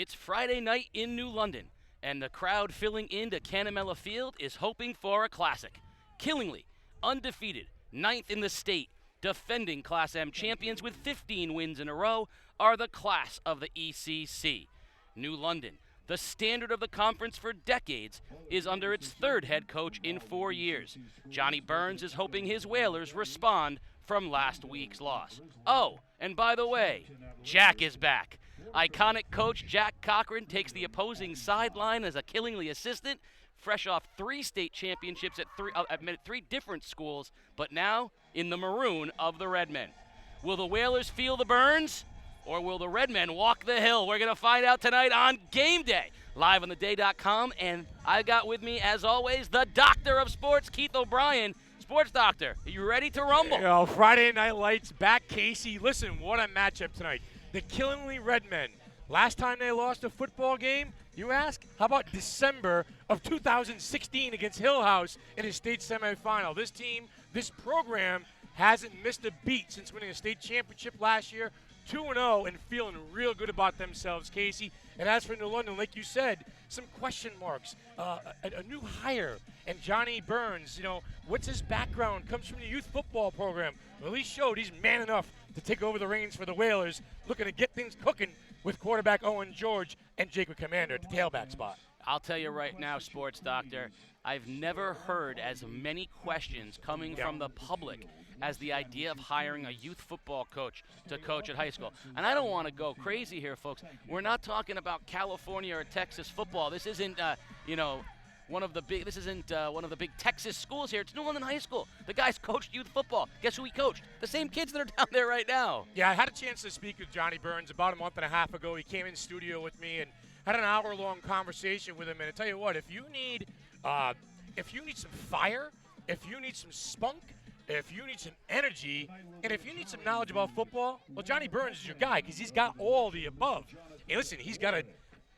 It's Friday night in New London, and the crowd filling into Canamella Field is hoping for a classic. Killingly, undefeated, ninth in the state, defending Class M champions with 15 wins in a row, are the class of the ECC. New London, the standard of the conference for decades, is under its third head coach in 4 years. Johnny Burns is hoping his Whalers respond from last week's loss. Oh, and by the way, Jack is back. Iconic coach Jack Cochran takes the opposing sideline as a Killingly assistant, fresh off 3 state championships at three different schools, but now in the maroon of the Redmen. Will the Whalers feel the burns, or will the Redmen walk the hill? We're going to find out tonight on Game Day, live on theday.com, and I got with me, as always, the doctor of sports, Keith O'Brien. Sports doctor, are you ready to rumble? Friday Night Lights back, Casey. Listen, what a matchup tonight. The Killingly Redmen. Last time they lost a football game, you ask? How about December of 2016 against Hill House in a state semifinal? This team, this program, hasn't missed a beat since winning a state championship last year. 2-0 and feeling real good about themselves, Casey. And as for New London, like you said, some question marks. A new hire, and Johnny Burns, what's his background? Comes from the youth football program. Well, he showed he's man enough to take over the reins for the Whalers, looking to get things cooking with quarterback Owen George and Jacob Commander at the tailback spot. I'll tell you right now, sports doctor, I've never heard as many questions coming from the public as the idea of hiring a youth football coach to coach at high school. And I don't want to go crazy here, folks. We're not talking about California or Texas football. This isn't, one of the big Texas schools here. It's New London High School. The guy's coached youth football. Guess who he coached? The same kids that are down there right now. Yeah, I had a chance to speak with Johnny Burns about a month and a half ago. He came in studio with me and had an hour-long conversation with him. And I tell you what, if you need some fire, if you need some spunk, if you need some energy, and if you need some knowledge about football, well, Johnny Burns is your guy because he's got all the above. And listen, he's got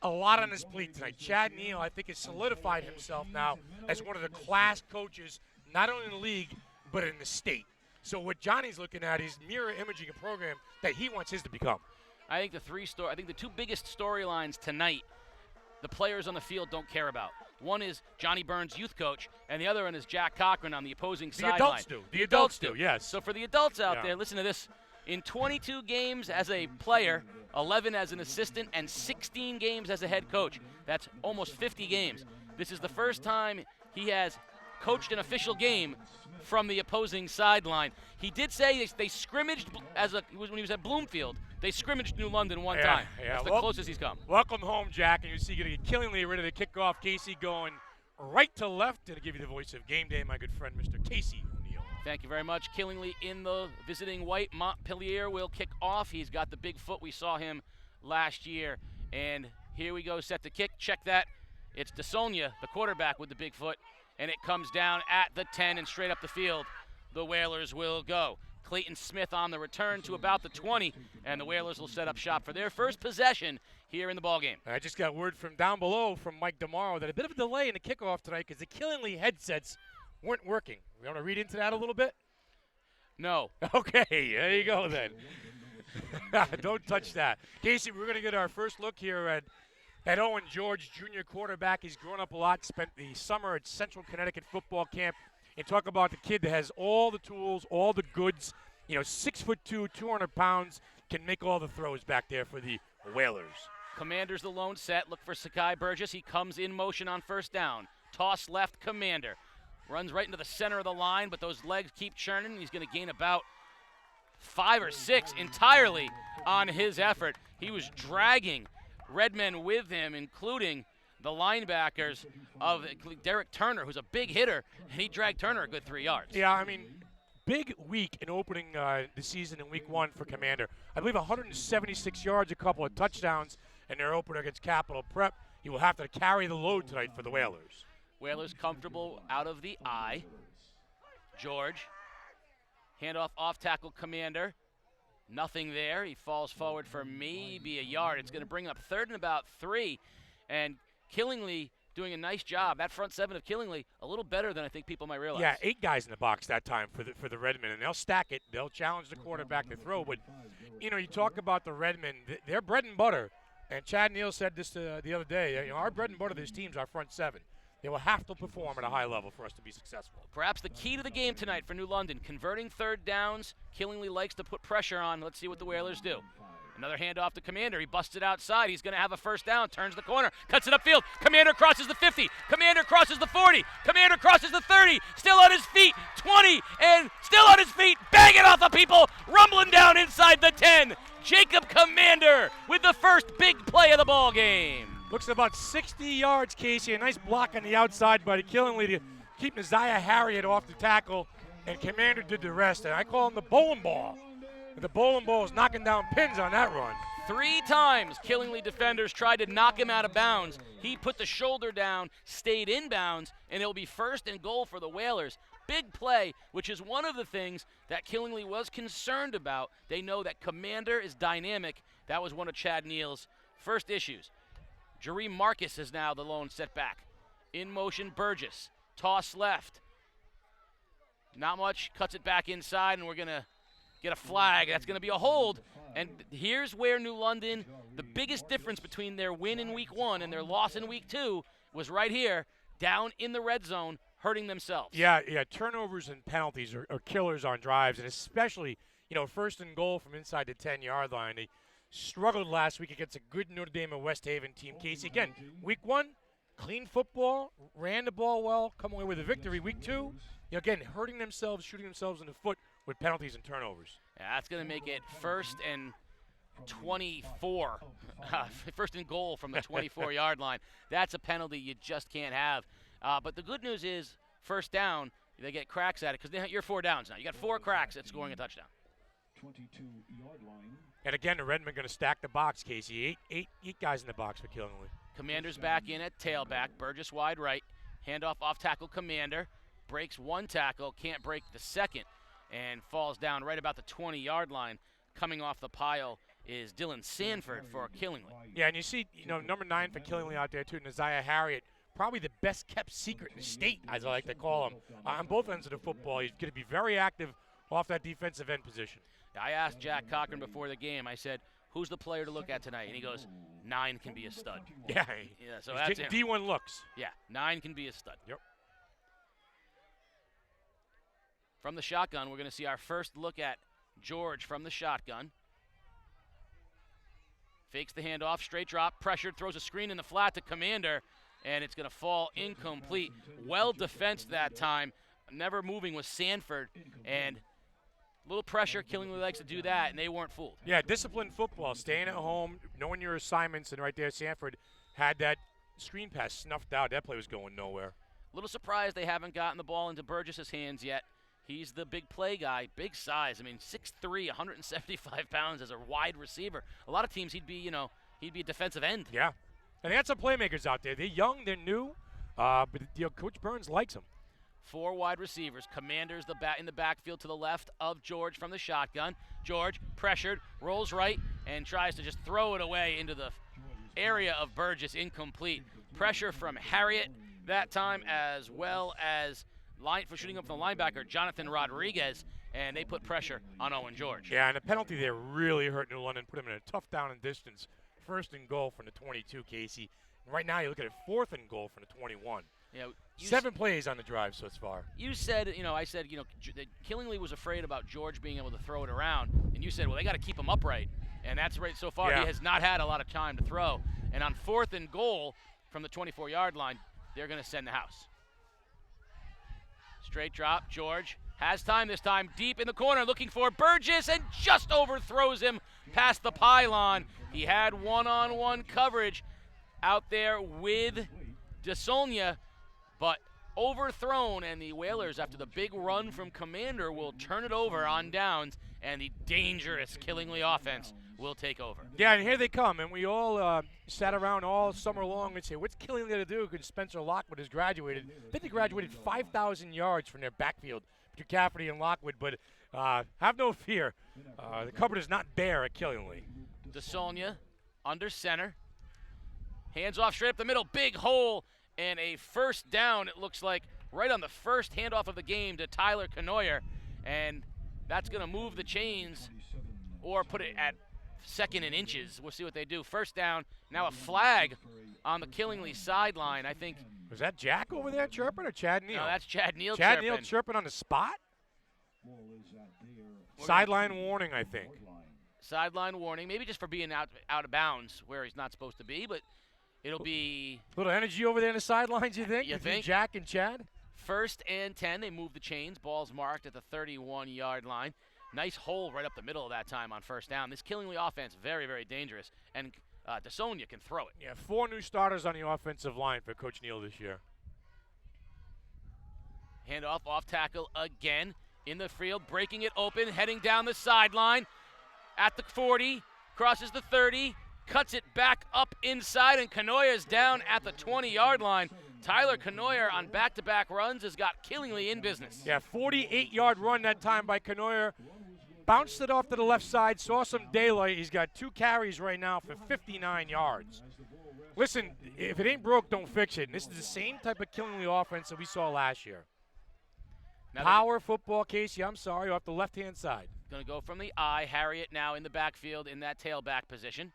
a lot on his plate tonight. Chad Neal, I think, has solidified himself now as one of the class coaches, not only in the league, but in the state. So what Johnny's looking at is mirror imaging a program that he wants his to become. I think the two biggest storylines tonight, the players on the field don't care about. One is Johnny Burns, youth coach, and the other one is Jack Cochran on the opposing sideline. The adults do. The adults do, yes. So for the adults out there, listen to this. In 22 games as a player, 11 as an assistant, and 16 games as a head coach. That's almost 50 games. This is the first time he has coached an official game from the opposing sideline. He did say they scrimmaged when he was at Bloomfield. They scrimmaged New London one time. That's the closest he's come. Welcome home, Jack. And you see, getting Killingly ready to kick off. Casey going right to left. And to give you the voice of Game Day, my good friend, Mr. Casey O'Neill. Thank you very much. Killingly in the visiting white. Montpelier will kick off. He's got the big foot. We saw him last year. And here we go, set to kick. Check that. It's DeSonia, the quarterback, with the big foot. And it comes down at the 10 and straight up the field. The Whalers will go. Clayton Smith on the return to about the 20, and the Whalers will set up shop for their first possession here in the ballgame. I just got word from down below from Mike DeMauro that a bit of a delay in the kickoff tonight because the Killingly headsets weren't working. We want to read into that a little bit? No. Okay, there you go then. Don't touch that. Casey, we're going to get our first look here at Owen George, junior quarterback. He's grown up a lot, spent the summer at Central Connecticut football camp. And talk about the kid that has all the tools, all the goods, 6'2", 200 pounds, can make all the throws back there for the Whalers. Commander's the lone set. Look for Sakai Burgess. He comes in motion on first down. Toss left, Commander. Runs right into the center of the line, but those legs keep churning. He's going to gain about 5 or 6 entirely on his effort. He was dragging Redmen with him, including the linebackers of Derek Turner, who's a big hitter, and he dragged Turner a good 3 yards. Yeah, big week in opening the season in week 1 for Commander. I believe 176 yards, a couple of touchdowns in their opener against Capital Prep. He will have to carry the load tonight for the Whalers. Whalers comfortable out of the eye. George, handoff off tackle Commander. Nothing there. He falls forward for maybe a yard. It's going to bring up 3rd and about 3, and Killingly doing a nice job. That front 7 of Killingly, a little better than I think people might realize. Yeah, 8 guys in the box that time for the Redmen, and they'll stack it. They'll challenge the quarterback to throw. But, you talk about the Redmen, their bread and butter And Chad Neal said this the other day. Our bread and butter of these teams are front seven. They will have to perform at a high level for us to be successful. Perhaps the key to the game tonight for New London, converting third downs. Killingly likes to put pressure on. Let's see what the Whalers do. Another handoff to Commander. He busts it outside. He's going to have a first down. Turns the corner. Cuts it upfield. Commander crosses the 50. Commander crosses the 40. Commander crosses the 30. Still on his feet. 20. And still on his feet. Banging off of people. Rumbling down inside the 10. Jacob Commander with the first big play of the ball game. Looks about 60 yards, Casey. A nice block on the outside by Killingly to keep Isaiah Harriet off the tackle. And Commander did the rest. And I call him the bowling ball. The bowling ball is knocking down pins on that run. 3 times Killingly defenders tried to knock him out of bounds. He put the shoulder down, stayed in bounds, and it'll be first and goal for the Whalers. Big play, which is one of the things that Killingly was concerned about. They know that Commander is dynamic. That was one of Chad Neal's first issues. Jareem Marcus is now the lone setback. In motion, Burgess. Toss left. Not much. Cuts it back inside, and we're going to get a flag. That's going to be a hold. And here's where New London, the biggest difference between their win in week 1 and their loss in week 2 was right here, down in the red zone, hurting themselves. Yeah, turnovers and penalties are killers on drives, and especially, first and goal from inside the 10-yard line. They struggled last week against a good Notre Dame and West Haven team. Casey, again, week 1, clean football, ran the ball well, come away with a victory. Week 2, again, hurting themselves, shooting themselves in the foot with penalties and turnovers. Yeah, that's going to make it first and 24. First and goal from the 24-yard line. That's a penalty you just can't have. But the good news is, first down, they get cracks at it because you're 4 downs now. You got 4 cracks at scoring a touchdown. 22-yard line. And again, the Redmen going to stack the box, Casey. Eight guys in the box for Killingly. Commander's back in at tailback. Burgess wide right. Handoff off tackle Commander. Breaks 1 tackle, can't break the second, and falls down right about the 20-yard line. Coming off the pile is Dylan Sanford for Killingly. Yeah, and you see, number 9 for Killingly out there, too, and Isaiah Harriet, probably the best-kept secret in the state, as I like to call him, on both ends of the football. He's going to be very active off that defensive end position. I asked Jack Cochran before the game, I said, who's the player to look at tonight? And he goes, 9 can be a stud. Yeah, so that's it. D1 looks. Yeah, 9 can be a stud. Yep. From the shotgun, we're going to see our first look at George from the shotgun. Fakes the handoff, straight drop, pressured, throws a screen in the flat to Commander, and it's going to fall incomplete. Well defensed that time. Never moving was Sanford, and a little pressure. Killingly likes to do that, and they weren't fooled. Yeah, disciplined football, staying at home, knowing your assignments, and right there, Sanford had that screen pass snuffed out. That play was going nowhere. A little surprised they haven't gotten the ball into Burgess's hands yet. He's the big play guy, big size. 6'3", 175 pounds as a wide receiver. A lot of teams he'd be a defensive end. Yeah, and they got some playmakers out there. They're young, they're new, but Coach Burns likes them. 4 wide receivers. Commander's in the backfield to the left of George from the shotgun. George pressured, rolls right, and tries to just throw it away into the area of Burgess. Incomplete. Pressure from Harriet that time, as well as for shooting up from the linebacker, Jonathan Rodriguez, and they put pressure on Owen George. Yeah, and the penalty there really hurt New London, put him in a tough down and distance. First and goal from the 22, Casey. And right now you look at it, 4th and goal from the 21. 7 plays on the drive so far. You said, I said, that Killingly was afraid about George being able to throw it around, and you said, well, they got to keep him upright, and that's right. So far, yeah. He has not had a lot of time to throw, and on 4th and goal from the 24-yard line, they're going to send the house. Straight drop, George has time this time, deep in the corner, looking for Burgess, and just overthrows him past the pylon. He had one-on-one coverage out there with DeSolnia, but overthrown, and the Whalers, after the big run from Commander, will turn it over on downs, and the dangerous Killingly offense will take over. Yeah, and here they come, and we all sat around all summer long and say, what's Killingly going to do? Because Spencer Lockwood has graduated. I think they graduated 5,000 yards from their backfield, between Cafferty and Lockwood, but have no fear. The cupboard is not bare at Killingly. DeSolnia under center. Hands off straight up the middle, big hole, and a first down, it looks like, right on the first handoff of the game to Tyler Canoyer, and that's going to move the chains or put it at second and inches. We'll see what they do. First down, now a flag on the Killingly sideline. I think. Was that Jack over there chirping or Chad Neal? No, that's Chad Neal Chad chirping. Neal chirping on the spot? Sideline warning, I think. Sideline warning, maybe just for being out of bounds where he's not supposed to be, but it'll be. A little energy over there in the sidelines, you think? You Between think? Jack and Chad? First and 10, they move the chains. Ball's marked at the 31-yard line. Nice hole right up the middle of that time on first down. This Killingly offense, very, very dangerous, and DeSonia can throw it. Yeah, 4 new starters on the offensive line for Coach Neal this year. Handoff, off tackle again in the field, breaking it open, heading down the sideline at the 40, crosses the 30, cuts it back up inside, and Kanoya's down at the 20-yard line. Tyler Kanoya on back-to-back runs has got Killingly in business. Yeah, 48-yard run that time by Kanoya. Bounced it off to the left side, saw some daylight. He's got 2 carries right now for 59 yards. Listen, if it ain't broke, don't fix it. And this is the same type of Killingly offense that we saw last year. Now Power football, Casey, I'm sorry, off the left-hand side. Going to go from the I. Harriet now in the backfield in that tailback position.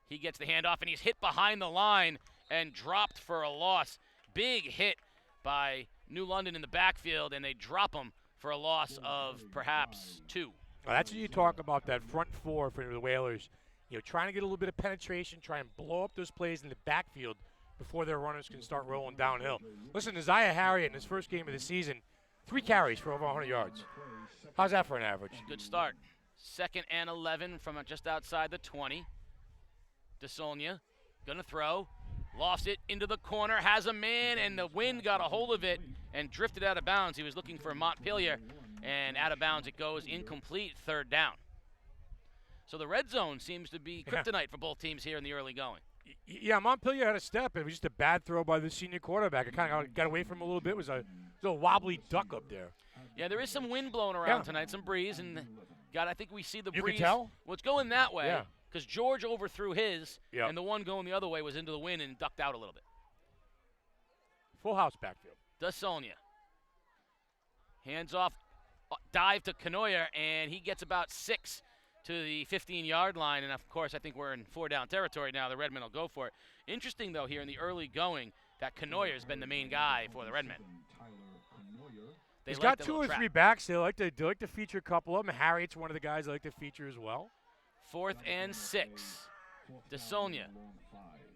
He gets the handoff, and he's hit behind the line and dropped for a loss. Big hit by New London in the backfield, and they drop him for a loss of perhaps 2. Well, that's what you talk about, that front 4 for the Whalers. You know, trying to get a little bit of penetration, try and blow up those plays in the backfield before their runners can start rolling downhill. Listen, Isaiah Harriet in his first game of the season, 3 carries for over 100 yards. How's that for an average? Good start. 2nd and 11 from just outside the 20. DeSonia gonna throw, lofts it into the corner, has a man, and the wind got a hold of it and drifted out of bounds. He was looking for Montpelier, and out of bounds it goes, incomplete, 3rd down. So the red zone seems to be kryptonite for both teams here in the early going. Yeah, Montpelier had a step. It was just a bad throw by the senior quarterback. It kind of got away from him a little bit. It was a wobbly duck up there. Yeah, there is some wind blowing around tonight, some breeze, and God, I think we see the breeze. You can tell? Well, it's going that way. Yeah. Because George overthrew his, Yep. and the one going the other way was into the wind and ducked out a little bit. Full house backfield. DeSonia. Hands off, dive to Kanoya, and he gets about 6 to the 15-yard line. And, of course, I think we're in 4-down territory now. The Redmen will go for it. Interesting, though, here in the early going, that Kanoya has been the main guy for the Redmen. He's got 2 or 3 backs. They like to feature a couple of them. Harriet's one of the guys they like to feature as well. 4th and 6. DeSonia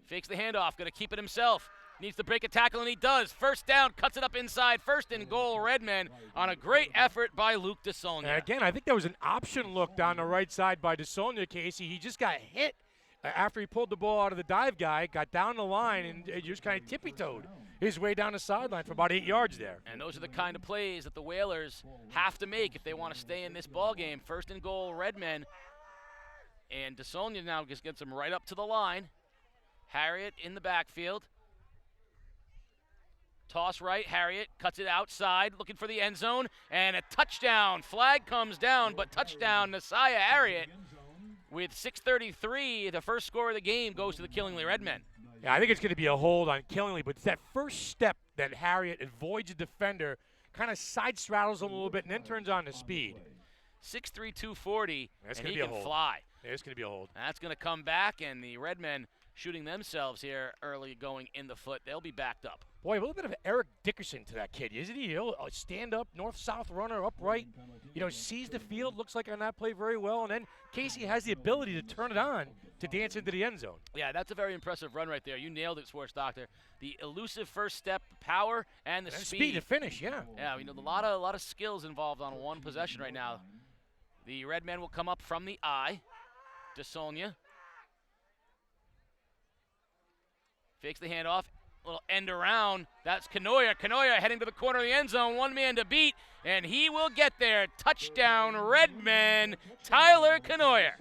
fakes the handoff, going to keep it himself. Needs to break a tackle, and he does. First down, cuts it up inside. 1st and goal, Redmen, on a great effort by Luke DeSonia. And again, I think there was an option look down the right side by DeSonia, Casey. He just got hit after he pulled the ball out of the dive guy, got down the line, and just kind of tippy-toed his way down the sideline for about 8 yards there. And those are the kind of plays that the Whalers have to make if they want to stay in this ball game. 1st and goal, Redmen. And DeSonia now just gets him right up to the line. Harriet in the backfield. Toss right, Harriet cuts it outside, looking for the end zone, and a touchdown. Flag comes down, but touchdown, Messiah Harriet. With 6:33, the first score of the game goes to the Killingly Redmen. Yeah, I think it's going to be a hold on Killingly, but it's that first step that Harriet avoids a defender, kind of side straddles him a little bit, and then turns on the speed. 6'3", 240, That's and gonna he be a can hold. fly. Yeah, it's going to be a hold. That's going to come back, and the Redmen shooting themselves here early going in the foot. They'll be backed up. Boy, a little bit of Eric Dickerson to that kid, isn't he? He'll stand up, north-south runner, upright. You know, sees the field, looks like on that play very well, and then Casey has the ability to turn it on to dance into the end zone. Yeah, that's a very impressive run right there. You nailed it, Sports Doctor. The elusive first step, power, and the Speed to finish, yeah. Yeah, you know, a lot of skills involved on one possession right now. The Redmen will come up from the I. DeSonia fakes the handoff. Little end around. That's Kanoya. Kanoya heading to the corner of the end zone. One man to beat, and he will get there. Touchdown, Redmen. Tyler Kanoya.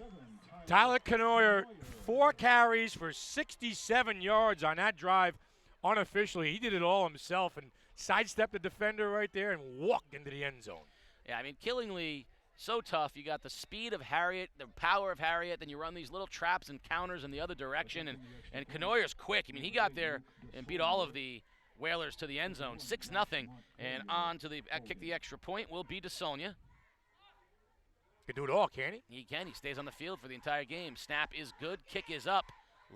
Tyler Kanoya, 4 carries for 67 yards on that drive unofficially. He did it all himself and sidestepped the defender right there and walked into the end zone. Yeah, I mean, Killingly, so tough. You got the speed of Harriet, the power of Harriet, then you run these little traps and counters in the other direction, and Kanoya's quick. I mean, he got there and beat all of the Whalers to the end zone. 6-0, and on to the kick the extra point will be DeSonia. Can do it all, can't he? He can. He stays on the field for the entire game. Snap is good. Kick is up.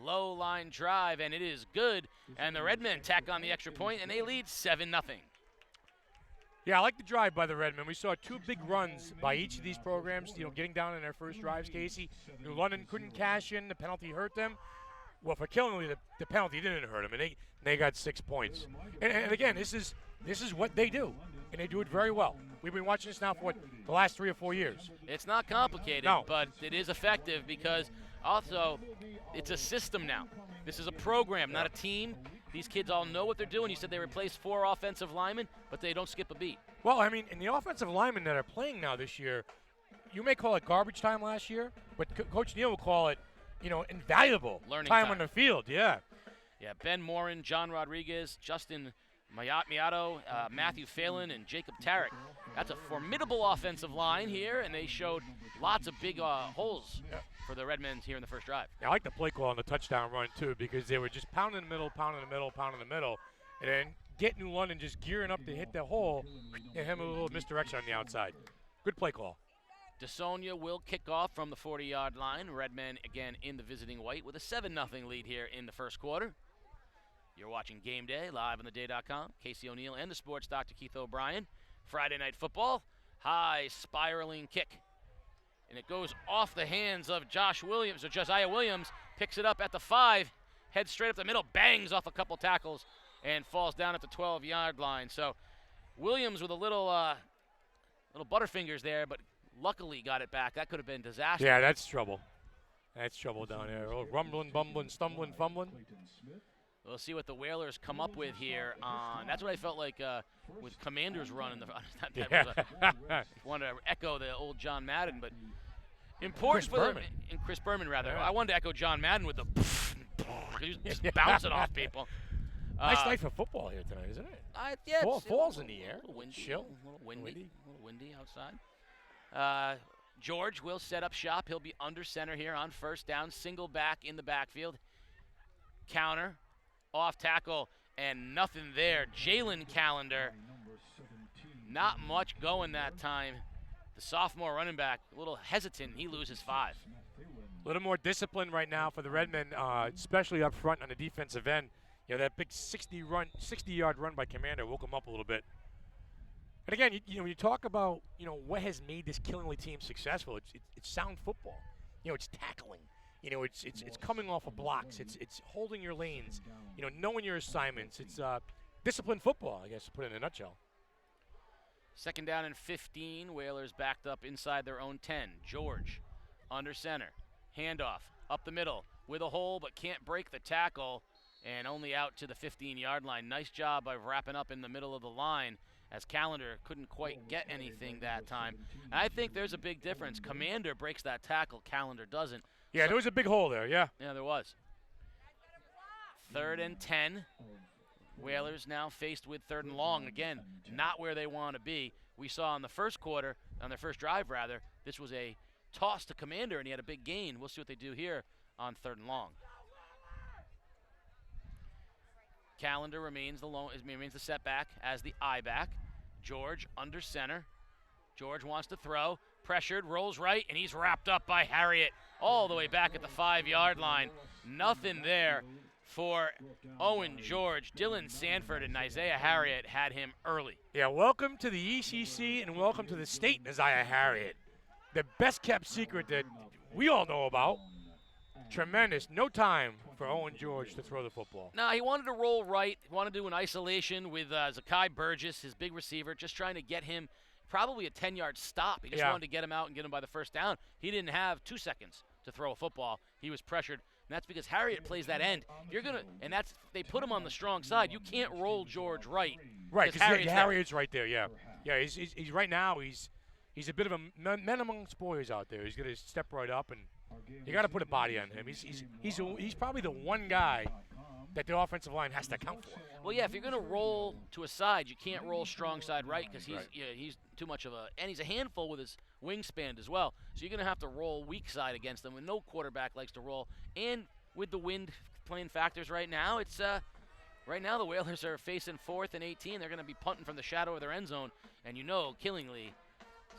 Low line drive, and it is good. And the Redmen tack on the extra point, and they lead 7-0. Yeah, I like the drive by the Redmen. We saw 2 big runs by each of these programs, getting down in their first drives, Casey. New London couldn't cash in. The penalty hurt them. Well, for Killingly, the penalty didn't hurt them, and they got 6 points. And again, this is what they do, and they do it very well. We've been watching this now for the last 3 or 4 years. It's not complicated, No. but it is effective because also it's a system now. This is a program, not a team. These kids all know what they're doing. You said they replaced 4 offensive linemen, but they don't skip a beat. Well, I mean, and the offensive linemen that are playing now this year, you may call it garbage time last year, but Coach Neal will call it, invaluable Learning time time. on the field. Yeah. Yeah, Ben Morin, John Rodriguez, Justin Miato, Matthew Phelan, and Jacob Tarek. That's a formidable offensive line here, and they showed lots of big holes for the Redmen here in the first drive. I like the play call on the touchdown run, too, because they were just pounding the middle, and then get New London just gearing up to hit the hole and him a little misdirection on the outside. Good play call. DeSonia will kick off from the 40-yard line. Redmen again in the visiting white with a 7-0 lead here in the first quarter. You're watching Game Day live on theday.com. Casey O'Neill and the sports Dr. Keith O'Brien. Friday Night Football. High spiraling kick. And it goes off the hands of Josiah Williams. Picks it up at the 5. Heads straight up the middle. Bangs off a couple tackles. And falls down at the 12-yard line. So Williams with a little butterfingers there, but luckily got it back. That could have been disaster. Yeah, that's trouble. That's trouble down there. Oh, rumbling, bumbling, stumbling, fumbling. We'll see what the Whalers come up with here. That's what I felt like with Commander's run in the. Wanted to echo the old John Madden, but important for them. And Chris Berman, rather. Yeah. I wanted to echo John Madden with the. He was just bouncing off people. Nice night for football here tonight, isn't it? Yeah, Falls in the air. A little windy. Chill. A little windy outside. George will set up shop. He'll be under center here on first down. Single back in the backfield. Counter. Off tackle. And nothing there. Jalen Callender. Not much going that time. The sophomore running back, a little hesitant. He loses 5. A little more discipline right now for the Redmen, especially up front on the defensive end. That big 60-yard run by Commander woke him up a little bit. And again, when you talk about, what has made this Killingly team successful, it's sound football. It's tackling. It's coming off of blocks. It's holding your lanes. Knowing your assignments. It's disciplined football, I guess, to put it in a nutshell. Second down and 15. Whalers backed up inside their own 10. George under center. Handoff up the middle with a hole, but can't break the tackle. And only out to the 15-yard line. Nice job of wrapping up in the middle of the line as Callender couldn't quite get anything that time. And I think there's a big difference. Commander breaks that tackle. Callender doesn't. Yeah, there was a big hole there, yeah. Yeah, there was. 3rd and 10. Whalers now faced with 3rd and long. Again, not where they want to be. We saw in the first quarter, on their first drive rather, this was a toss to Commander, and he had a big gain. We'll see what they do here on 3rd and long. Callender remains the setback as the I back. George under center. George wants to throw. Pressured, rolls right, and he's wrapped up by Harriet all the way back at the 5-yard line. Nothing there for Owen George. Dylan Sanford and Isaiah Harriet had him early. Yeah, welcome to the ECC and welcome to the state, Isaiah Harriet. The best-kept secret that we all know about. Tremendous. No time for Owen George to throw the football. No, he wanted to roll right. He wanted to do an isolation with Zakai Burgess, his big receiver, just trying to get him probably a 10-yard stop. He just wanted to get him out and get him by the first down. He didn't have 2 seconds to throw a football. He was pressured, and that's because Harriet plays that end. They put him on the strong side. You can't roll George right. Right, because Harriet's right there, yeah. Yeah, he's right now, he's a bit of a men among boys out there. He's going to step right up, and you got to put a body on him. He's probably the one guy that the offensive line has to account for. Well, yeah, if you're going to roll to a side, you can't roll strong side right because he's too much of and he's a handful with his wingspan as well. So you're going to have to roll weak side against them, and no quarterback likes to roll. And with the wind playing factors right now, right now the Whalers are facing 4th and 18. They're going to be punting from the shadow of their end zone, and Killingly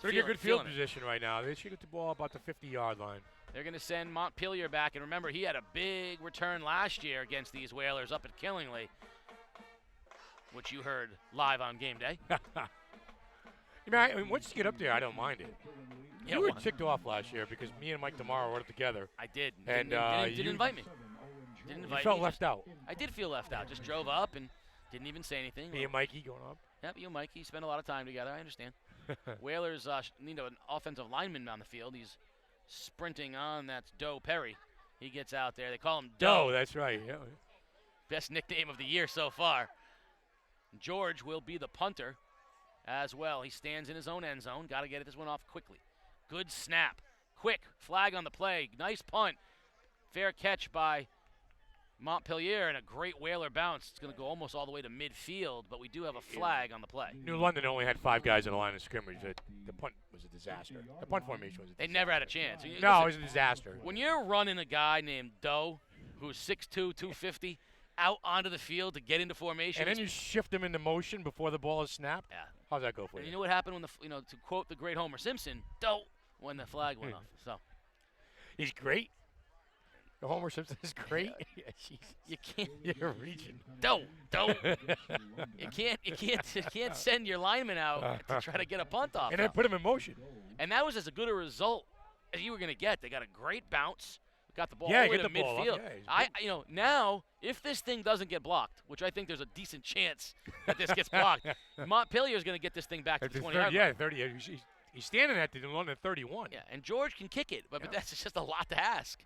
Pretty good field position right now. They should get the ball about the 50-yard line. They're going to send Montpelier back, and remember, he had a big return last year against these Whalers up at Killingly, which you heard live on game day. I mean, once you get up there, I don't mind it. Yeah, You were ticked off last year because me and Mike Tomorrow were together. I did. And didn't invite me. Didn't invite You felt me. left out. I did feel left out. Just drove up and didn't even say anything. Me and Mikey going up. Yep, you and Mikey spend a lot of time together. I understand. Whalers need an offensive lineman on the field. He's sprinting on. That's Doe Perry. He gets out there. They call him Doe. Oh, that's right. Yeah. Best nickname of the year so far. George will be the punter as well. He stands in his own end zone. Got to get this one off quickly. Good snap. Quick flag on the play. Nice punt. Fair catch by Montpelier and a great Whaler bounce. It's going to go almost all the way to midfield, but we do have a flag on the play. New London only had 5 guys in the line of scrimmage. The punt was a disaster. The punt formation was a disaster. They never had a chance. No, it was a disaster. When you're running a guy named Doe, who's 6'2", 250, out onto the field to get into formation. And then you shift him into motion before the ball is snapped. Yeah. How's that go for And you? you know what happened when to quote the great Homer Simpson, Doe, when the flag went off. So He's great. The Homer Simpson is great. you can't You're reaching. Doe. You can't send your lineman out to try to get a punt off. And then put him in motion. And that was as good a result as you were going to get. They got a great bounce. Got the ball Yeah, all the way get to the ball up. midfield. Yeah, Now if this thing doesn't get blocked, which I think there's a decent chance that this gets blocked, Montpelier is going to get this thing back to the 20-yard line. Yeah, 30. He's standing at the London 31. Yeah, and George can kick it, but that's just a lot to ask.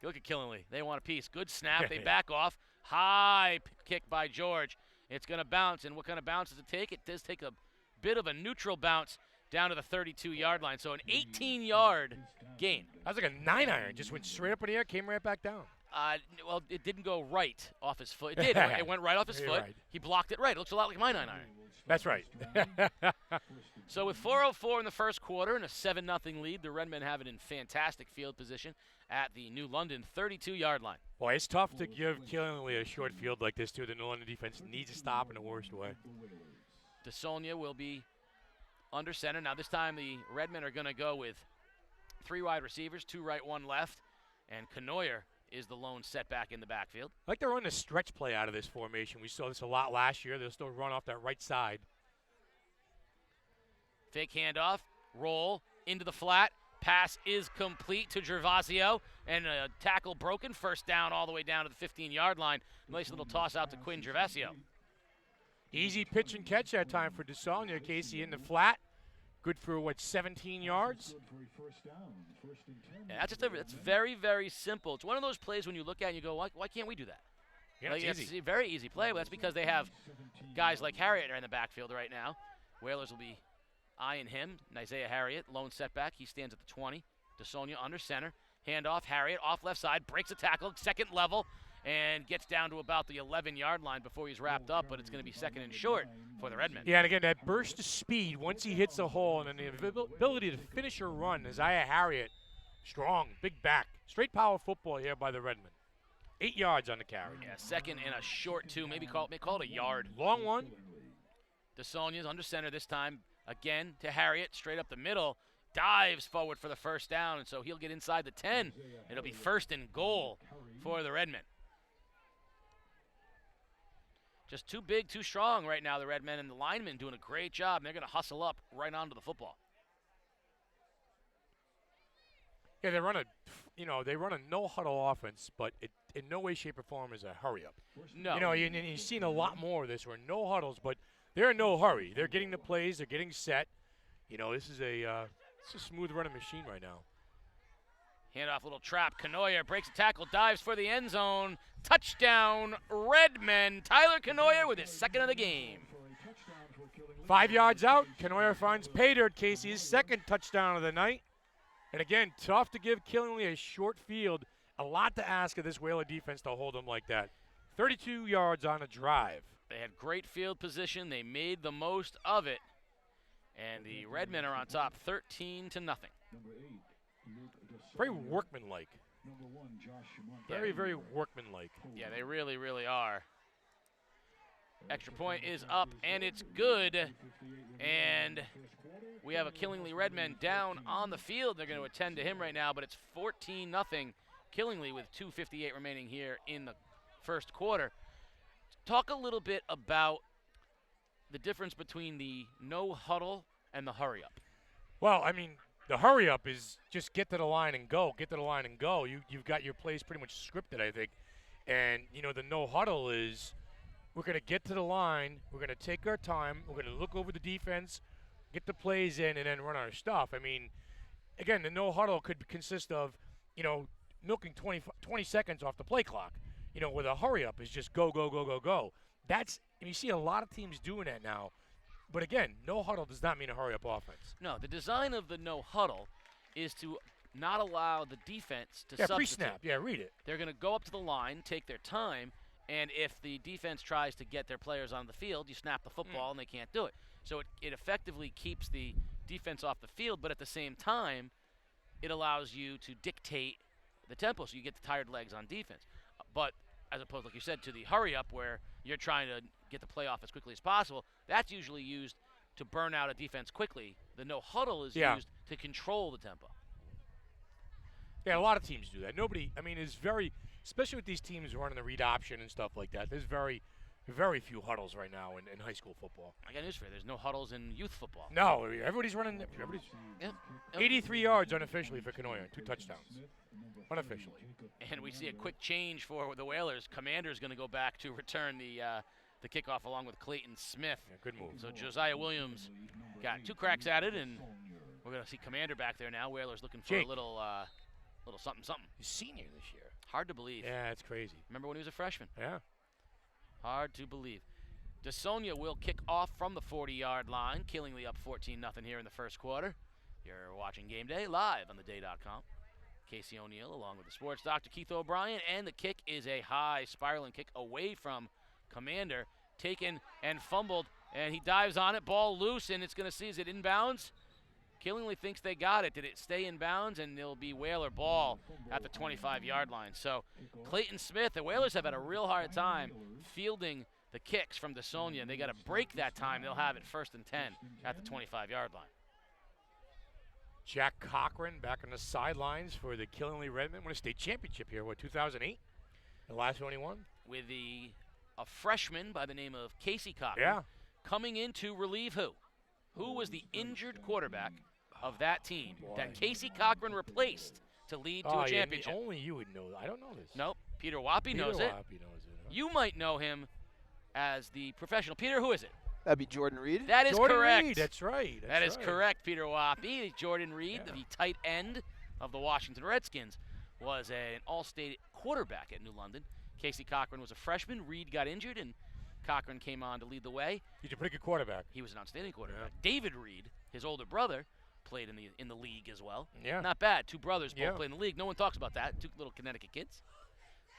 Look at Killingly. They want a piece. Good snap. They back off. High kick by George. It's going to bounce, and what kind of bounce does it take? It does take a bit of a neutral bounce down to the 32-yard line. So an 18-yard gain. That was like a 9-iron. Just went straight up in the air, came right back down. Well, it didn't go right off his foot. It did. It went right off his foot. Right. He blocked it right. It looks a lot like my 9-iron. That's right. So with 4:04 in the first quarter and a 7-0 lead, the Redmen have it in fantastic field position at the New London 32-yard line. Boy, it's tough to give Killingly a short field like this, too. The New London defense needs to stop in the worst way. DeSonia will be under center. Now this time the Redmen are going to go with 3 wide receivers, 2 right, 1 left, and Canoyer is the lone setback in the backfield. I like to run a stretch play out of this formation. We saw this a lot last year. They'll still run off that right side. Fake handoff, roll into the flat. Pass is complete to Gervasio, and a tackle broken. First down all the way down to the 15-yard line. Nice little toss out to Quinn Gervasio. Easy pitch and catch that time for DeSonia. Casey in the flat. Good for, 17 yards? Yeah, that's very, very simple. It's one of those plays when you look at it and you go, why can't we do that? Yeah, Like, it's it's easy. a very easy play, but that's because they have guys like Harriet in the backfield right now. Whalers will be eyeing him. Isaiah Harriet, lone setback. He stands at the 20. DeSonia under center. Handoff, Harriet off left side, breaks a tackle, second level, and gets down to about the 11-yard line before he's wrapped up, but it's going to be second and short for the Redmen. Yeah, and again, that burst of speed once he hits the hole, and then the ability to finish a run. Isaiah Harriet, strong, big back. Straight power football here by the Redmen. 8 yards on the carry. Yeah, second and a short 2, maybe call it a yard. Long one. DeSonia's under center this time. Again to Harriet, straight up the middle. Dives forward for the first down, and so he'll get inside the 10. It'll be first and goal for the Redmen. Just too big, too strong right now, the Redmen, and the linemen doing a great job. And they're going to hustle up right onto the football. Yeah, they run a no-huddle offense, but it in no way, shape, or form is a hurry-up. No. You've seen a lot more of this where no huddles, but they're in no hurry. They're getting the plays. They're getting set. This is a smooth running machine right now. Handoff, little trap. Canoyer breaks a tackle, dives for the end zone. Touchdown, Redmen. Tyler Canoyer with his second of the game. 5 yards out. Canoyer finds pay dirt, Casey, his second touchdown of the night. And again, tough to give Killingly a short field. A lot to ask of this Whaler defense to hold them like that. 32 yards on a drive. They had great field position. They made the most of it. And the Redmen are on top 13-0. Very workmanlike. Very, very workmanlike. Yeah, they really, really are. Extra point is up, and it's good. And we have a Killingly Redmen down on the field. They're going to attend to him right now, but it's 14-0 Killingly with 2:58 remaining here in the first quarter. Talk a little bit about the difference between the no huddle and the hurry up. Well, I mean, the hurry up is just get to the line and go. Get to the line and go. You've got your plays pretty much scripted, I think. And, the no huddle is we're going to get to the line. We're going to take our time. We're going to look over the defense, get the plays in, and then run our stuff. I mean, again, the no huddle could consist of, milking 20 seconds off the play clock. Where the hurry up is just go, go, go, go, go. And you see a lot of teams doing that now. But again, no huddle does not mean a hurry up offense. No, the design of the no huddle is to not allow the defense to substitute. Pre-snap. Yeah, read it. They're going to go up to the line, take their time, and if the defense tries to get their players on the field, you snap the football and they can't do it. So it effectively keeps the defense off the field, but at the same time, it allows you to dictate the tempo so you get the tired legs on defense. But as opposed, like you said, to the hurry up where you're trying to get the play off as quickly as possible, that's usually used to burn out a defense quickly. The no huddle is used to control the tempo. Yeah, a lot of teams do that. Especially with these teams running the read option and stuff like that, there's very, very few huddles right now in high school football. I got news for you. There's no huddles in youth football. No, everybody's running. Yep. 83 yards unofficially for Kanoya, 2 touchdowns. Unofficially. And we see a quick change for the Whalers. Commander's going to go back to return the kickoff along with Clayton Smith. Yeah, good move. So Josiah Williams got 2 cracks at it, and we're going to see Commander back there now. Whalers looking for a little something. He's senior this year. Hard to believe. Yeah, it's crazy. Remember when he was a freshman? Yeah. Hard to believe. DeSonia will kick off from the 40-yard line. Killingly up 14-0 here in the first quarter. You're watching Game Day live on theday.com. Casey O'Neill along with the sports doctor Keith O'Brien, and the kick is a high spiraling kick away from Commander. Taken and fumbled, and he dives on it. Ball loose, and it's going to see, is it inbounds? Killingly thinks they got it. Did it stay in bounds? And it'll be Whaler ball at the 25-yard line. So Clayton Smith, the Whalers have had a real hard time fielding the kicks from DeSonia, and they got to break that time. They'll have it 1st and 10 at the 25-yard line. Jack Cochran back on the sidelines for the Killingly Redmen. Won a state championship here, 2008? The last one he won? With a freshman by the name of Casey Cochran coming in to relieve who? Who was the injured quarterback of that team that Casey Cochran replaced to lead to a championship? Only you would know that. I don't know this. Nope. Peter Wappy knows it. You might know him as the professional. Peter, who is it? That'd be Jordan Reed. That is Jordan correct. Reed, that's right. That is correct, Peter Wappy. Jordan Reed, the tight end of the Washington Redskins, was an all-state quarterback at New London. Casey Cochran was a freshman. Reed got injured, and Cochran came on to lead the way. He's a pretty good quarterback. He was an outstanding quarterback. Yeah. David Reed, his older brother, played in the league as well. Yeah. Not bad. 2 brothers both played in the league. No one talks about that. 2 little Connecticut kids.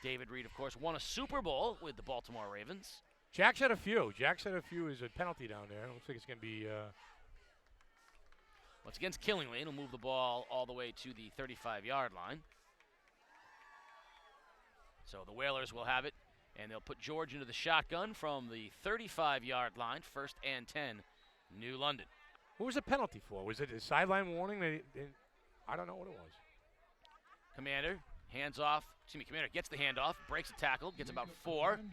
David Reed, of course, won a Super Bowl with the Baltimore Ravens. Jack's had a few. Is a penalty down there. Looks like it's going to be... Well, it's against Killingly. It'll move the ball all the way to the 35-yard line. So the Whalers will have it, and they'll put George into the shotgun from the 35-yard line, 1st and 10, New London. What was the penalty for? Was it a sideline warning? I don't know what it was. Commander gets the handoff, breaks a tackle, gets about 4, and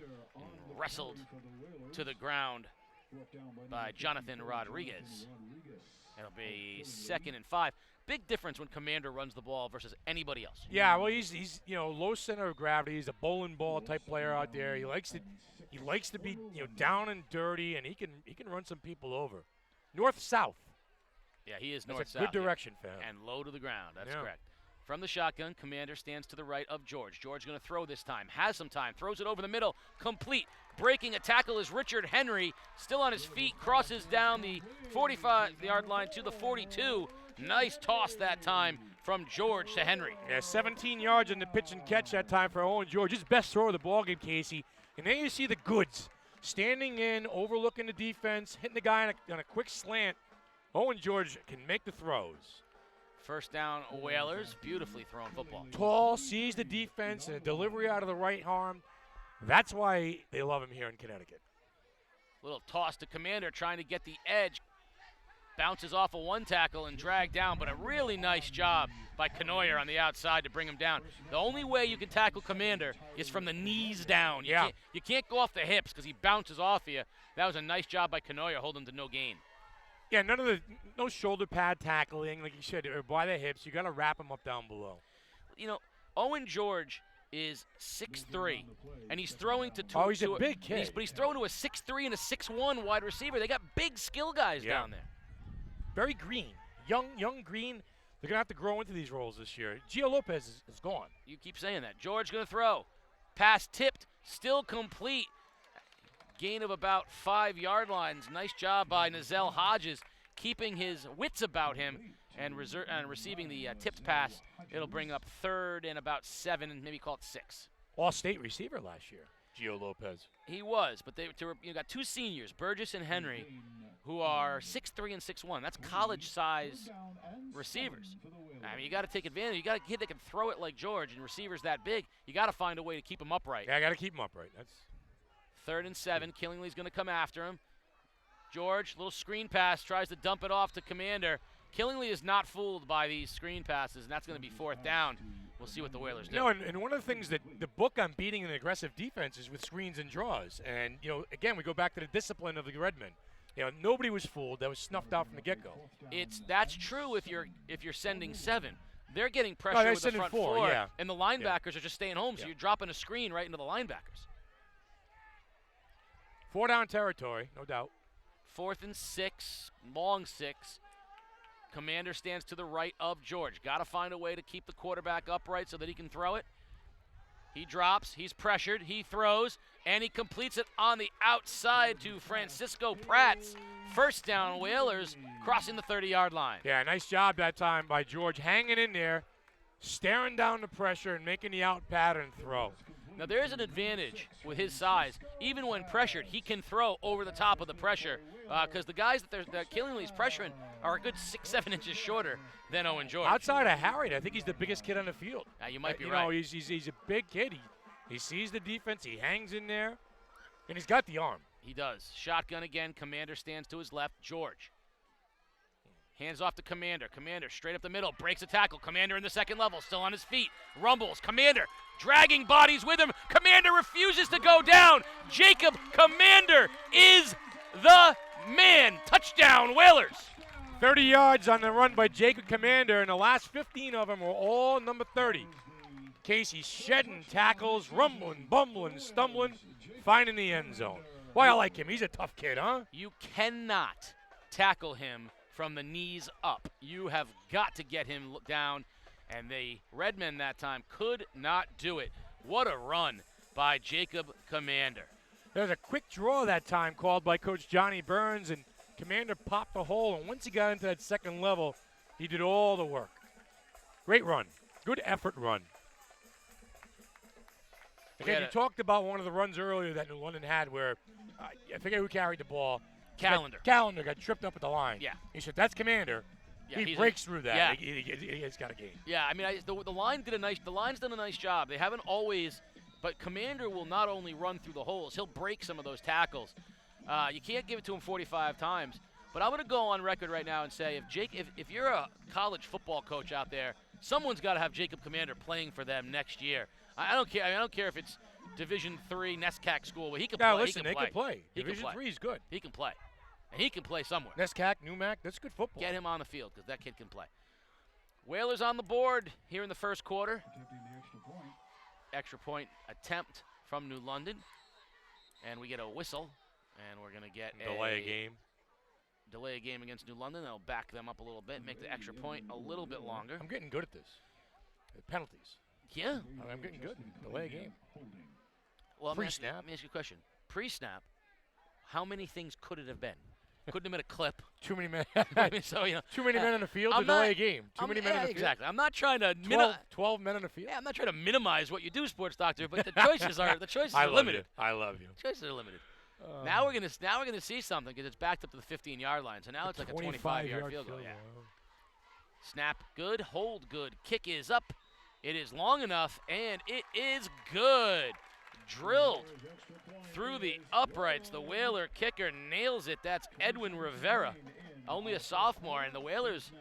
wrestled to the ground by Jonathan Rodriguez. It'll be 2nd and 5. Big difference when Commander runs the ball versus anybody else. Yeah, well, he's low center of gravity. He's a bowling ball type player out there. He likes to be down and dirty, and he can run some people over. North-south. Yeah, he is north-south. That's a good direction for him. And low to the ground. That's correct. From the shotgun, Commander stands to the right of George. George going to throw this time. Has some time. Throws it over the middle. Complete. Breaking a tackle is Richard Henry. Still on his feet. Crosses down the 45-yard line to the 42. Nice toss that time from George to Henry. Yeah, 17 yards in the pitch and catch that time for Owen George. His best throw of the ballgame, Casey. And then you see the goods. Standing in, overlooking the defense, hitting the guy on a quick slant. Owen George can make the throws. 1st down, Whalers. Beautifully thrown football. Tall, sees the defense, and a delivery out of the right arm. That's why they love him here in Connecticut. Little toss to Commander, trying to get the edge. Bounces off of one tackle and dragged down, but a really nice job by Canoyer on the outside to bring him down. The only way you can tackle Commander is from the knees down. You can't go off the hips because he bounces off you. That was a nice job by Canoyer, holding him to no gain. Yeah, no shoulder pad tackling, like you said, or by the hips. You got to wrap him up down below. You know, Owen George is 6'3", and he's throwing to two. Oh, he's a big kid. But he's throwing to a 6'3" and a 6'1" wide receiver. They got big skill guys down there. Very green. Young green. They're going to have to grow into these roles this year. Gio Lopez is gone. You keep saying that. George going to throw. Pass tipped. Still complete. Gain of about 5 yard lines. Nice job by Nizel Hodges keeping his wits about him and receiving the tipped pass. It'll bring up 3rd and about 7, and maybe call it 6. All-state receiver last year, Gio Lopez. He was, but you got 2 seniors, Burgess and Henry, who are 6'3" and 6'1". That's college-size receivers. I mean, you got to take advantage. You got a kid that can throw it like George, and receivers that big. You got to find a way to keep him upright. Yeah, I got to keep him upright. That's 3rd and 7. Killingly's going to come after him. George, little screen pass, tries to dump it off to Commander. Killingly is not fooled by these screen passes, and that's going to be 4th down. We'll see what the Whalers do. No, and one of the things that the book on beating an aggressive defense is with screens and draws. And, again, we go back to the discipline of the Redmen. Nobody was fooled. That was snuffed out from the get-go. That's true if you're sending 7. They're getting pressure with the front 4, and the linebackers are just staying home, so you're dropping a screen right into the linebackers. 4-down territory, no doubt. 4th and 6, long 6. Commander stands to the right of George. Got to find a way to keep the quarterback upright so that he can throw it. He drops, he's pressured, he throws, and he completes it on the outside to Francisco Pratts. 1st down, Whalers crossing the 30-yard line. Yeah, nice job that time by George, hanging in there, staring down the pressure and making the out pattern throw. Now, there is an advantage with his size. Even when pressured, he can throw over the top of the pressure because the guys that Killingly's pressuring are a good 6-7 inches shorter than Owen George. Outside of Harriet, I think he's the biggest kid on the field. You might be right. He's a big kid. He sees the defense. He hangs in there, and he's got the arm. He does. Shotgun again. Commander stands to his left. George. Hands off to Commander. Commander straight up the middle. Breaks a tackle. Commander in the 2nd level. Still on his feet. Rumbles. Commander dragging bodies with him. Commander refuses to go down. Jacob Commander is the man. Touchdown, Whalers. 30 yards on the run by Jacob Commander, and the last 15 of them were all number 30. Casey shedding tackles, rumbling, bumbling, stumbling, finding the end zone. Boy, I like him. He's a tough kid, huh? You cannot tackle him from the knees up. You have got to get him down, and the Redmen that time could not do it. What a run by Jacob Commander. There's a quick draw that time called by Coach Johnny Burns, and Commander popped the hole, and once he got into that 2nd level, he did all the work. Great run. Good effort run. Again, you talked about one of the runs earlier that New London had where, I forget who carried the ball. Calendar got tripped up at the line. Yeah. He said, that's Commander. Yeah, he breaks through that. Yeah. He's got a gain. Yeah, I mean, the line's done a nice job. They haven't always, but Commander will not only run through the holes, he'll break some of those tackles. You can't give it to him 45 times. But I'm going to go on record right now and say, if you're a college football coach out there, someone's got to have Jacob Commander playing for them next year. I don't care. I don't care if it's Division III NESCAC school where he can play. Listen, they can play. Division III is good. He can play. And he can play somewhere. NESCAC, NUMAC, that's good football. Get him on the field because that kid can play. Whalers on the board here in the 1st quarter. Extra point attempt from New London. And we get a whistle. And we're going to get delay a game. Delay a game against New London. That'll back them up a little bit, make the extra point a little bit longer. I'm getting good at this. Penalties. Yeah. I'm getting good. Delay a game. Well, pre-snap. Let me ask you a question. Pre-snap, how many things could it have been? Couldn't have been a clip. Too many men. So, too many men on the field to delay a game. Too many men on the field. Exactly. I'm not trying to 12 men on the field. Yeah, I'm not trying to minimize what you do, sports doctor, but the choices are limited. I love you. The choices are limited. Now we're gonna see something because it's backed up to the 15-yard line. So now it's like a 25-yard field goal. Yeah. Snap good, hold good. Kick is up. It is long enough, and it is good. drilled through the uprights. The Whaler kicker nails it. That's Edwin Rivera, only a sophomore, and the Whalers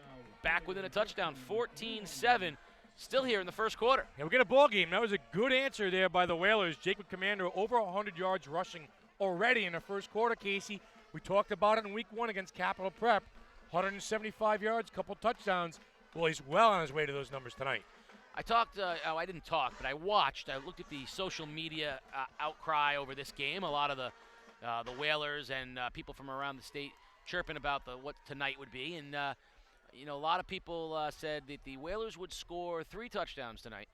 back within a touchdown, 14-7, still here in the first quarter. Yeah, we get a ball game. That was a good answer there by the Whalers. Jacob Commander over 100 yards rushing already in the first quarter, Casey. We talked about it in week 1 against Capital Prep. 175 yards, couple touchdowns. Well, he's well on his way to those numbers tonight. I talked, I didn't talk, but I watched. I looked at the social media outcry over this game. A lot of the Whalers and people from around the state chirping about what tonight would be. And, a lot of people said that the Whalers would score 3 touchdowns tonight,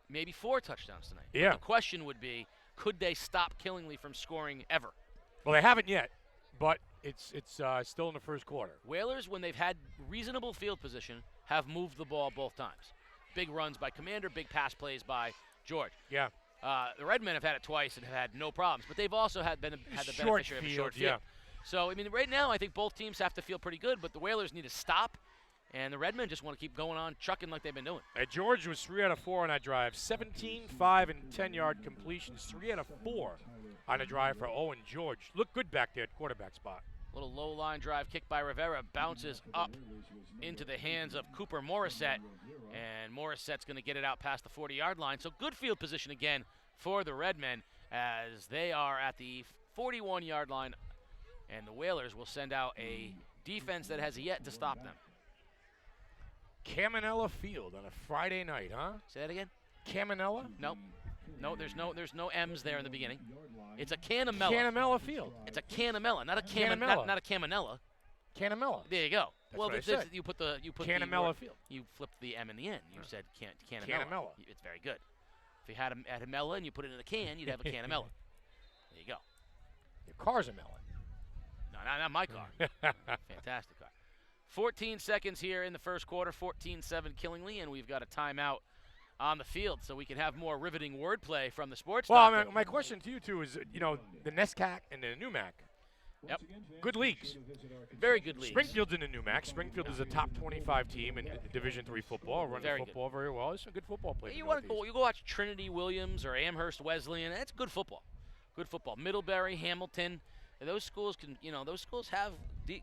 maybe 4 touchdowns tonight. Yeah. But the question would be, could they stop Killingly from scoring ever? Well, they haven't yet, but it's still in the first quarter. Whalers, when they've had reasonable field position, have moved the ball both times. Big runs by Commander, big pass plays by George. Yeah. The Redmen have had it twice and have had no problems, but they've also had the beneficiary of a short field. Yeah. So, right now I think both teams have to feel pretty good, but the Whalers need to stop, and the Redmen just want to keep going on, chucking like they've been doing. George was 3 out of 4 on that drive. 17, 5, and 10-yard completions. 3 out of 4 on the drive for Owen George. Looked good back there at quarterback spot. Little low-line drive kick by Rivera, bounces up into the hands of Cooper Morissette, and Morissette's going to get it out past the 40-yard line. So good field position again for the Redmen as they are at the 41-yard line, and the Whalers will send out a defense that has yet to stop them. Caminella Field on a Friday night, huh? Say that again? Caminella? Nope. No, there's no M's there in the beginning. It's a Canamella. Canamella Field. It's a Canamella, not a Canamella. not a Caminella. Canamella. There you go. That's well, what I said. you put Canamella Field. You flipped the M in the end. You said Canamella. Canamella. It's very good. If you had a Mella and you put it in a can, you'd have a Canamella. There you go. Your car's a melon. No, not my car. Fantastic car. 14 seconds here in the first quarter, 14-7 Killingly, and we've got a timeout on the field so we can have more riveting wordplay from the sports doctor. Well, my question to you, too, is, the NESCAC and the NUMAC. Yep. Good leagues. Very good leagues. Springfield's in the NUMAC. Springfield is a top 25 team in Division III football. Running Very football good. very well. There's some good football players. You go watch Trinity Williams or Amherst Wesleyan. That's good football. Good football. Middlebury, Hamilton. Those schools have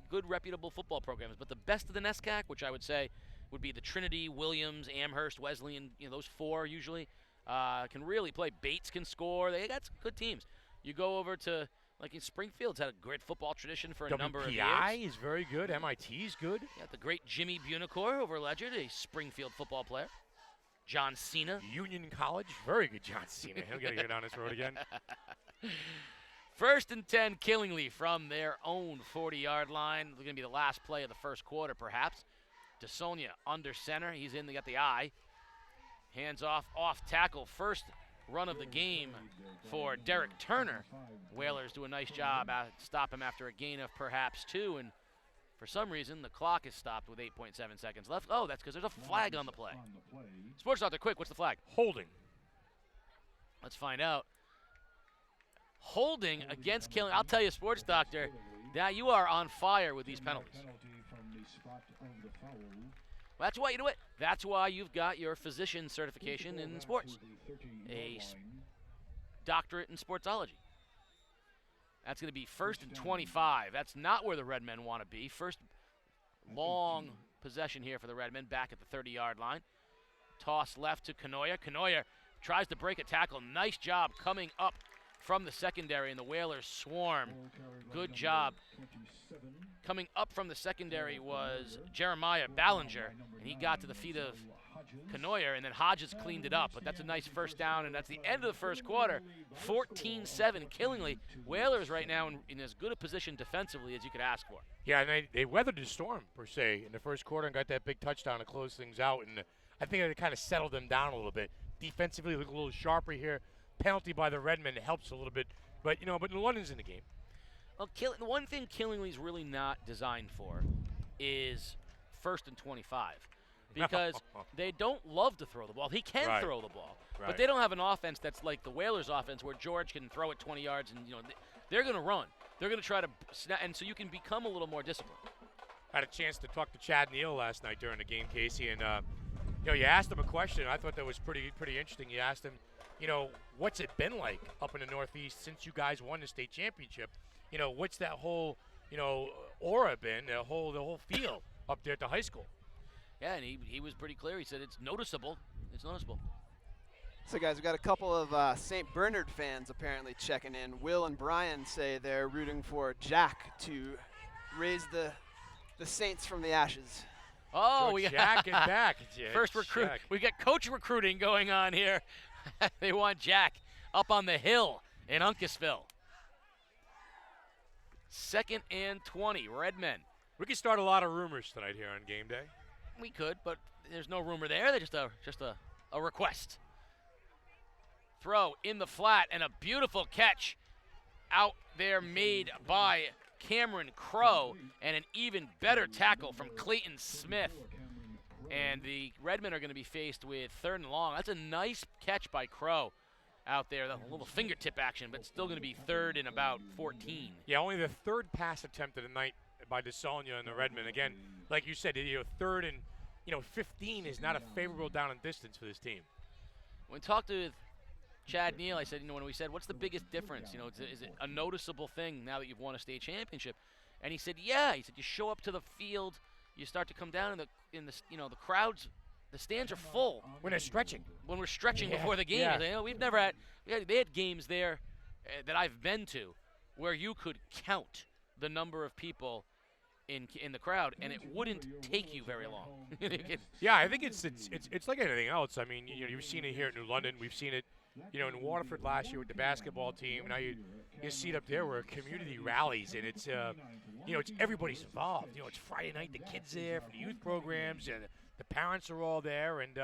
good, reputable football programs. But the best of the NESCAC, which I would say would be the Trinity, Williams, Amherst, Wesleyan, those 4 usually, can really play. Bates can score. They got some good teams. You go over to, like in Springfield's had a great football tradition for a number of years. WPI is very good. MIT is good. Yeah, the great Jimmy Bunicor over Ledyard, a Springfield football player. John Cena. Union College, very good John Cena. He'll get to go down this road again. First and 10, Killingly from their own 40-yard line. It's going to be the last play of the first quarter, perhaps. DeSonia under center. He's in. They got the eye. Hands off tackle. First run of the game for Derek Turner. Whalers do a nice job stop him after a gain of perhaps 2. And for some reason, the clock is stopped with 8.7 seconds left. Oh, that's because there's a flag on the play. Sports Doctor, quick, what's the flag? Holding. Let's find out. Holding against Killingly. I'll tell you, Sports Doctor, now you are on fire with these penalties. That's why, that's why you've got your physician certification in sports. A doctorate in sportsology. That's going to be first and 25. That's not where the Redmen want to be. First long possession here for the Redmen, back at the 30-yard line. Toss left to Canoia. Canoia tries to break a tackle. Nice job coming up from the secondary, and the Whalers swarm. Good job. Coming up from the secondary was Jeremiah Ballinger, and he got to the feet of Canoia, and then Hodges cleaned it up. But that's a nice first down, and that's the end of the first quarter. 14-7 Killingly. Whalers right now in as good a position defensively as you could ask for. Yeah, and they weathered the storm, per se, in the first quarter and got that big touchdown to close things out. And I think it kind of settled them down a little bit. Defensively, look a little sharper here. Penalty by the Redmen helps a little bit. But, but London's in the game. Well, the one thing Killingly's really not designed for is first and 25. Because they don't love to throw the ball. He can throw the ball. Right. But they don't have an offense that's like the Whalers' offense where George can throw it 20 yards and, they're going to run. They're going to try to snap, and so you can become a little more disciplined. I had a chance to talk to Chad Neal last night during the game, Casey, and you asked him a question. I thought that was pretty interesting. You asked him, what's it been like up in the Northeast since you guys won the state championship? What's that whole, aura been, the whole feel up there at the high school? Yeah, and he was pretty clear. He said it's noticeable. It's noticeable. So, guys, we've got a couple of St. Bernard fans apparently checking in. Will and Brian say they're rooting for Jack to raise the Saints from the ashes. Oh, so we Jack got and back. first recruit. We got coach recruiting going on here. They want Jack up on the hill in Uncasville. 2nd and 20, Redmen. We could start a lot of rumors tonight here on game day. We could, but there's no rumor there. They're just a request. Throw in the flat and a beautiful catch out there made by Cameron Crow, and an even better tackle from Clayton Smith. And the Redmen are going to be faced with 3rd and long. That's a nice catch by Crow out there, the little fingertip action, but still going to be 3rd and about 14. Yeah, only the 3rd pass attempt of the night by DeSonia and the Redmen. Again, like you said, 3rd and 15 is not a favorable down and distance for this team. When we talked to Chad Neal, I said, when we said, what's the biggest difference? Is it a noticeable thing now that you've won a state championship? And he said, yeah. He said, you show up to the field, you start to come down in the crowds, the stands are full. When they're stretching. When we're stretching before the game. Yeah. We've never had, they had games there that I've been to where you could count the number of people in the crowd, and it wouldn't take you very long. Yeah, I think it's like anything else. I mean, you've seen it here at New London. We've seen it, in Waterford last year with the basketball team. Now you see it up there where community rallies, and it's it's everybody's involved. It's Friday night, the kids there for the youth programs, and the parents are all there, and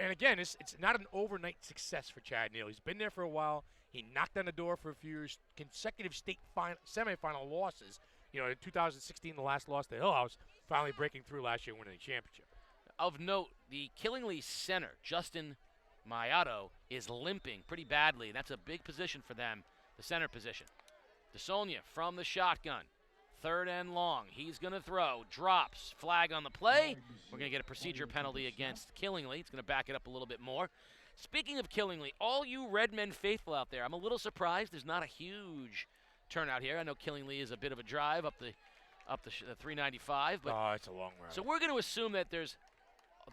again, it's not an overnight success for Chad Neal. He's been there for a while. He knocked on the door for a few years, consecutive state semifinal losses. In 2016, the last loss to Hill House, finally breaking through last year, winning the championship. Of note, the Killingly center, Justin Mayato, is limping pretty badly. That's a big position for them, the center position. DeSonia from the shotgun. 3rd and long. He's going to throw. Drops. Flag on the play. We're going to get a procedure penalty against Killingly. It's going to back it up a little bit more. Speaking of Killingly, all you Redmen faithful out there, I'm a little surprised there's not a huge turnout here. I know Killingly is a bit of a drive up the 395, but it's a long route. So we're going to assume that there's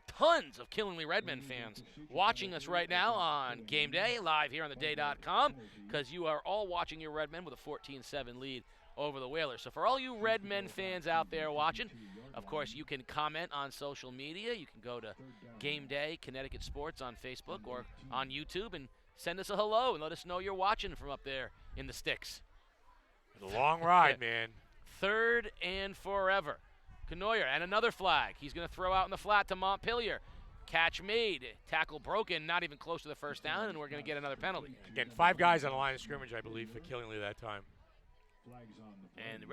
tons of Killingly Redmen fans watching us right now on Game Day, live here on theday.com, because you are all watching your Redmen with a 14-7 lead over the Whalers. So for all you Redmen fans out there watching, of course, you can comment on social media. You can go to Game Day Connecticut Sports on Facebook or on YouTube and send us a hello and let us know you're watching from up there in the sticks. It's a long ride, man. 3rd and forever. Canoyer and another flag. He's going to throw out in the flat to Montpelier. Catch made. Tackle broken. Not even close to the first down, and we're going to get another penalty. Again, 5 guys on the line of scrimmage, I believe, for Killingly that time. And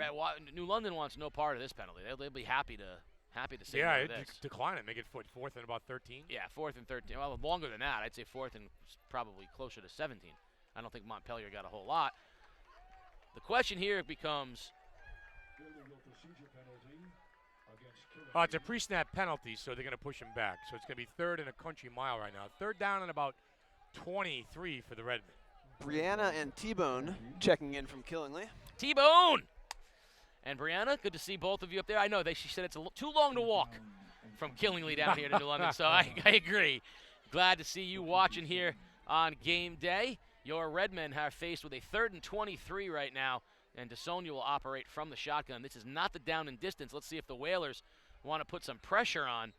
New London wants no part of this penalty. They'll be happy to say yeah, this. Decline it. Make it 4th and about 13. Yeah, 4th and 13. Well, longer than that. I'd say 4th and probably closer to 17. I don't think Montpelier got a whole lot. The question here becomes, it's a pre-snap penalty, so they're going to push him back. So it's going to be 3rd and a country mile right now. 3rd down and about 23 for the Redmen. Brianna and T-Bone checking in from Killingly. T-Bone! And Brianna, good to see both of you up there. I know she said it's too long to walk from Killingly down here to New London, so I agree. Glad to see you watching here on Game Day. Your Redmen are faced with a 3rd and 23 right now, and DeSonia will operate from the shotgun. This is not the down and distance. Let's see if the Whalers want to put some pressure on.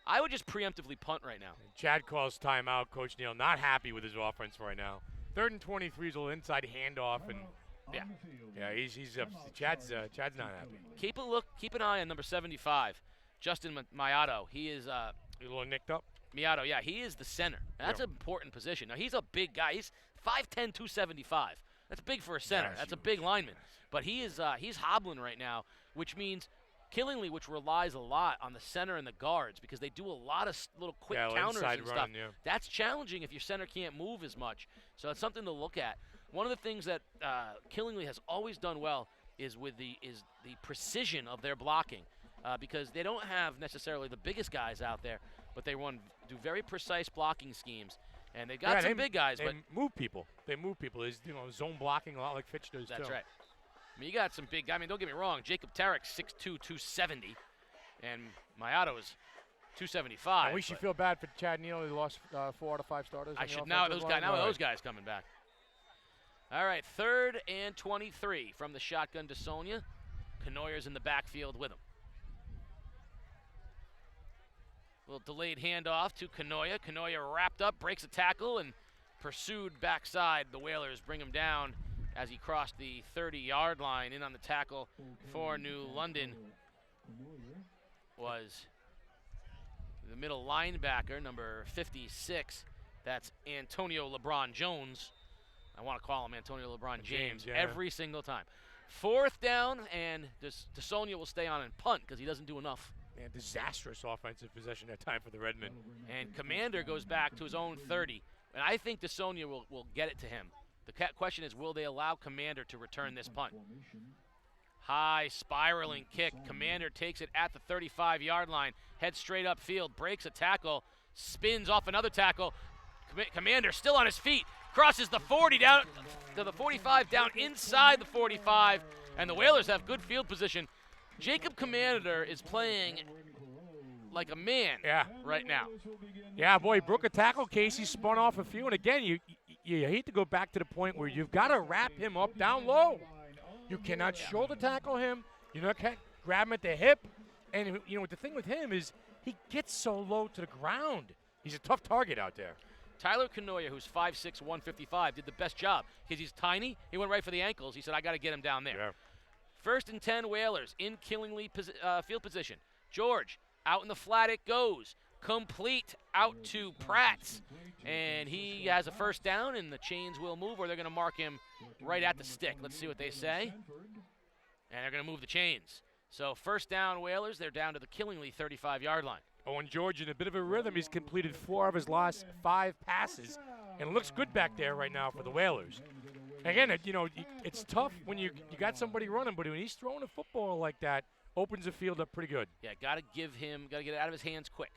I would just preemptively punt right now. Chad calls timeout. Coach Neal not happy with his offense right now. 3rd and 23 is a little inside handoff, and he's Chad's not happy. Keep an eye on number 75, Justin Mayato. He is a little nicked up. Miato, yeah, he is the center. That's an important position. Now, he's a big guy. He's 5'10", 275. That's big for a center. That's a big lineman. But he's hobbling right now, which means Killingly, which relies a lot on the center and the guards because they do a lot of little quick counters and stuff. That's challenging if your center can't move as much. So it's something to look at. One of the things that Killingly has always done well is the precision of their blocking because they don't have necessarily the biggest guys out there, but they do very precise blocking schemes. And they got some big guys, they but move people. They move people. He's zone blocking a lot like Fitch does that's too. right. I mean, you got some big guys. I mean, don't get me wrong. Jacob Tarek, 6'2", 270, and Mayato is 275. And we should feel bad for Chad Neal. He lost 4 out of 5 starters. I should now those guys coming back. All right, 3rd and 23 from the shotgun to Sonia. Canoyer's in the backfield with him. A little delayed handoff to Canoyer. Canoyer wrapped up, breaks a tackle, and pursued backside. The Whalers bring him down as he crossed the 30-yard line. In on the tackle for New London was the middle linebacker, number 56. That's Antonio LeBron Jones. I want to call him Antonio LeBron James every single time. 4th down, and DeSonia will stay on and punt because he doesn't do enough. Man, disastrous offensive possession that time for the Redmen. And Commander goes back to his own 30. And I think DeSonia will get it to him. The question is, will they allow Commander to return this punt? High spiraling kick. Commander takes it at the 35-yard line. Heads straight upfield. Breaks a tackle. Spins off another tackle. Commander still on his feet. Crosses the 40 down to the 45, down inside the 45. And the Whalers have good field position. Jacob Commander is playing like a man right now. Yeah, boy, he broke a tackle. Casey spun off a few. And again, you hate to go back to the point where you've got to wrap him up down low. You cannot shoulder tackle him. You can't grab him at the hip. And, the thing with him is he gets so low to the ground. He's a tough target out there. Tyler Canoyer, who's 5'6", 155, did the best job because he's tiny. He went right for the ankles. He said, I got to get him down there. Yeah. 1st and 10 Whalers in Killingly field position. George, out in the flat it goes. Complete out to Pratts. And he has a 1st down, and the chains will move, or they're going to mark him right at the stick. Let's see what they say. And they're going to move the chains. So 1st down Whalers, they're down to the Killingly 35-yard line. Owen George in a bit of a rhythm. He's completed 4 of his last 5 passes, and it looks good back there right now for the Whalers. Again, it's tough when you got somebody running, but when he's throwing a football like that, opens the field up pretty good. Yeah, got to get it out of his hands quick.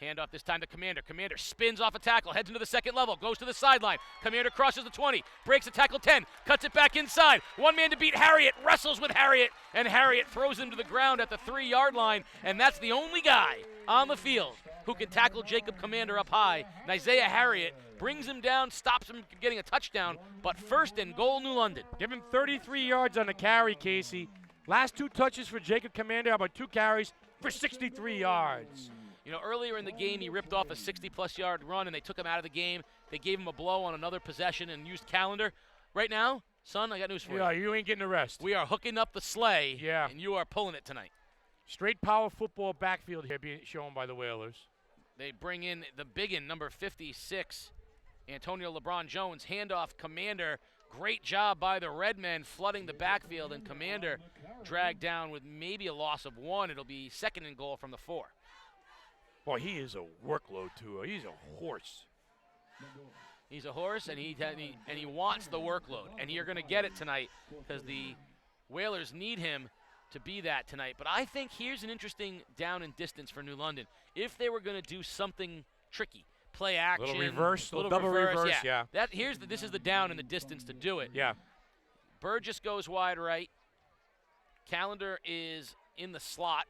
Handoff this time to Commander. Commander spins off a tackle, heads into the 2nd level, goes to the sideline. Commander crosses the 20, breaks a tackle 10, cuts it back inside. One man to beat Harriet, wrestles with Harriet, and Harriet throws him to the ground at the 3-yard line, and that's the only guy on the field who can tackle Jacob Commander up high. And Isaiah Harriet brings him down, stops him from getting a touchdown, but 1st and goal, New London. Give him 33 yards on the carry, Casey. Last 2 touches for Jacob Commander, about 2 carries for 63 yards. Earlier in the game, he ripped off a 60-plus yard run, and they took him out of the game. They gave him a blow on another possession and used calendar. Right now, son, I got news for you. Yeah, you ain't getting a rest. We are hooking up the sleigh, and you are pulling it tonight. Straight power football backfield here being shown by the Whalers. They bring in the biggin, number 56, Antonio LeBron Jones. Handoff, Commander. Great job by the Redmen flooding the backfield, and Commander dragged down with maybe a loss of 1. It'll be 2nd and goal from the 4. Boy, he is a workload, too. He's a horse. He's a horse, and he wants the workload, and you're going to get it tonight because the Whalers need him to be that tonight. But I think here's an interesting down and distance for New London. If they were going to do something tricky, play action, little reverse, little double reverse, yeah. This is the down and the distance to do it. Yeah. Burgess goes wide right. Calendar is in the slot.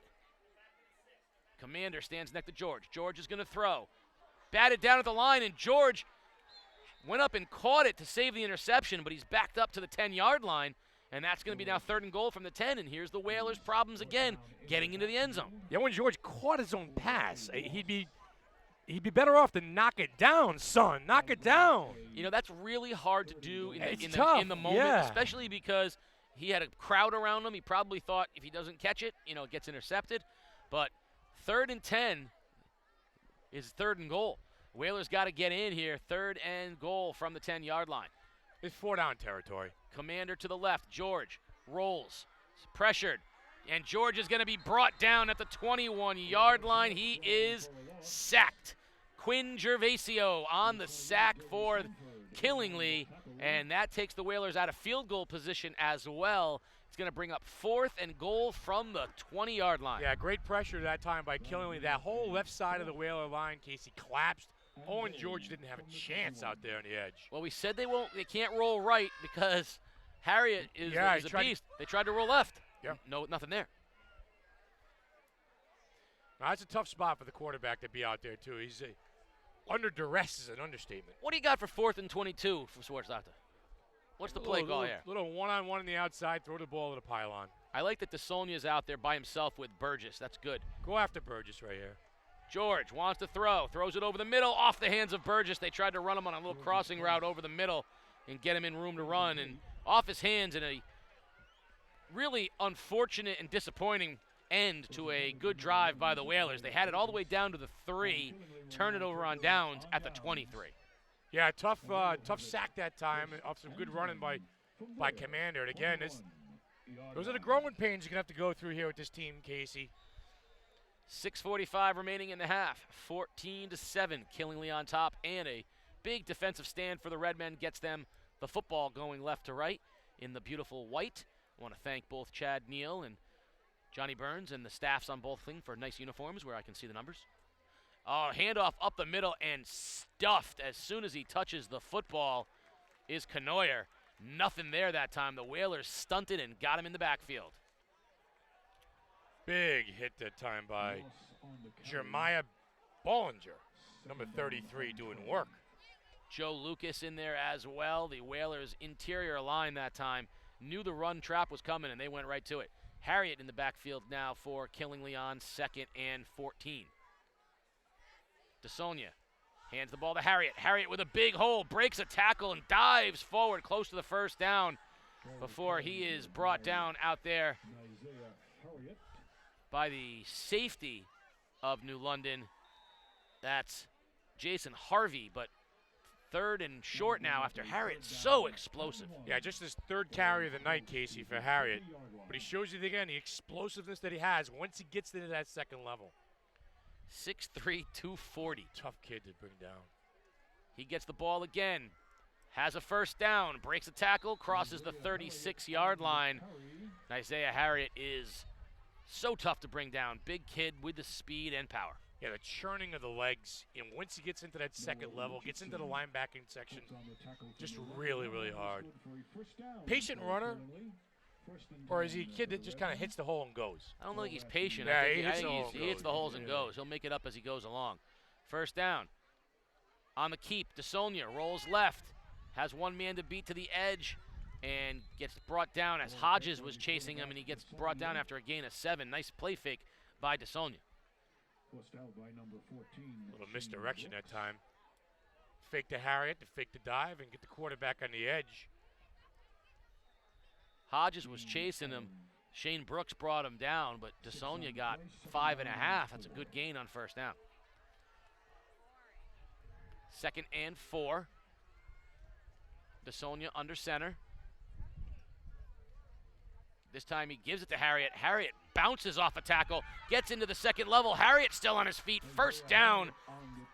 Commander stands next to George. George is going to throw. Batted down at the line, and George went up and caught it to save the interception, but he's backed up to the 10-yard line, and that's going to be now 3rd and goal from the 10, and here's the Whalers' problems again, getting into the end zone. Yeah, when George caught his own pass, he'd be better off to knock it down, son. Knock it down. That's really hard to do in the moment, yeah. Especially because he had a crowd around him. He probably thought if he doesn't catch it, it gets intercepted. But 3rd and 10 is 3rd and goal. Whalers got to get in here. 3rd and goal from the 10-yard line. It's 4-down territory. Commander to the left. George rolls. Pressured. And George is going to be brought down at the 21-yard line. He is sacked. Quinn Gervasio on the sack for Killingly. And that takes the Whalers out of field goal position as well. It's going to bring up 4th and goal from the 20-yard line. Yeah, great pressure that time by Killingly. That whole left side of the Whaler line, Casey, collapsed Owen George didn't have a chance out there on the edge. Well, we said they can't roll right because Harriet is a beast. They tried to roll left. Yeah. No, nothing there. Now, that's a tough spot for the quarterback to be out there, too. He's under duress is an understatement. What do you got for 4th and 22 from Schwarzenegger? What's the play call here? Little one-on-one on the outside, throw the ball to the pylon. I like that DeSonia's out there by himself with Burgess. That's good. Go after Burgess right here. George wants to throw, throws it over the middle, off the hands of Burgess. They tried to run him on a little crossing route over the middle and get him in room to run, and off his hands in a really unfortunate and disappointing end to a good drive by the Whalers. They had it all the way down to the 3, turn it over on downs at the 23. Yeah, tough sack that time off some good running by Commander. And again, those are the growing pains you're going to have to go through here with this team, Casey. 6:45 remaining in the half. 14-7, Killingly on top, and a big defensive stand for the Redmen gets them the football going left to right in the beautiful white. I want to thank both Chad Neal and Johnny Burns and the staffs on both things for nice uniforms where I can see the numbers. Oh, handoff up the middle and stuffed as soon as he touches the football is Canoyer. Nothing there that time. The Whalers stunted and got him in the backfield. Big hit that time by Jeremiah Bollinger, number 33, doing work. Joe Lucas in there as well. The Whalers' interior line that time knew the run trap was coming, and they went right to it. Harriet in the backfield now for Killingly on 2nd and 14. DeSonia hands the ball to Harriet. Harriet with a big hole, breaks a tackle and dives forward close to the first down before he is brought down out there by the safety of New London. That's Jason Harvey, but 3rd and short now after Harriet so explosive. Yeah, just his 3rd carry of the night, Casey, for Harriet. But he shows you again the explosiveness that he has once he gets into that second level. 6'3", 240. Tough kid to bring down. He gets the ball again, has a first down, breaks a tackle, crosses the 36-yard line. Isaiah Harriet is so tough to bring down. Big kid with the speed and power. Yeah, the churning of the legs, and once he gets into that second level, gets into the linebacking section, just really, really hard. Patient runner, or is he a kid that just kind of hits the hole and goes? I don't think he's patient. Yeah, I think he hits the holes and goes. He'll make it up as he goes along. First down. On the keep, DeSonia rolls left, has one man to beat to the edge, and gets brought down as Hodges was chasing him, and he gets brought down after a gain of 7. Nice play fake by DeSonia. A little misdirection that time. Fake to Harriet, to fake the dive, and get the quarterback on the edge. Hodges was chasing him. Shane Brooks brought him down, but DeSonia got 5.5. That's a good gain on first down. 2nd and 4. DeSonia under center. This time he gives it to Harriet. Harriet bounces off a tackle, gets into the second level. Harriet still on his feet. First down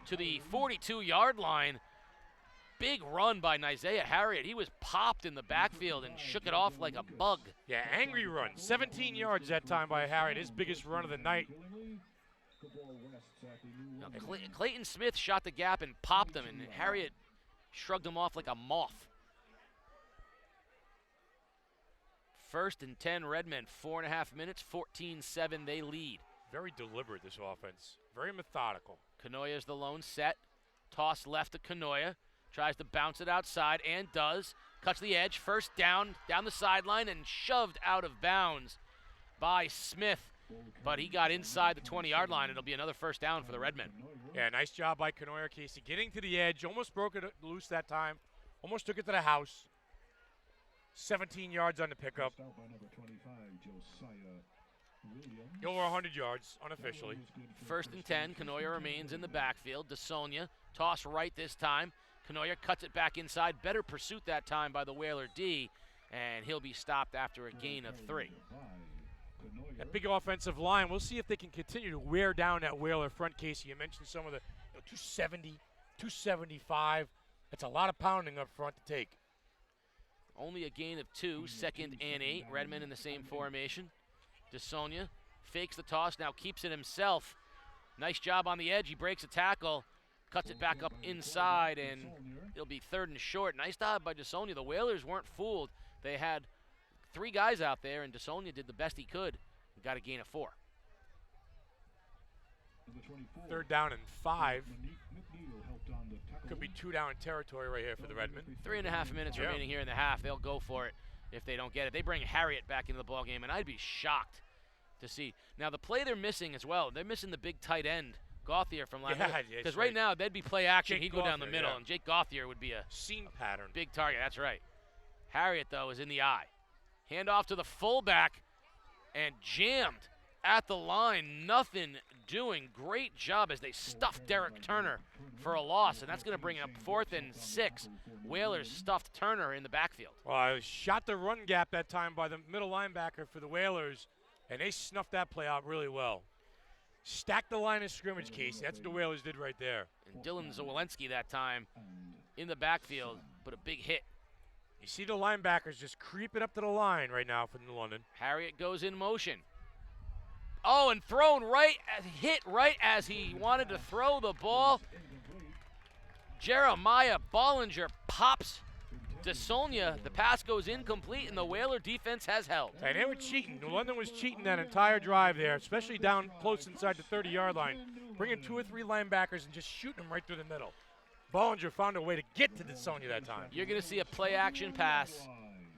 to the 42-yard line. Big run by Isaiah Harriet. He was popped in the backfield and shook it off like a bug. Yeah, angry run. 17 yards that time by Harriet, his biggest run of the night. Now, Clayton Smith shot the gap and popped him, and Harriet shrugged him off like a moth. 1st and 10, Redmen, 4.5 minutes, 14-7, they lead. Very deliberate, this offense. Very methodical. Canoya's the lone set. Toss left to Canoya. Tries to bounce it outside and does. Cuts the edge. First down the sideline and shoved out of bounds by Smith. But he got inside the 20-yard line. It'll be another first down for the Redmen. Yeah, nice job by Canoya, Casey. Getting to the edge. Almost broke it loose that time. Almost took it to the house. 17 yards on the pickup. Over 100 yards unofficially. 1st and 10. Canoya remains in the backfield. DeSonia, toss right this time. Canoya cuts it back inside. Better pursuit that time by the Whaler D, and he'll be stopped after a gain of 3. That big offensive line, we'll see if they can continue to wear down that Whaler front, Casey. You mentioned some of the 270, 275. That's a lot of pounding up front to take. Only a gain of 2, 2nd and 8. Redmen in the same formation. DeSonia fakes the toss, now keeps it himself. Nice job on the edge. He breaks a tackle. cuts it back up inside, and it'll be 3rd and short. Nice dive by DeSonia. The Whalers weren't fooled. They had 3 guys out there, and DeSonia did the best he could. Got a gain of 4. 3rd down and 5. Could be 2 down territory right here for the Redmen. 3.5 minutes remaining here in the half. They'll go for it if they don't get it. They bring Harriet back into the ballgame, and I'd be shocked to see. Now, the play they're missing as well, they're missing the big tight end, Gauthier from last year. Because right now, they'd be play action. He'd go down the middle, and Jake Gauthier would be a seam pattern. Big target, that's right. Harriet, though, is in the eye. Handoff to the fullback, and jammed at the line. Nothing doing. Great job as they stuffed Derek Turner for a loss, and that's going to bring up 4th and 6. Whalers stuffed Turner in the backfield. Well, I shot the run gap that time by the middle linebacker for the Whalers, and they snuffed that play out really well. Stacked the line of scrimmage, Casey. That's what the Whalers did right there. And Dylan Zawolensky that time in the backfield, but a big hit. You see the linebackers just creeping up to the line right now for New London. Harriet goes in motion. Oh, and thrown right, hit right as he wanted to throw the ball. Jeremiah Bollinger pops DeSonia. The pass goes incomplete, and the Whaler defense has held. And they were cheating. New London was cheating that entire drive there, especially down close inside the 30-yard line, bringing 2 or 3 linebackers and just shooting them right through the middle. Bollinger found a way to get to DeSonia that time. You're going to see a play-action pass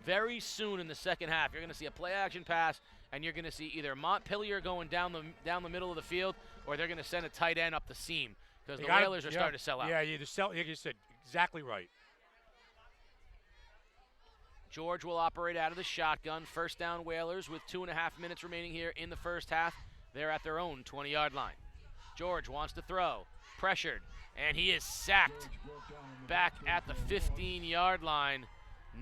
very soon in the second half. You're going to see a play-action pass, and you're going to see either Montpelier going down the middle of the field, or they're going to send a tight end up the seam because the Whalers are starting to sell out. Yeah, you said exactly right. George will operate out of the shotgun. 1st down Whalers with 2.5 minutes remaining here in the first half. They're at their own 20-yard line. George wants to throw. Pressured. And he is sacked back at the 15-yard line.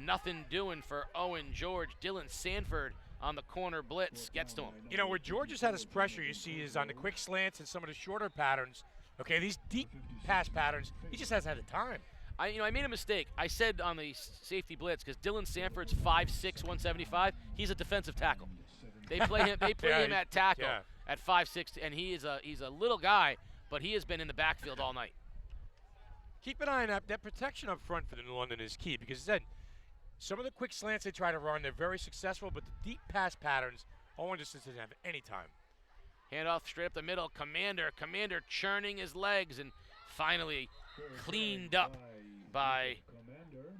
Nothing doing for Owen George. Dylan Sanford on the corner blitz gets to him. You know, where George has had his pressure, you see, is on the quick slants and some of the shorter patterns. Okay, these deep pass patterns, he just hasn't had the time. I made a mistake. I said on the safety blitz, because Dylan Sanford's 5'6", 175. He's a defensive tackle. They play him. They play him at tackle at 5'6", and he's a little guy, but he has been in the backfield all night. Keep an eye on that. That protection up front for the New London is key because some of the quick slants they try to run, they're very successful, but the deep pass patterns, Owen just doesn't have any time. Handoff straight up the middle. Commander churning his legs, and finally cleaned up by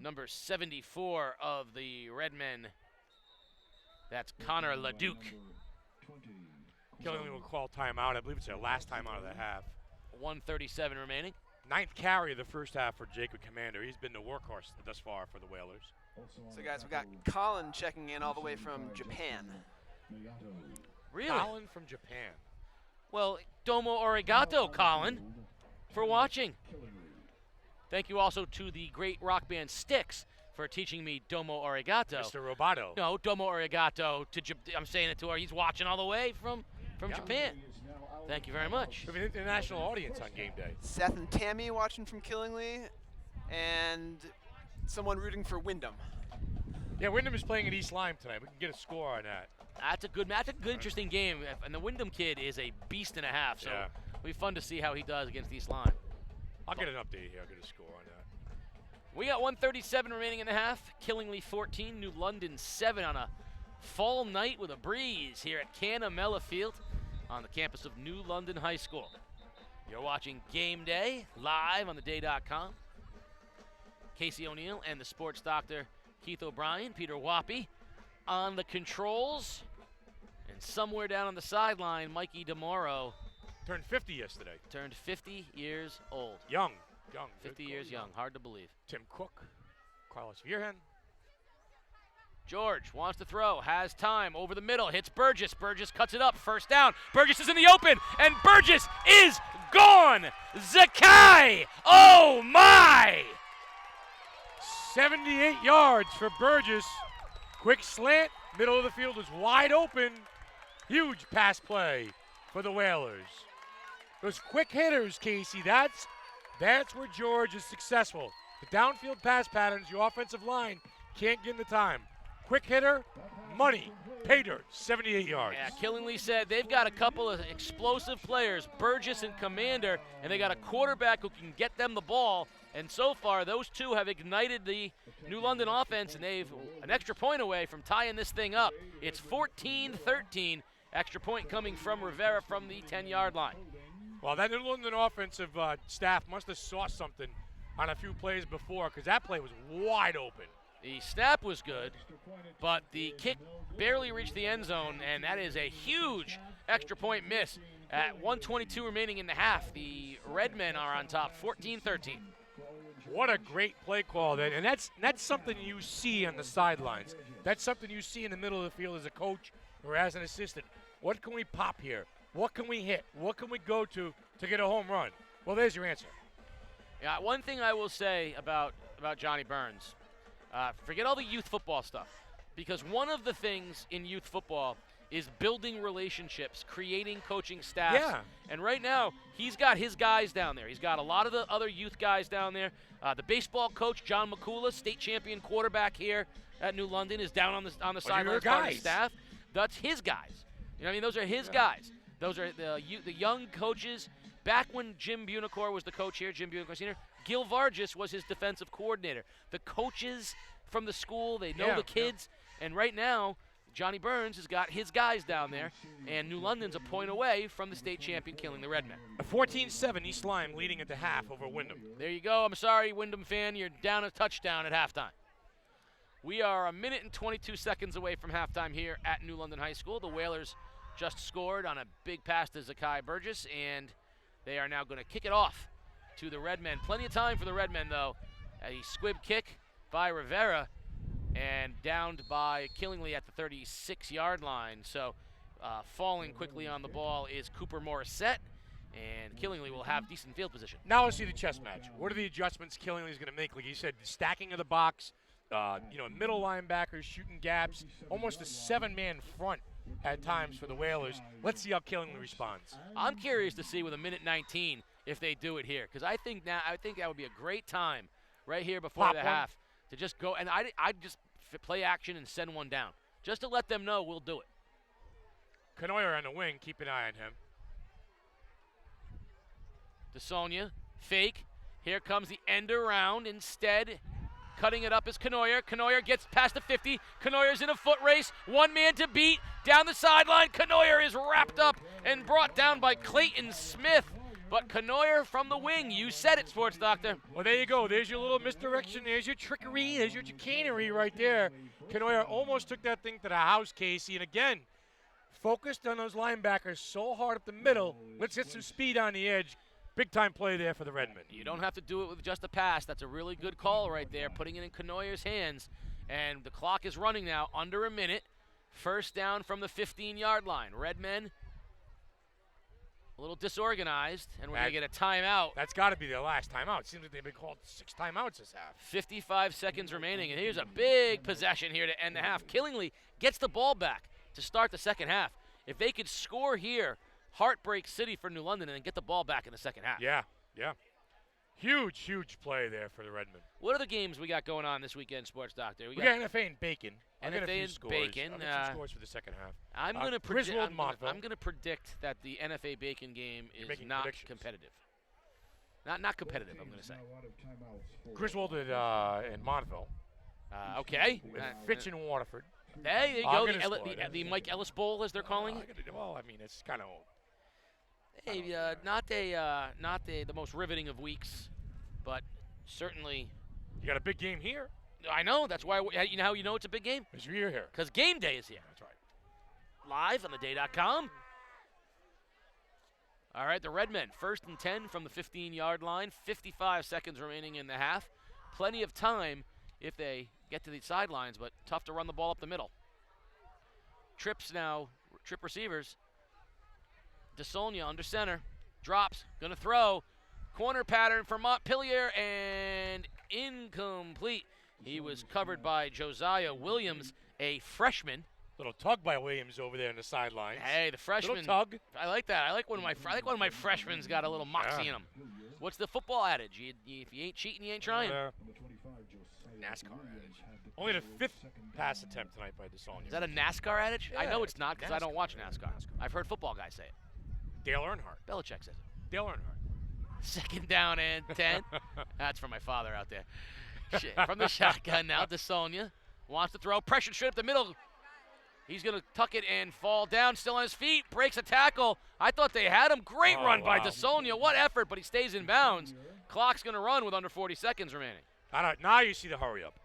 number 74 of the Redmen. That's Connor LaDuke. Killingley will call timeout. I believe it's their last timeout of the half. 1:37 remaining. 9th carry of the first half for Jacob Commander. He's been the workhorse thus far for the Whalers. So, guys, we got Colin checking in all the way from Japan. Really? Colin from Japan. Well, domo arigato, Colin, for watching. Thank you also to the great rock band Styx for teaching me domo arigato. Mr. Roboto. No, domo arigato to I'm saying it to her. He's watching all the way from Japan. Thank you very much. We have an international audience on game day. Seth and Tammy watching from Killingly, and someone rooting for Wyndham. Yeah, Wyndham is playing at East Lyme tonight. We can get a score on that. That's a good, interesting game. And the Wyndham kid is a beast and a half, so it'll be fun to see how he does against East Lyme. I'll get an update here. I'll get a score on that. We got 1:37 remaining in the half. Killingly 14, New London 7 on a fall night with a breeze here at Canamela Field on the campus of New London High School. You're watching Game Day live on theday.com. Casey O'Neill and the sports doctor Keith O'Brien, Peter Wappy on the controls. And somewhere down on the sideline, Mikey DeMoro. Turned 50 yesterday. Turned 50 years old. Young. 50 years young, hard to believe. Tim Cook, Carlos Vierhen. George wants to throw, has time, over the middle, hits Burgess. Burgess cuts it up, 1st down. Burgess is in the open, and Burgess is gone! Zakai! Oh my! 78 yards for Burgess. Quick slant, middle of the field is wide open. Huge pass play for the Whalers. Those quick hitters, Casey, that's where George is successful. The downfield pass patterns, your offensive line can't get in the time. Quick hitter, money Pay dirt, 78 yards. Yeah, Killingly said they've got a couple of explosive players, Burgess and Commander, and they got a quarterback who can get them the ball. And so far, those two have ignited the New London offense, and they've an extra point away from tying this thing up. It's 14-13. Extra point coming from Rivera from the 10-yard line. Well, that New London offensive staff must have saw something on a few plays before, because that play was wide open. The snap was good, but the kick barely reached the end zone, and that is a huge extra point miss. At 1:22 remaining in the half, the Redmen are on top, 14-13. What a great play call then, and that's something you see on the sidelines. That's something you see in the middle of the field as a coach or as an assistant. What can we pop here? What can we hit? What can we go to get a home run? Well, there's your answer. Yeah, one thing I will say about Johnny Burns, forget all the youth football stuff, because one of the things in youth football is building relationships, creating coaching staffs. Yeah. And right now, he's got his guys down there. He's got a lot of the other youth guys down there. The baseball coach, John McCullough, state champion quarterback here at New London, is down on the sidelines part of the staff. That's his guys. You know what I mean? Those are his guys. Those are the young coaches. Back when Jim Bunicor was the coach here, Jim Bunicor Sr., Gil Vargas was his defensive coordinator. The coaches from the school, they know the kids. Yeah. And right now, Johnny Burns has got his guys down there, and New London's a point away from the state champion killing the Redmen. A 14-7 East Lyme leading at the half over Wyndham. There you go. I'm sorry, Wyndham fan. You're down a touchdown at halftime. We are 1 minute and 22 seconds away from halftime here at New London High School. The Whalers just scored on a big pass to Zakai Burgess, and they are now going to kick it off to the Redmen. Plenty of time for the Redmen, though. A squib kick by Rivera and downed by Killingly at the 36-yard line. So falling quickly on the ball is Cooper Morissette, and Killingly will have decent field position. Now let's see the chess match. What are the adjustments Killingly is going to make? Like you said, the stacking of the box, middle linebackers shooting gaps, almost a 7-man front at times for the Whalers. Let's see how Killingly responds. I'm curious to see with 1:19 if they do it here, because I think that would be a great time right here before the half to just go, and I'd just play action and send one down just to let them know we'll do it. Canoyer on the wing, keep an eye on him. DeSonia, fake. Here comes the end around. Instead, cutting it up is Canoyer. Canoyer gets past the 50. Canoyer's in a foot race. One man to beat. Down the sideline. Canoyer is wrapped up and brought down by Clayton Smith. But Canoyer from the wing. You said it, Sports Doctor. Well, there you go. There's your little misdirection. There's your trickery. There's your chicanery right there. Canoyer almost took that thing to the house, Casey. And again, focused on those linebackers so hard up the middle. Let's get some speed on the edge. Big-time play there for the Redmen. You don't have to do it with just a pass. That's a really good call right there, putting it in Canoyer's hands. And the clock is running now, under a minute. First down from the 15-yard line. Redmen a little disorganized, and we're going to get a timeout. That's got to be their last timeout. It seems like they've been called 6 timeouts this half. 55 seconds remaining, and here's a big possession here to end the half. Killingly gets the ball back to start the second half. If they could score here, heartbreak city for New London, and then get the ball back in the second half. Yeah. Huge play there for the Redmen. What are the games we got going on this weekend, Sports Doctor? We got NFA and Bacon. NFA and Bacon. I'll get some scores for the second half. I'm going to predict that the NFA Bacon game is not competitive. Not competitive, I'm going to say. Griswold and Montville. Okay. With Fitch and Waterford. There you go. The Mike Ellis Bowl, as they're calling it. Well, I mean, it's kind of old. Hey, not the most riveting of weeks, but certainly. You got a big game here. I know. That's why. You know how you know it's a big game? Because you're here. Because game day is here. That's right. Live on theday.com. All right, the Redmen, 1st and 10 from the 15-yard line. 55 seconds remaining in the half. Plenty of time if they get to the sidelines, but tough to run the ball up the middle. Trip receivers. DeSonia under center. Drops. Going to throw. Corner pattern for Montpelier, and incomplete. He was covered by Josiah Williams, a freshman. Little tug by Williams over there on the sidelines. Hey, the freshman. Little tug. I like that. I like one of my freshmen's got a little moxie in him. What's the football adage? If you ain't cheating, you ain't trying. NASCAR adage. Only the 5th pass attempt tonight by DeSaulnier. Is that a NASCAR adage? I Yeah, know it's not because I don't NASCAR. watch NASCAR. I've heard football guys say it. Dale Earnhardt. Belichick says it. Dale Earnhardt. 2nd down and 10. That's from my father out there. From the shotgun now, DeSaulnier wants to throw. Pressure straight up the middle. He's going to tuck it and fall down, still on his feet. Breaks a tackle. I thought they had him. Great run by DeSaulnier. What effort, but he stays in bounds. Clock's going to run with under 40 seconds remaining. Now you see the hurry up.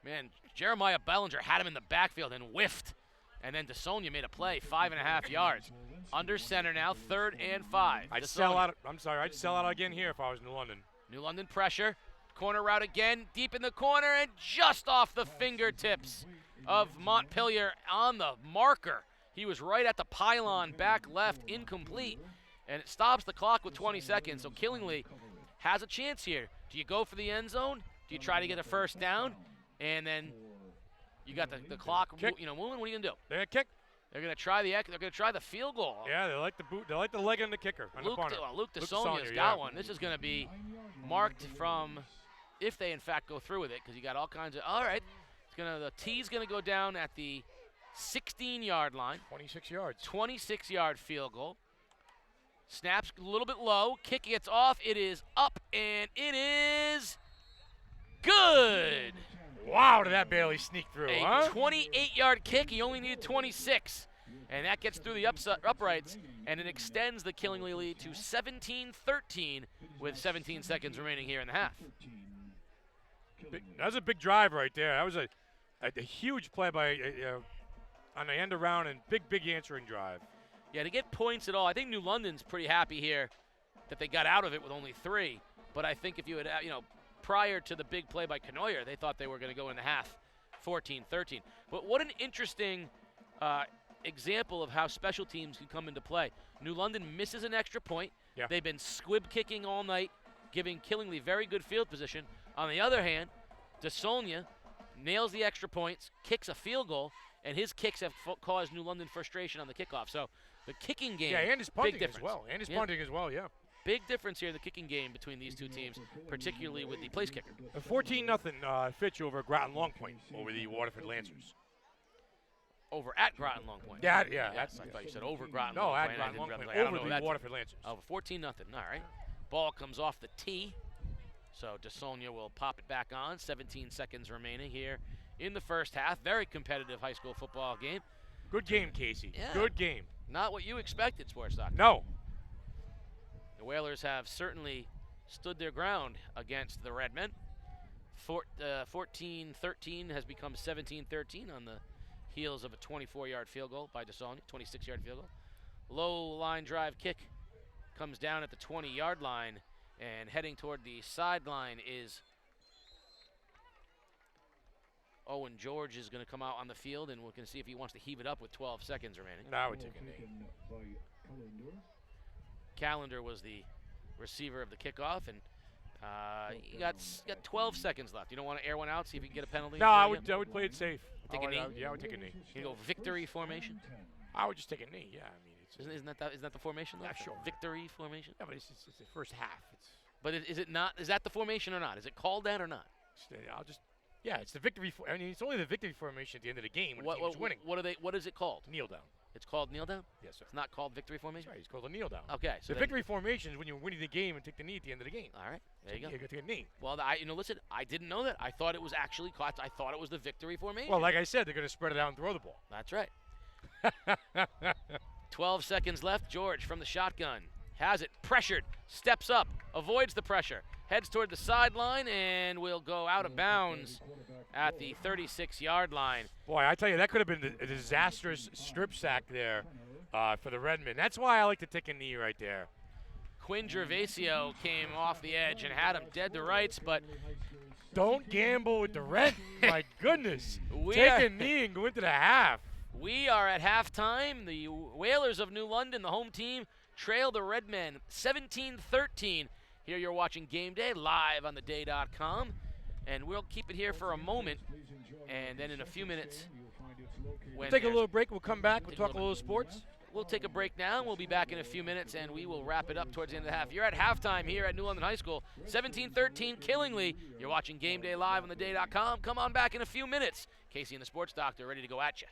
Man, Jeremiah Bellinger had him in the backfield and whiffed. And then DeSaulnier made a play, 5.5 yards. Under center now, 3rd and 5. I'd sell out again here if I was New London. New London pressure. Corner route again, deep in the corner, and just off the fingertips of Montpelier on the marker. He was right at the pylon, back left, incomplete. And it stops the clock with 20 seconds. So Killingly has a chance here. Do you go for the end zone? Do you try to get a first down? And then you got the clock moving. What are you going to do? They're going to kick. They're going to try the field goal. Yeah, they like the boot. They like the leg on the kicker. On Luke the DeSaulnier's got one. This is going to be marked from, if they in fact go through with it, because you got all kinds of. All right, the T's going to go down at the 16-yard line. 26 yards. 26-yard field goal. Snaps a little bit low. Kick gets off. It is up, and it is good. Wow, did that barely sneak through, A 28-yard kick. He only needed 26. And that gets through the uprights, and it extends the Killingly lead to 17-13 with 17 seconds remaining here in the half. That was a big drive right there. That was a huge play by on the end around and big answering drive. Yeah, to get points at all, I think New London's pretty happy here that they got out of it with only 3. But I think if you had, prior to the big play by Canoyer, they thought they were going to go in the half 14-13. But what an interesting example of how special teams can come into play. New London misses an extra point. Yeah. They've been squib kicking all night, giving Killingly very good field position. On the other hand, DeSaulnier nails the extra points, kicks a field goal, and his kicks have caused New London frustration on the kickoff. So the kicking game, and his punting big difference. Punting as well, yeah. Big difference here in the kicking game between these two teams, particularly with the place kicker. A 14-0 Fitch over Groton Long Point over the Waterford Lancers. Over at Groton Long Point. Yeah. Yes, I thought you said over Groton No, Long at Point. Groton Long Point, over the Waterford Lancers. Over 14-0. All right. Ball comes off the tee. So DeSaulnier will pop it back on. 17 seconds remaining here in the first half. Very competitive high school football game. Good game, Casey. Yeah. Good game. Not what you expected, Sports Doc. No. The Whalers have certainly stood their ground against the Redmen. 14-13 has become 17-13 on the heels of a 24-yard field goal by DeSaulnier, 26-yard field goal. Low line drive kick comes down at the 20-yard line, and heading toward the sideline is Owen George is going to come out on the field, and we're going to see if he wants to heave it up with 12 seconds remaining. No, I would take a knee. Callender was the receiver of the kickoff, and you got 12 seconds left. You don't want to air one out, see if you can get a penalty? No, I would play it safe. Take a knee? I would take a knee. You go victory formation? I would just take a knee, yeah. I mean, Isn't that the formation, though? Yeah, sure. Victory formation? Yeah, but it's the first half. But is it not? Is that the formation or not? Is it called that or not? It's the victory. I mean, it's only the victory formation at the end of the game when the team's winning. What is it called? Kneel down. It's called kneel down? Yes, sir. It's not called victory formation? That's right. It's called a kneel down. Okay. So the victory formation is when you're winning the game and take the knee at the end of the game. All right. There you go. You got to take a knee. Well, listen, I didn't know that. I thought it was actually caught. I thought it was the victory formation. Well, like I said, they're going to spread it out and throw the ball. That's right. 12 seconds left. George from the shotgun has it. Pressured. Steps up. Avoids the pressure. Heads toward the sideline and will go out of bounds at the 36-yard line. Boy, I tell you, that could have been a disastrous strip sack there for the Redmen. That's why I like to take a knee right there. Quinn Gervasio came off the edge and had him dead to rights, but don't gamble with the Red. My goodness. Take a knee and go into the half. We are at halftime. The Whalers of New London, the home team, trail the Redmen 17-13. Here you're watching Game Day live on theday.com. And we'll keep it here for a moment. And then in a few minutes, We'll take a little break. We'll come back. We'll talk a little sports. we'll take a break now, and we'll be back in a few minutes, and we will wrap it up towards the end of the half. You're at halftime here at New London High School, 17-13 Killingly. You're watching Game Day Live on theday.com. Come on back in a few minutes. Casey and the Sports Doctor ready to go at you.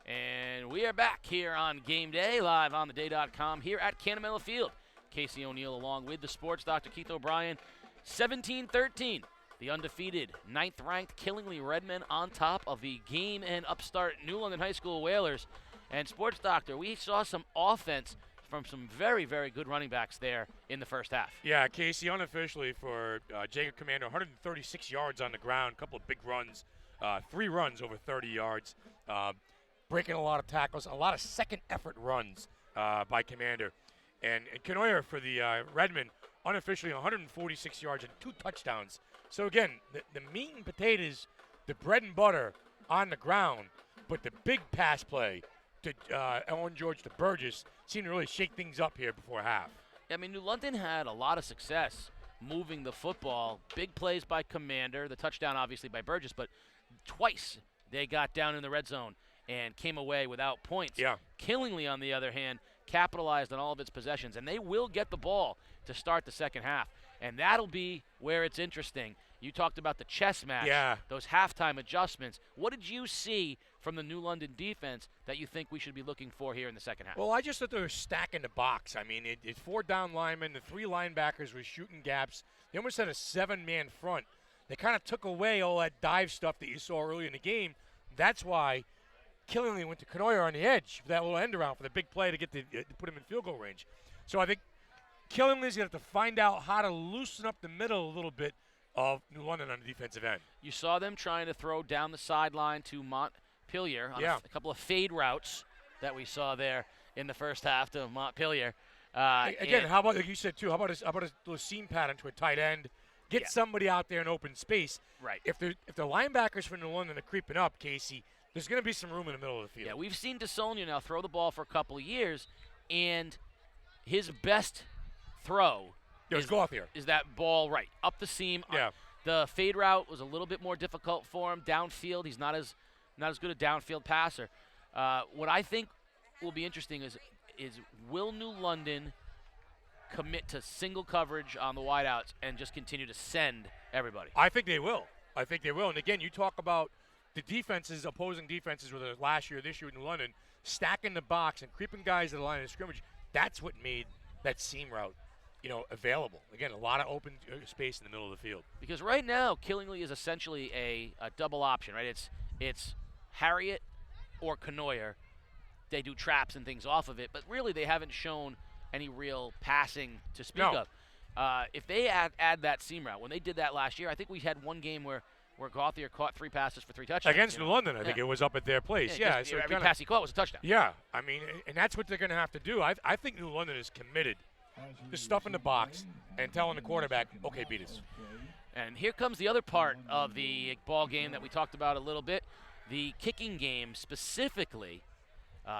And we are back here on Game Day, live on theday.com here at Canamela Field. Casey O'Neill along with the sports Dr. Keith O'Brien. 17-13, the undefeated 9th-ranked Killingly Redmen on top of the game and upstart New London High School Whalers. And sports doctor, we saw some offense from some very, very good running backs there in the first half. Yeah, Casey, unofficially for Jacob Commander, 136 yards on the ground, a couple of big runs, 3 runs over 30 yards, breaking a lot of tackles, a lot of second effort runs by Commander. And Kanoya for the Redmen, unofficially 146 yards and 2 touchdowns. So again, the meat and potatoes, the bread and butter on the ground, but the big pass play to Owen George to Burgess seemed to really shake things up here before half. I mean, New London had a lot of success moving the football. Big plays by Commander, the touchdown obviously by Burgess, but twice they got down in the red zone and came away without points. Yeah. Killingly, on the other hand, capitalized on all of its possessions, and they will get the ball to start the second half. And that'll be where it's interesting. You talked about the chess match, those halftime adjustments. What did you see from the New London defense that you think we should be looking for here in the second half? Well, I just thought they were stacking the box. I mean, it's 4 down linemen, the 3 linebackers were shooting gaps. They almost had a 7-man front. They kind of took away all that dive stuff that you saw early in the game. That's why Killingly went to Kanoya on the edge for that little end around for the big play to get to put him in field goal range. So I think Killingly's going to have to find out how to loosen up the middle a little bit of New London on the defensive end. You saw them trying to throw down the sideline to Montpelier on a couple of fade routes that we saw there in the first half to Montpelier. Again, how about, like you said too, how about a little seam pattern to a tight end? Get somebody out there in open space. Right. If the linebackers for New London are creeping up, Casey, there's going to be some room in the middle of the field. Yeah, we've seen DeSonia now throw the ball for a couple of years, and his best throw is that ball right up the seam. Yeah. The fade route was a little bit more difficult for him downfield. He's not as good a downfield passer. What I think will be interesting is will New London commit to single coverage on the wideouts and just continue to send everybody? I think they will. And again, you talk about the defenses, opposing defenses, whether last year or this year in New London, stacking the box and creeping guys to the line of scrimmage. That's what made that seam route, available. Again, a lot of open space in the middle of the field. Because right now, Killingly is essentially a double option, right? It's Harriet or Kanoyer. They do traps and things off of it, but really they haven't shown any real passing to speak of. If they add that seam route, when they did that last year, I think we had one game where Gauthier caught 3 passes for 3 touchdowns. Against New London, I think it was up at their place. So every pass he caught was a touchdown. Yeah, I mean, and that's what they're going to have to do. I think New London is committed to stuffing the box and telling the quarterback, okay, beat us. And here comes the other part of the ball game that we talked about a little bit, the kicking game specifically,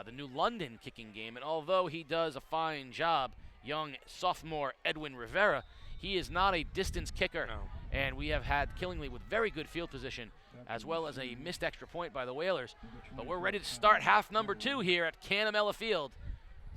the New London kicking game. And although he does a fine job, young sophomore Edwin Rivera, he is not a distance kicker. No. And we have had Killingly with very good field position, as well as a missed extra point by the Whalers. But we're ready to start half number 2 here at Canamela Field.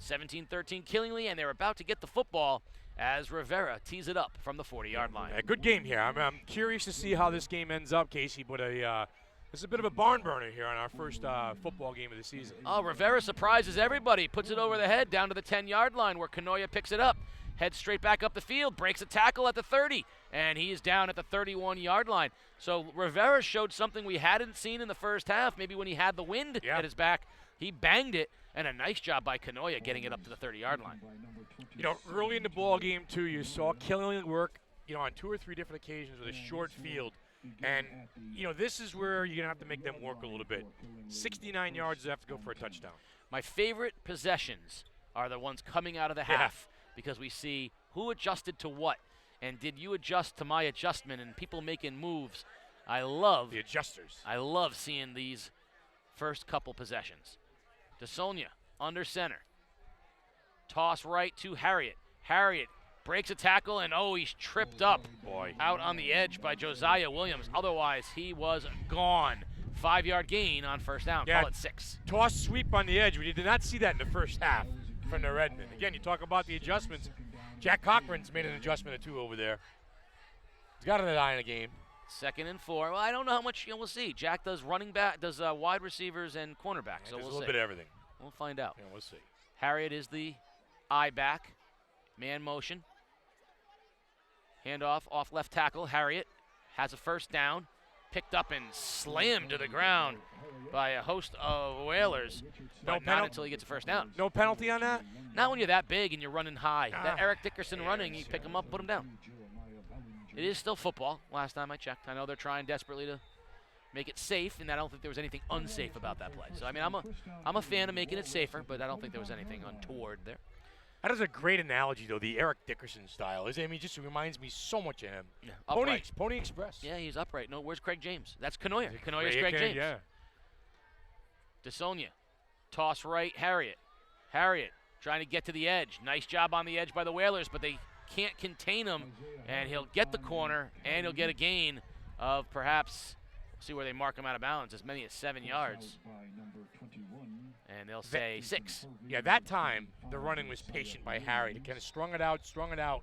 17-13 Killingly, and they're about to get the football as Rivera tees it up from the 40-yard line. A good game here. I'm curious to see how this game ends up, Casey, but it's a bit of a barn burner here on our first football game of the season. Oh, Rivera surprises everybody, puts it over the head down to the 10-yard line where Kanoya picks it up. Heads straight back up the field, breaks a tackle at the 30, and he is down at the 31-yard line. So Rivera showed something we hadn't seen in the first half, maybe when he had the wind at his back. He banged it, and a nice job by Kanoya getting it up to the 30-yard line. Early in the ball game, too, you saw Killingly work, on 2 or 3 different occasions with a short field. And, this is where you're going to have to make them work a little bit. 69 yards, they have to go for a touchdown. My favorite possessions are the ones coming out of the half, because we see who adjusted to what, and did you adjust to my adjustment, and people making moves. I love the adjusters. I love seeing these first couple possessions. DeSonia under center. Toss right to Harriet. Harriet breaks a tackle, and he's tripped up out on the edge by Josiah Williams. Otherwise, he was gone. 5-yard gain on first down. Call it 6. Toss sweep on the edge. We did not see that in the first half from the Redmen. Again, you talk about the adjustments. Jack Cochran's made an adjustment or 2 over there. He's got an eye in the game. 2nd and 4. Well, I don't know how much. We'll see. Jack does wide receivers and cornerbacks. So there's we'll a little see. bit of everything. We'll find out. Yeah, we'll see. Harriet is the I back. Man motion. Handoff off left tackle. Harriet has a first down. Picked up and slammed to the ground by a host of Whalers. But not until he gets a first down. No penalty on that? Not when you're that big and you're running high. That Eric Dickerson running, you pick him up, put him down. It is still football, last time I checked. I know they're trying desperately to make it safe, and I don't think there was anything unsafe about that play. So, I mean, I'm a fan of making it safer, but I don't think there was anything untoward there. That is a great analogy, though, the Eric Dickerson style. I mean, just reminds me so much of him. Yeah, upright. Pony Express. Yeah, he's upright. No, where's Craig James? That's Canoyer. Canoyer's Craig James. Yeah. DeSonia. Toss right, Harriet. Harriet trying to get to the edge. Nice job on the edge by the Whalers, but they can't contain him, and he'll get the corner, and he'll get a gain of perhaps, see where they mark him out of bounds, as many as 7 yards. And they'll say 6. Yeah, that time the running was patient by Harriet. He kind of strung it out,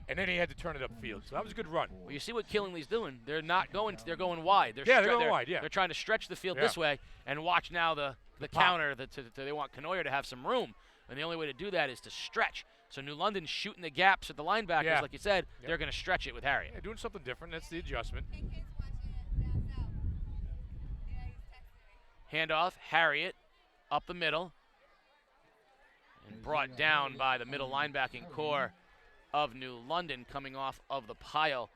and then he had to turn it upfield. So that was a good run. Well, you see what Killingly's doing. They're not going. They're going wide. They're going wide. Yeah. They're trying to stretch the field this way, and watch now the counter. They want Canoyer to have some room, and the only way to do that is to stretch. So New London's shooting the gaps at the linebackers, like you said. Yeah. They're going to stretch it with Harriet. Yeah, doing something different. That's the adjustment. Handoff, Harriet, up the middle, and brought down by the middle linebacking core of New London, coming off of the pile,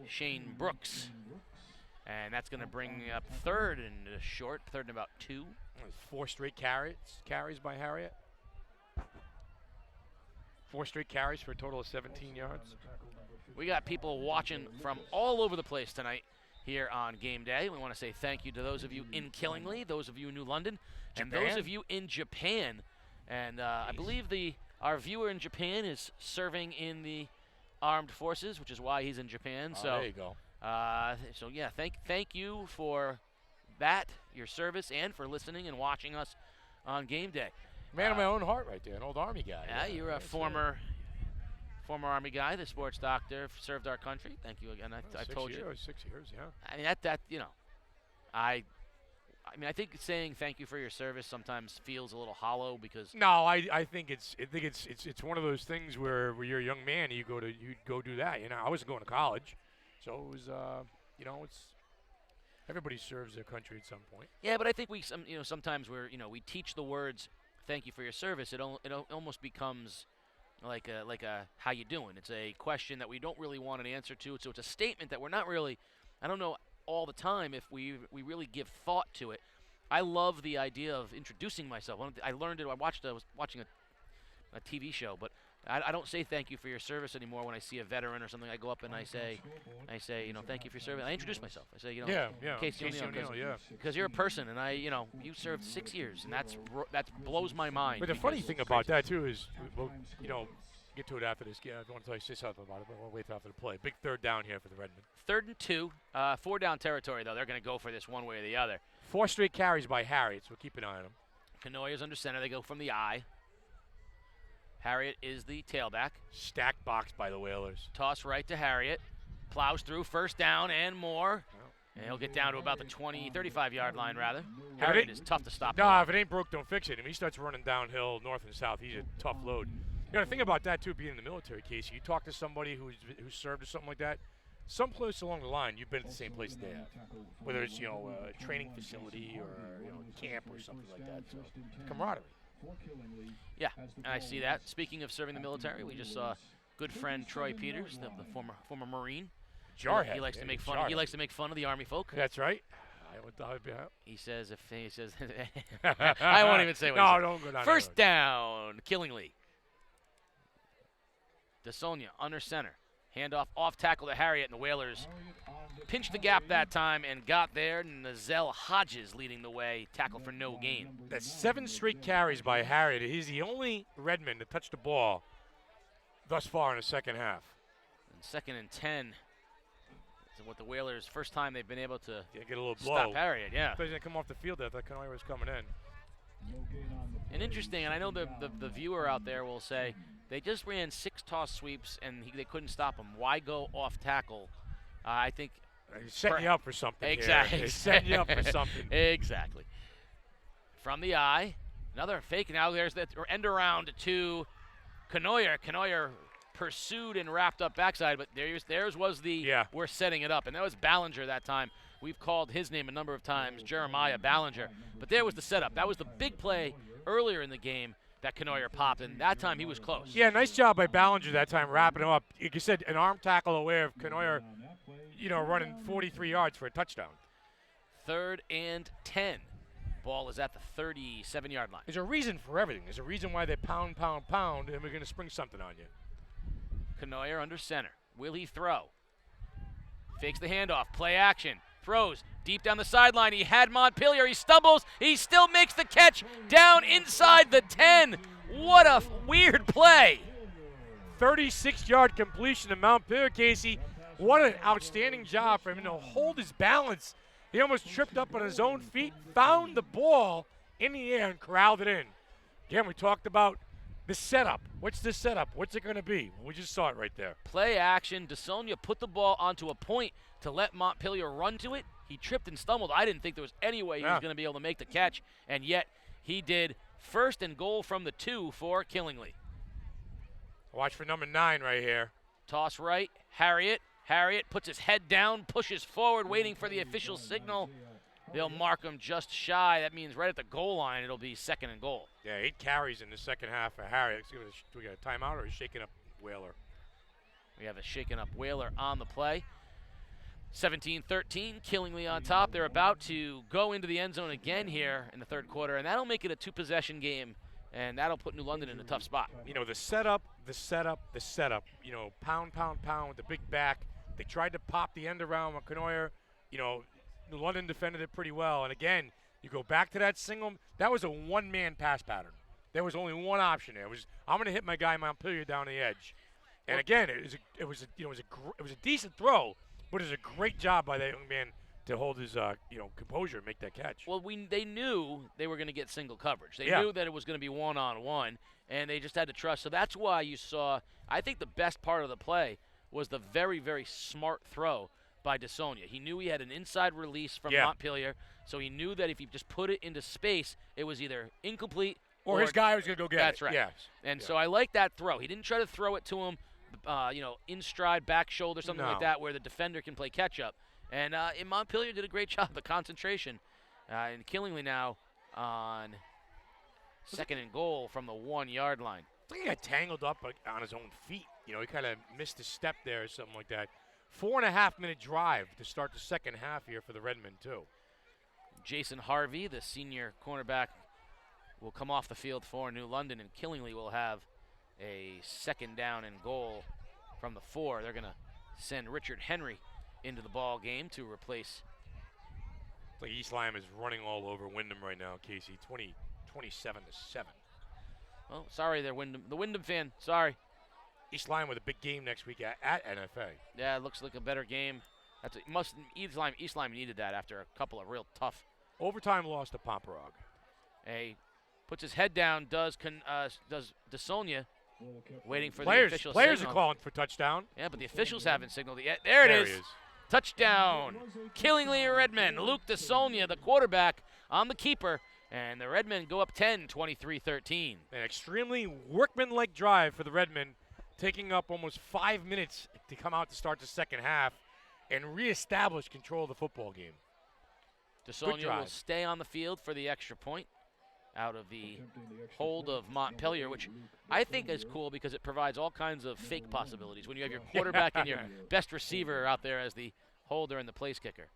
Shane Brooks. And that's going to bring up 3rd and short, 3rd and about 2. 4 straight carries by Harriet. 4 straight carries for a total of 17 yards. We got people watching from all over the place tonight here on game day. We want to say thank you to those of you in Killingly, those of you in New London, and those of you in Japan. And I believe our viewer in Japan is serving in the armed forces, which is why he's in Japan. So there you go. So yeah, thank you for that, your service, and for listening and watching us on game day. Man of my own heart right there, an old Army guy. Yeah, you're a former Army guy, the sports doctor, served our country. Thank you again. I told you. 6 years, yeah. I mean, that I mean, I think saying thank you for your service sometimes feels a little hollow because. No, I think it's one of those things where you're a young man, you go do that. I wasn't going to college, so it was it's everybody serves their country at some point. Yeah, but I think sometimes we teach the words thank you for your service. It almost becomes like a how you doing. It's a question that we don't really want an answer to. So it's a statement that we're not really. I don't know all the time if we really give thought to it. I love the idea of introducing myself. I learned it. I was watching a TV show, but I don't say thank you for your service anymore when I see a veteran or something. I go up and I say, thank you for your service. I introduce myself. I say, Casey O'Neill, because you're a person, and you served 6 years, and that blows my mind. But the funny thing about that too is, get to it after this. Yeah, I want to say something about it, but we'll wait after the play. Big 3rd down here for the Redmen. 3rd and 2, 4 down territory though. They're going to go for this one way or the other. 4 straight carries by Harriet, so keep an eye on them. Canoyer's under center. They go from the I. Harriet is the tailback. Stacked box by the Whalers. Toss right to Harriet. Plows through, 1st down and more. And he'll get down to about the 35-yard line, rather. Harriet is tough to stop. No, if it ain't broke, don't fix it. If he starts running downhill north and south, he's a tough load. The thing about that, too, being in the military, Casey, you talk to somebody who served or something like that, someplace along the line, you've been at the same place they have. Whether it's, a training facility or, camp or something like that. So, camaraderie. Yeah, and I see that. Speaking of serving the military, we just saw good friend Troy Peters, the former Marine. Jarhead. He likes to make fun. He likes to make fun of the Army folk. That's right. He says I won't even say what he said. Don't go down. First down, Killingly. DeSonia under center. Handoff off tackle to Harriet, and the Whalers pinched the gap that time and got there. Nazell Hodges leading the way, tackle for no gain. That's 7 straight carries by Harriet. He's the only Redman to touch the ball thus far in the second half. And 2nd and 10. Is what the Whalers, first time they've been able to get a little stop Harriet. Yeah. They didn't come off the field there. I thought Canoyer was coming in. And interesting, and I know the viewer out there will say, they just ran 6 toss sweeps and they couldn't stop him. Why go off tackle? I think He's setting you up for something. Exactly. Here. He's setting you up for something. Exactly. From the eye, another fake. Now there's that end around to Canoyer. Canoyer pursued and wrapped up backside, but theirs was the we're setting it up. And that was Ballinger that time. We've called his name a number of times, Jeremiah Ballinger. But there was the setup. That was the big play earlier in the game that Canoyer popped, and that time he was close. Yeah, nice job by Ballinger that time, wrapping him up. Like you said, an arm tackle away of Canoyer, running 43 yards for a touchdown. 3rd and 10. Ball is at the 37-yard line. There's a reason for everything. There's a reason why they pound, and we're going to spring something on you. Canoyer under center. Will he throw? Fakes the handoff. Play action. Throws deep down the sideline. He had Montpelier. He stumbles. He still makes the catch down inside the 10. What a weird play. 36-yard completion to Montpelier, Casey. What an outstanding job for him to hold his balance. He almost tripped up on his own feet, found the ball in the air, and corralled it in. Again, we talked about the setup. What's the setup? What's it going to be? We just saw it right there. Play action. DeSonia put the ball onto a point to let Montpelier run to it. He tripped and stumbled. I didn't think there was any way he was going to be able to make the catch, and yet he did. 1st and goal from the 2 for Killingly. Watch for number 9 right here. Toss right. Harriet puts his head down, pushes forward, waiting for the official signal. They'll mark him just shy. That means right at the goal line, it'll be 2nd and goal. Yeah, 8 carries in the second half for Harriet. Do we got a timeout or is shaking up Whaler? We have a shaken up Whaler on the play. 17-13, Killingly on top. They're about to go into the end zone again here in the 3rd quarter, and that'll make it a 2-possession game, and that'll put New London in a tough spot. The setup. Pound with the big back. They tried to pop the end around with Canoyer. New London defended it pretty well. And again, you go back to that single. That was a one-man pass pattern. There was only one option there. I'm going to hit my guy Montpelier down the edge. And again, it was a decent throw, but it was a great job by that young man to hold his composure and make that catch. Well, they knew they were going to get single coverage. They knew that it was going to be one-on-one, and they just had to trust. So that's why you saw. I think the best part of the play was the very, very smart throw by DeSonia. He knew he had an inside release from Montpelier, so he knew that if he just put it into space, it was either incomplete or his guy was going to go get it. That's right. Yes. And so I like that throw. He didn't try to throw it to him, in stride, back shoulder, something like that, where the defender can play catch-up. And Montpelier did a great job of concentration. And Killingly now on 2nd and goal from the 1-yard line. I think he got tangled up on his own feet. He kind of missed a step there or something like that. 4.5-minute drive to start the second half here for the Redmen, too. Jason Harvey, the senior cornerback, will come off the field for New London, and Killingly will have a 2nd down and goal from the 4. They're going to send Richard Henry into the ball game to replace. It's like East Lyme is running all over Wyndham right now, Casey. 27-7. Well, sorry there, Wyndham. The Wyndham fan, sorry. East Lyme with a big game next week at NFA. Yeah, it looks like a better game. East Lyme needed that after a couple of real tough. Overtime loss to Pomperog. Puts his head down. Does DeSonia, waiting for the official players signal. Are calling for touchdown. Yeah, but the officials haven't signaled it yet. There it is. Touchdown. Killingly Redmen. Luke DeSonia, the quarterback, on the keeper. And the Redmen go up 10, 23-13. An extremely workmanlike drive for the Redmen, taking up almost 5 minutes to come out to start the second half and reestablish control of the football game. DeSonia will stay on the field for the extra point out of the hold of Montpelier, which I think is cool because it provides all kinds of fake possibilities when you have your quarterback and your best receiver out there as the holder and the place kicker.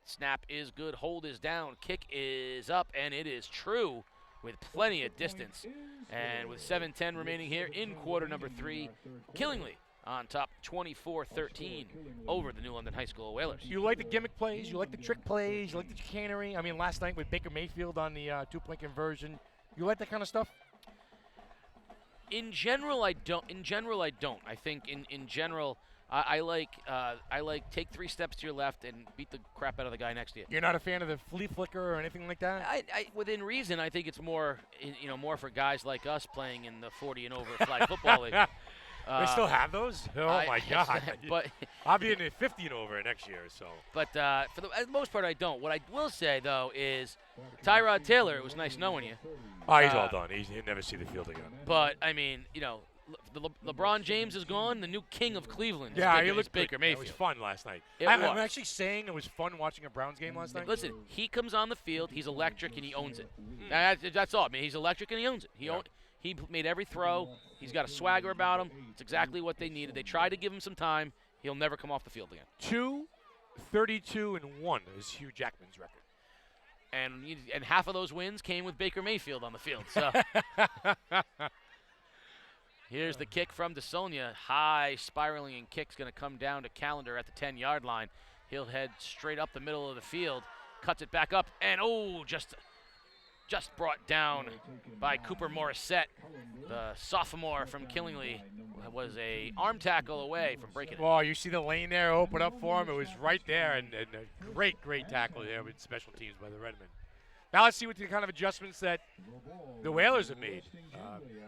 Snap is good, hold is down, kick is up, and it is true with plenty of distance. And with 7:10 remaining here in quarter number 3, Killingly on top 24-13 over the New London High School Whalers. You like the gimmick plays, you like the trick plays, you like the chicanery. I mean, last night with Baker Mayfield on the 2-point conversion, you like that kind of stuff? In general, I don't. I think in general, I like take 3 steps to your left and beat the crap out of the guy next to you. You're not a fan of the flea flicker or anything like that? I within reason, I think it's more for guys like us playing in the 40 and over flag football league. They still have those? Oh, my God. But I'll be in the 50 and over next year, so. But for the most part, I don't. What I will say, though, is Tyrod Taylor, it was nice knowing you. Oh, he's all done. He'll never see the field again. But, I mean, you know, LeBron James is gone. The new king of Cleveland is Baker Mayfield. It was fun last night. I'm actually saying it was fun watching a Browns game last night. Listen, he comes on the field. He's electric, and he owns it. That's all. I mean, he's electric, and he owns it. He made every throw. He's got a swagger about him. It's exactly what they needed. They tried to give him some time. He'll never come off the field again. 2-32-1 is Hugh Jackman's record. And half of those wins came with Baker Mayfield on the field. So here's the kick from DeSonia. High spiraling and kick's going to come down to Callender at the 10-yard line. He'll head straight up the middle of the field, cuts it back up, and just brought down by Cooper Morissette. The sophomore from Killingly was a arm tackle away from breaking it. Well, you see the lane there open up for him. It was right there, and a great tackle there with special teams by the Redmen. Now let's see what the kind of adjustments that the Whalers have made.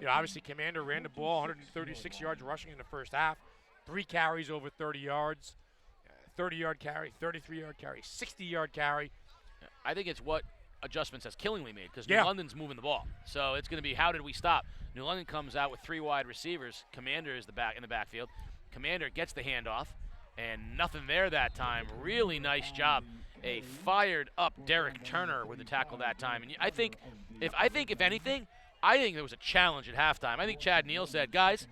Obviously, Commander ran the ball, 136 yards rushing in the first half, 3 carries over 30 yards, 30-yard carry, 33-yard carry, 60-yard carry. I think it's what adjustments has Killingly made because New London's moving the ball. So it's going to be how did we stop? New London comes out with 3 wide receivers. Commander is in the backfield. Commander gets the handoff, and nothing there that time. Really nice job. A fired-up Derek Turner with the tackle that time. And I think if anything, I think there was a challenge at halftime. I think Chad Neal said, guys,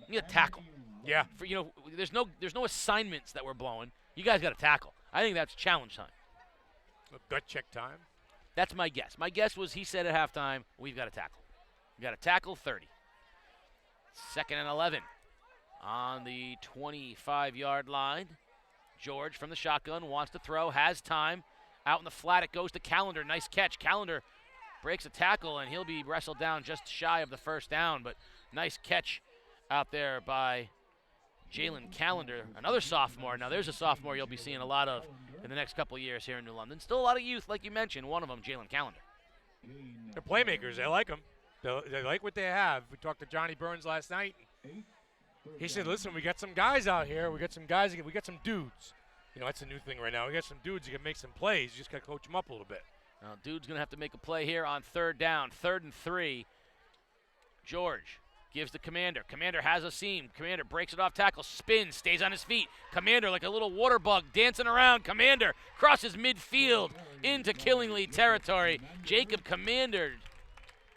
you got to tackle. Yeah. There's no assignments that we're blowing. You guys got to tackle. I think that's challenge time. Gut check time. That's my guess. My guess was he said at halftime, we've got to tackle. We've got to tackle 30. 2nd and 11 on the 25-yard line. George from the shotgun wants to throw, has time. Out in the flat, it goes to Callender. Nice catch. Callender breaks a tackle, and he'll be wrestled down just shy of the first down. But nice catch out there by Jalen Callender, another sophomore. Now, there's a sophomore you'll be seeing a lot of in the next couple of years here in New London. Still a lot of youth, like you mentioned. One of them, Jalen Callender. They're playmakers. They like them. They like what they have. We talked to Johnny Burns last night. He said, listen, we got some guys out here. We got some guys. We got some dudes. That's a new thing right now. We got some dudes who can make some plays. You just got to coach them up a little bit. Now, dude's going to have to make a play here on 3rd down. 3rd and 3. George gives the Commander. Commander has a seam. Commander breaks it off tackle, spins, stays on his feet. Commander like a little water bug dancing around. Commander crosses midfield into Killingly territory. Jacob Commander,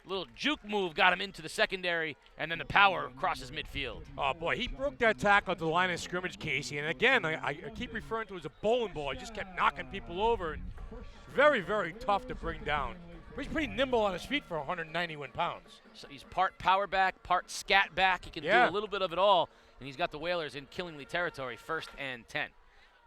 little juke move got him into the secondary, and then the power crosses midfield. Oh, boy, he broke that tackle at the line of scrimmage, Casey. And again, I keep referring to it as a bowling ball. He just kept knocking people over. And very, very tough to bring down. But he's pretty nimble on his feet for 191 pounds. So he's part power back, part scat back. He can do a little bit of it all, and he's got the Whalers in Killingly territory, 1st and 10.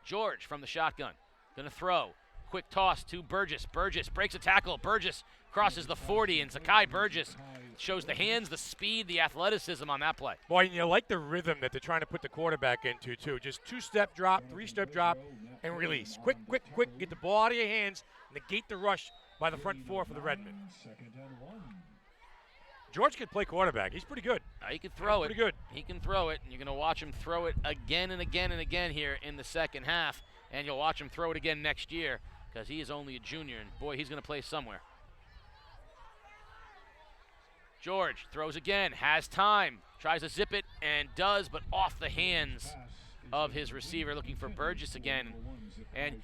George from the shotgun, going to throw. Quick toss to Burgess. Burgess breaks a tackle. Burgess crosses the 40, and Zakai Burgess shows the hands, the speed, the athleticism on that play. Boy, and you like the rhythm that they're trying to put the quarterback into, too. Just 2-step drop, 3-step drop, and release. Quick, get the ball out of your hands, negate the rush by the front 4 for the Redmen. George can play quarterback. He's pretty good. He can throw it. Pretty good. He can throw it, and you're going to watch him throw it again and again and again here in the second half, and you'll watch him throw it again next year because he is only a junior, and, boy, he's going to play somewhere. George throws again, has time, tries to zip it, and does, but off the hands of his receiver, looking for Burgess again. And,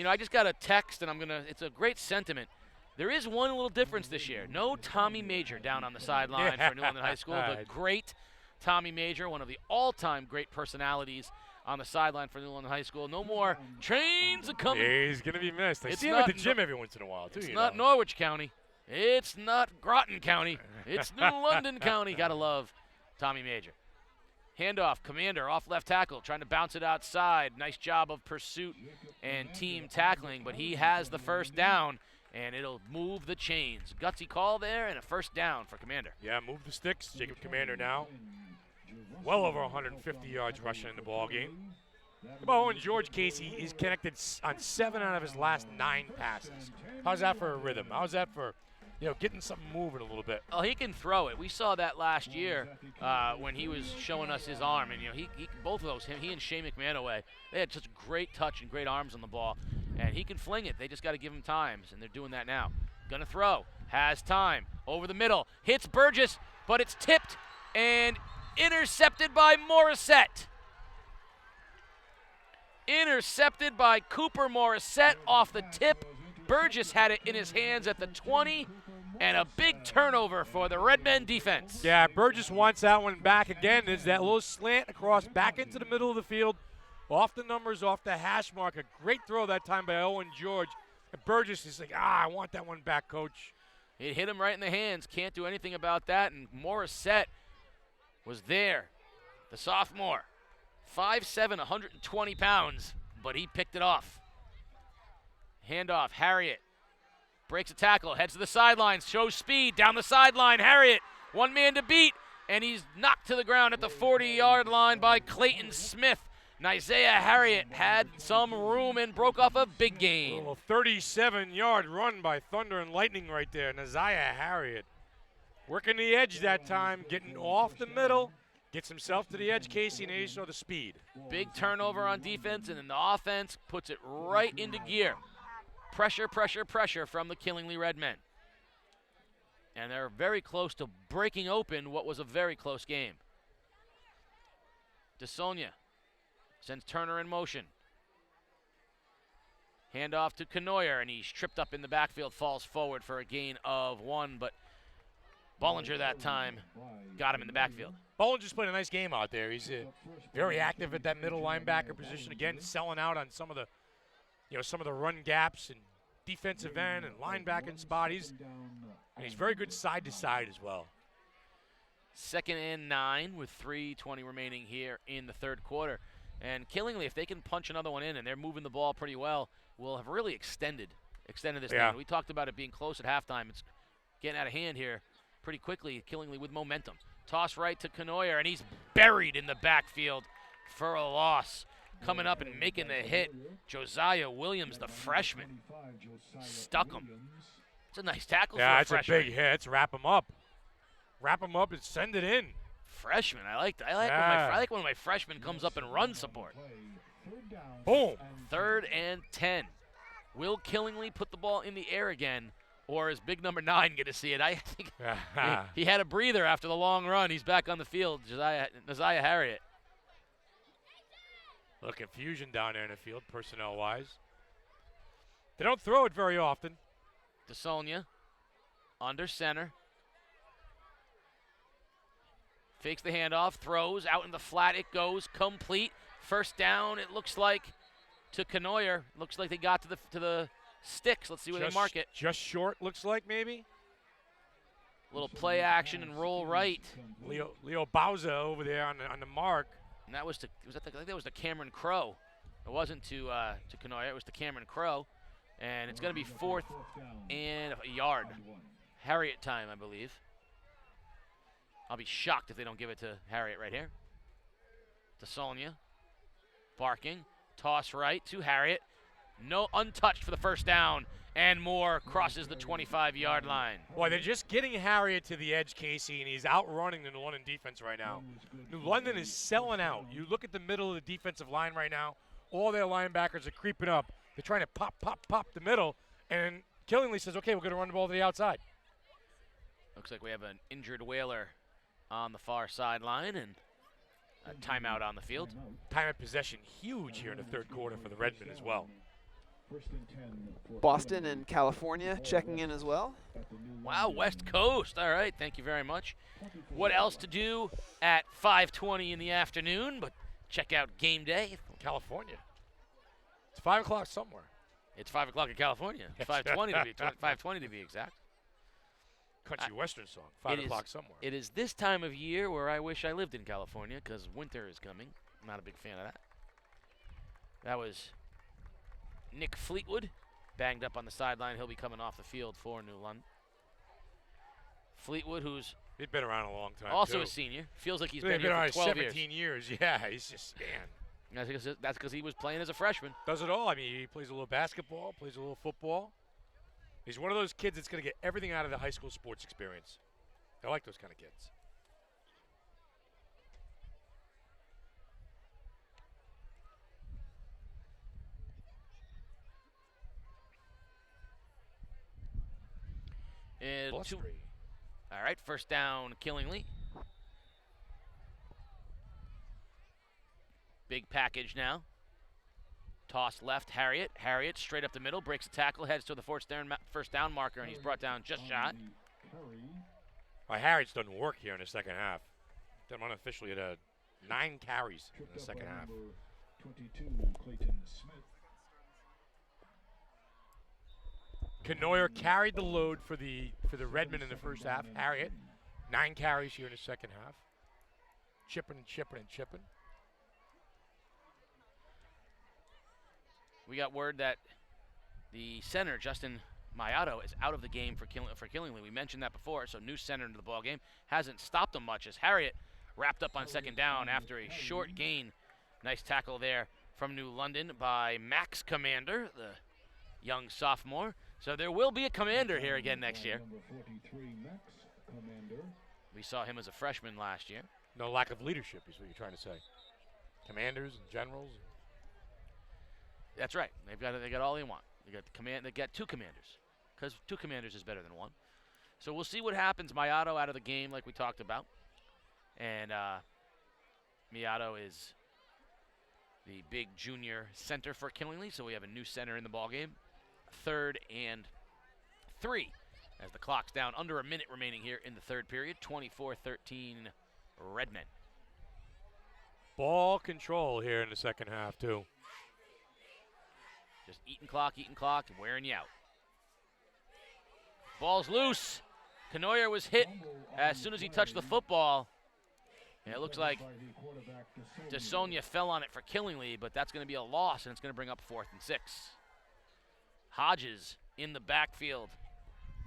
I just got a text, and it's a great sentiment. There is one little difference this year. No Tommy Major down on the sideline for New London High School. The great Tommy Major, one of the all-time great personalities on the sideline for New London High School. No more trains are coming. He's going to be missed. I see him at the gym every once in a while, too. It's not Norwich County. It's not Groton County. It's New London County. Gotta love Tommy Major. Handoff, Commander off left tackle, trying to bounce it outside. Nice job of pursuit and team tackling, but he has the first down, and it'll move the chains. Gutsy call there, and a first down for Commander. Yeah, move the sticks. Jacob Commander now. Well over 150 yards rushing in the ball game. Owen George, Casey, is connected on 7 out of his last 9 passes. How's that for a rhythm? How's that for getting something moving a little bit. Oh, he can throw it. We saw that last year when he was showing us his arm, and he both of those, he and Shane McManaway, they had such great touch and great arms on the ball, and he can fling it. They just got to give him times, and they're doing that now. Gonna throw, has time, over the middle, hits Burgess, but it's tipped and intercepted by Morissette. Intercepted by Cooper Morissette off the tip. Burgess had it in his hands at the 20, and a big turnover for the Redmen defense. Yeah, Burgess wants that one back again. There's that little slant across back into the middle of the field, off the numbers, off the hash mark. A great throw that time by Owen George. And Burgess is like, I want that one back, coach. It hit him right in the hands. Can't do anything about that, and Morissette was there. The sophomore, 5'7", 120 pounds, but he picked it off. Handoff, Harriet breaks a tackle, heads to the sidelines, shows speed down the sideline. Harriet, one man to beat, and he's knocked to the ground at the 40-yard line by Clayton Smith. Isaiah Harriet had some room and broke off a big gain. A little 37-yard run by Thunder and Lightning right there. Isaiah Harriet working the edge that time, getting off the middle, gets himself to the edge, Casey, and he saw the speed. Big turnover on defense, and then the offense puts it right into gear. Pressure, pressure, pressure from the Killingly Redmen. And they're very close to breaking open what was a very close game. DeSonia sends Turner in motion. Handoff to Canoyer, and he's tripped up in the backfield, falls forward for a gain of 1, but Bollinger that time got him in the backfield. Bollinger's playing a nice game out there. He's very active at that middle linebacker position. Again, selling out on some of the run gaps and defensive end and linebacking spot. He's very good side to side as well. 2nd and 9 with 3:20 remaining here in the third quarter. And Killingly, if they can punch another one in and they're moving the ball pretty well, will have really extended this thing. We talked about it being close at halftime. It's getting out of hand here pretty quickly. Killingly with momentum. Toss right to Canoyer, and he's buried in the backfield for a loss. Coming up and making the hit, Josiah Williams, the freshman, stuck him. It's a nice tackle for a freshman. Yeah, it's a big hit. It's wrap him up. Wrap him up and send it in. Freshman, I like when my freshman comes up and runs support. Boom. 3rd and 10. Will Killingly put the ball in the air again, or is big number 9 going to see it? I think he had a breather after the long run. He's back on the field, Isaiah Harriet. A little confusion down there in the field, personnel-wise. They don't throw it very often. DeSonia under center. Fakes the handoff, throws out in the flat. It goes complete. First down, it looks like, to Canoyer. Looks like they got to the sticks. Let's see where they mark it. Just short, looks like, maybe. Little play action and roll right. Leo Bauza over there on the mark. And that was I think that was to Cameron Crow. It wasn't to Canoyer. It was to Cameron Crow. And it's going to be 4th and a yard. Harriet time, I believe. I'll be shocked if they don't give it to Harriet right here. DeSonia barking. Toss right to Harriet. No, untouched for the first down. And Moore crosses the 25-yard line. Boy, they're just getting Harriet to the edge, Casey, and he's outrunning the New London defense right now. New London is selling out. You look at the middle of the defensive line right now. All their linebackers are creeping up. They're trying to pop the middle. And Killingly says, okay, we're going to run the ball to the outside. Looks like we have an injured Whaler on the far sideline and a timeout on the field. Time of possession huge here in the third quarter for the Redmen as well. Boston and California checking in as well. Wow, West Coast. All right, thank you very much. What else to do at 5:20 in the afternoon, but check out Game Day. California. It's 5 o'clock somewhere. It's 5 o'clock in California. 5:20 to be exact. Country western song. 5 o'clock somewhere. It is this time of year where I wish I lived in California because winter is coming. I'm not a big fan of that. That was Nick Fleetwood, banged up on the sideline. He'll be coming off the field for New London. Fleetwood, who's he's been around a long time. Also too. a senior. Feels like he's been here around for 12 17 years. Yeah, he's just, man. That's because he was playing as a freshman. Does it all. I mean, he plays a little basketball, plays a little football. He's one of those kids that's going to get everything out of the high school sports experience. I like those kind of kids. All right, first down, Killingly. Big package now. Toss left, Harriet. Harriet straight up the middle, breaks a tackle, heads to the first down marker, and he's brought down just shot. Well, Harriet's done work here in the second half. Done unofficially at 9 carries in the second half. 22, Clayton Smith. Canoyer carried the load for the Redmen in the first half. Harriet, 9 carries here in the second half. Chipping and chipping and chipping. We got word that the center, Justin Mayato, is out of the game for Killingly. We mentioned that before, so new center into the ball game. Hasn't stopped them much as Harriet wrapped up on second down after a short gain. Nice tackle there from New London by Max Commander, the young sophomore. So there will be a Commander here again next year. Number 43, Max Commander. We saw him as a freshman last year. No lack of leadership is what you're trying to say. Commanders and generals. That's right. They got all they want. They got 2 commanders, because 2 commanders is better than 1. So we'll see what happens. Mayato out of the game, like we talked about, and Mayato is the big junior center for Killingly. So we have a new center in the ball game. 3rd and 3, as the clock's down. Under a minute remaining here in the third period. 24-13, Redmen. Ball control here in the second half too. Just eating clock, and wearing you out. Ball's loose. Canoyer was hit as soon as he touched the football. And it looks like DeSonia fell on it for Killingly, but that's going to be a loss, and it's going to bring up 4th and 6. Hodges in the backfield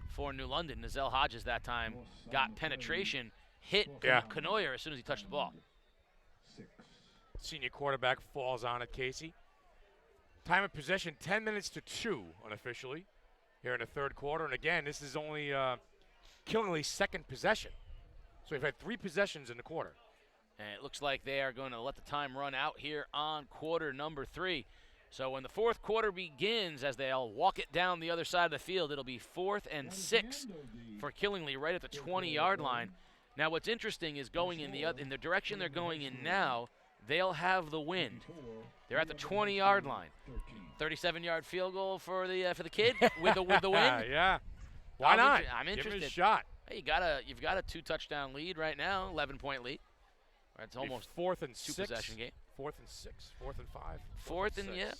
for New London. Nazell Hodges that time got penetration, hit Canoyer as soon as he touched the ball. Senior quarterback falls on it, Casey. Time of possession, 10 minutes to 2 unofficially here in the third quarter. And again, this is only Killingly's second possession. So we've had 3 possessions in the quarter. And it looks like they are going to let the time run out here on quarter number 3. So when the fourth quarter begins, as they'll walk it down the other side of the field, it'll be 4th and 6 for Killingly right at the 20-yard line. Now what's interesting is going in the direction they're going in now, they'll have the wind. They're at the 20-yard line. 37-yard field goal for the kid with the wind. Yeah. Why not? I'm interested. Give it a shot. Hey, you've got a 2-touchdown lead right now, 11-point lead. It's almost 4th and 2 6 possession game. 4th and 6, 4th and 5.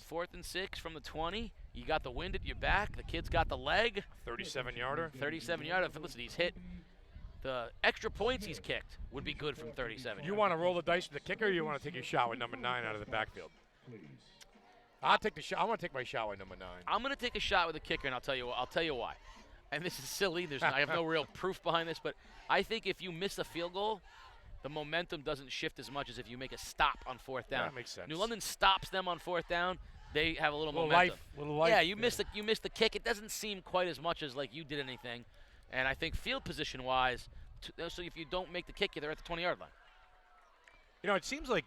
4th and 6 from the 20. You got the wind at your back. The kid's got the leg. 37-yarder. 37-yarder. Listen, he's hit. The extra points he's kicked would be good from 37. You want to roll the dice with the kicker, or you want to take your shot with number 9 out of the backfield? I'll take the shot. I want to take my shot with number 9. I'm going to take a shot with the kicker, and I'll tell you why. And this is silly. I have no real proof behind this, but I think if you miss a field goal, the momentum doesn't shift as much as if you make a stop on 4th down. That makes sense. New London stops them on 4th down. They have a little momentum. Life. Yeah, you missed the kick. It doesn't seem quite as much as like you did anything. And I think field position-wise, so if you don't make the kick, they're at the 20-yard line. You know, it seems like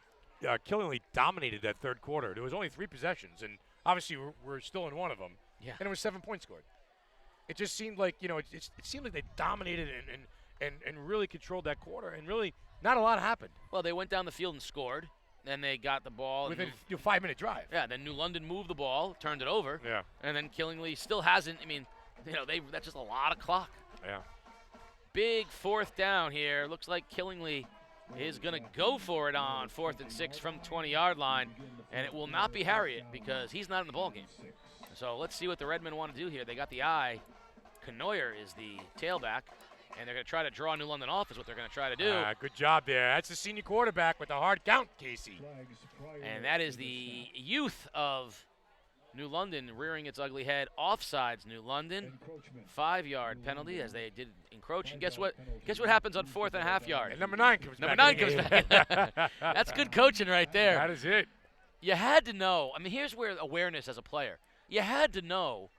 Killingly dominated that third quarter. There was only 3 possessions, and obviously we're still in one of them. Yeah. And it was 7 points scored. It just seemed like, it seemed like they dominated and really controlled that quarter, and really not a lot happened. Well, they went down the field and scored. Then they got the ball. Within a 5-minute drive. Yeah, then New London moved the ball, turned it over. Yeah. And then Killingly still hasn't. That's just a lot of clock. Yeah. Big 4th down here. Looks like Killingly is going to go for it on 4th and 6 from the 20-yard line. And it will not be Harriet because he's not in the ballgame. So let's see what the Redmen want to do here. They got the eye. Canoyer is the tailback. And they're going to try to draw New London off is what they're going to try to do. Good job there. That's the senior quarterback with a hard count, Casey. And that is the youth of New London rearing its ugly head. Offsides, New London. 5-yard penalty as they did encroach. And guess what? Guess what happens on 4th and a half yard? And number 9 comes back. Number 9 comes back. That's good coaching right there. That is it. You had to know. I mean, here's where awareness as a player. You had to know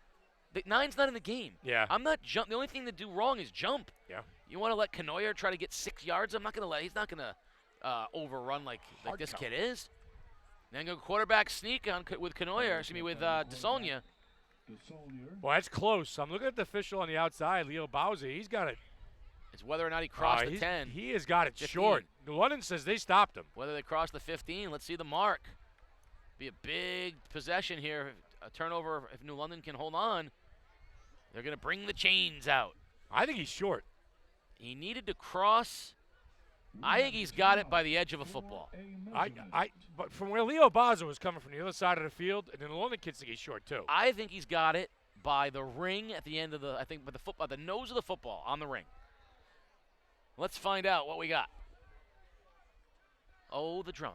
the 9's not in the game. Yeah. I'm not jump. The only thing to do wrong is jump. Yeah. You want to let Canoyer try to get 6 yards? I'm not going to let. He's not going to overrun like this kid is. Then go quarterback sneak on with Canoyer. Excuse me, with DeSonia. Well, that's close. I'm looking at the official on the outside, Leo Bowsey. He's got it. It's whether or not he crossed the 10. He has got it 15. short. New London says they stopped him. Whether they cross the 15, let's see the mark. Be a big possession here. A turnover if New London can hold on. They're going to bring the chains out. I think he's short. He needed to cross. I think he's got it by the edge of a football. But from where Leo Bowser was coming from the other side of the field, and then the London kids think he's short too. I think he's got it by the ring at the end of by the nose of the football on the ring. Let's find out what we got. Oh, the drama.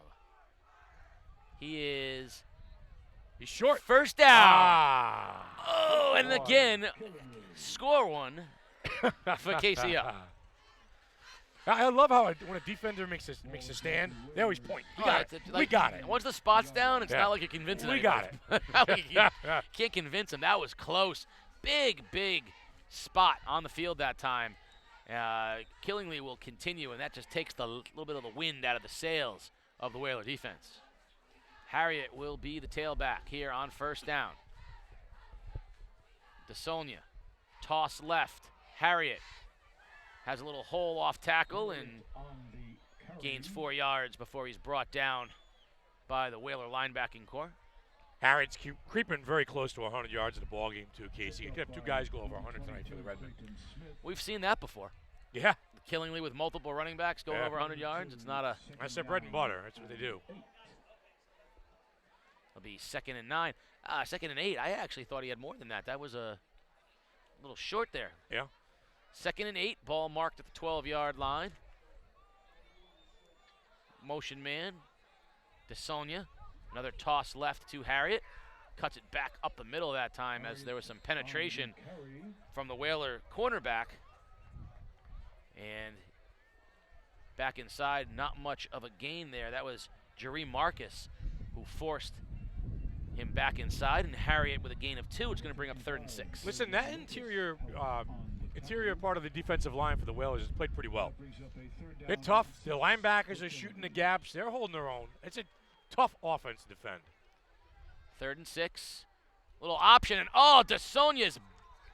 He's short. First down. Ah. Oh, and again, score one for KCO. I love how when a defender makes a stand, they always point. We got it. Once the spot's down, it's not like you're convincing We got it. Can't convince him. That was close. Big spot on the field that time. Killingly will continue, and that just takes the little bit of the wind out of the sails of the Whaler defense. Harriet will be the tailback here on first down. DeSonia, toss left. Harriet has a little hole off tackle and gains 4 yards before he's brought down by the Whaler linebacking core. Harriet's creeping very close to 100 yards in the ball game too, Casey. You could have 2 guys go over 100 tonight for the Redmen. We've seen that before. Yeah. Killingly with multiple running backs going over 100 yards. It's not a... That's their bread and butter. That's what they do. It'll be 2nd and 9. 2nd and 8. I actually thought he had more than that. That was a little short there. Yeah. 2nd and 8. Ball marked at the 12-yard line. Motion man. DeSonia. Another toss left to Harriet. Cuts it back up the middle that time as there was some penetration from the Whaler cornerback. And back inside, not much of a gain there. That was Jeree Marcus who forced him back inside, and Harriet with a gain of 2. It's going to bring up 3rd and 6. Listen, that interior part of the defensive line for the Whalers has played pretty well. They're tough. The linebackers are shooting the gaps. They're holding their own. It's a tough offense to defend. 3rd and 6. Little option, and DeSonia's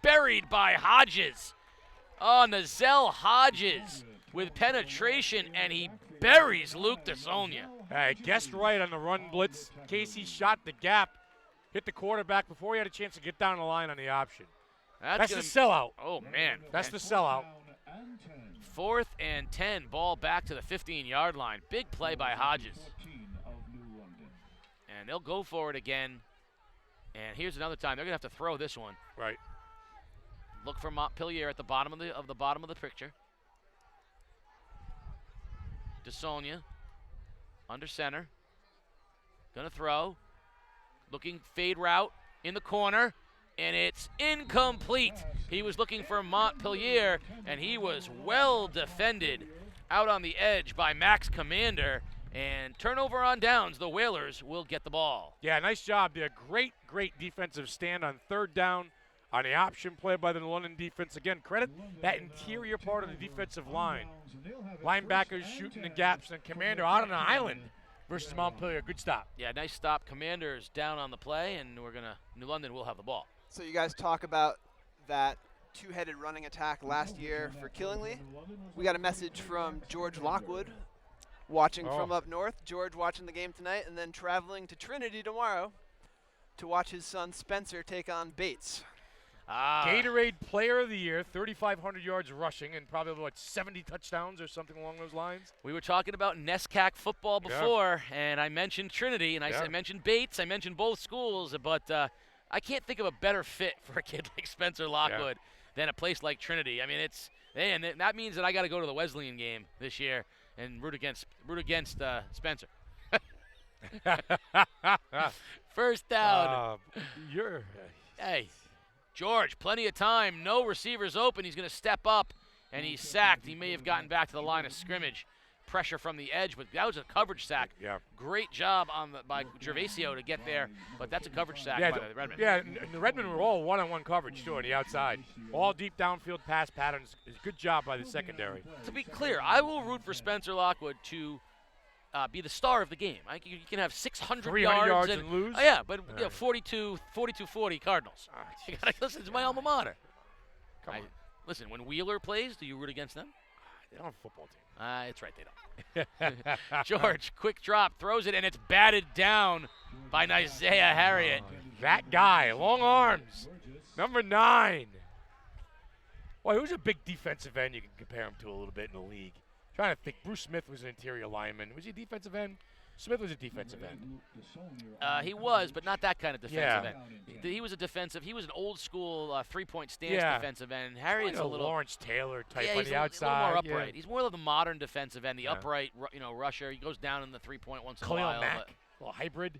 buried by Hodges. Nazell Hodges with penetration, and he buries Luke DeSonia. Hey, guessed right on the run blitz. Casey shot the gap, hit the quarterback before he had a chance to get down the line on the option. That's the sellout. Oh, man. That's the sellout. 4th and 10, ball back to the 15-yard line. Big play by Hodges. And they'll go for it again. And here's another time. They're going to have to throw this one. Right. Look for Montpelier at the bottom of the picture. DeSonia under center. Gonna throw. Looking fade route in the corner. And it's incomplete. He was looking for Montpelier, and he was well defended out on the edge by Max Commander. And turnover on downs. The Whalers will get the ball. Yeah, nice job there. Great defensive stand on 3rd down. On the option play by the London defense. Again, credit that interior part of the defensive line. Linebackers shooting the gaps, and Commander out on an island versus Montpelier. Good stop. Yeah, nice stop. Commander's down on the play, and New London will have the ball. So you guys talk about that 2-headed running attack last year for Killingly. We got a message from George Lockwood watching from up north. George watching the game tonight and then traveling to Trinity tomorrow to watch his son Spencer take on Bates. Gatorade Player of the Year, 3,500 yards rushing, and probably 70 touchdowns or something along those lines. We were talking about NESCAC football before, and I mentioned Trinity, and I mentioned Bates. I mentioned both schools, but I can't think of a better fit for a kid like Spencer Lockwood than a place like Trinity. I mean, and that means that I got to go to the Wesleyan game this year and root against Spencer. First down. Hey. George, plenty of time. No receivers open. He's going to step up, and he's sacked. He may have gotten back to the line of scrimmage pressure from the edge, but that was a coverage sack. Yeah. Great job by Gervasio to get there, but that's a coverage sack by the Redmen. Yeah, and the Redmen were all one-on-one coverage, too, on the outside. All deep downfield pass patterns. Good job by the secondary. To be clear, I will root for Spencer Lockwood to be the star of the game. You can have 600 300 yards and lose? Oh, yeah, but 42-40 Cardinals. You gotta listen, it's my alma mater. Come on. Listen, when Wheeler plays, do you root against them? They don't have a football team. It's right, they don't. George, quick drop, throws it, and it's batted down by Isaiah Harriet. That guy, long arms, number 9. Well, who's a big defensive end you can compare him to a little bit in the league? Trying to think. Bruce Smith was an interior lineman. Was he a defensive end? Smith was a defensive end. He was, but not that kind of defensive end. He was an old school three-point stance defensive end. Harriet's a little Lawrence Taylor type yeah, on the outside. A little more upright. Yeah. He's more of the modern defensive end, the upright, rusher. He goes down in the three-point once in a while. Mack, a little hybrid.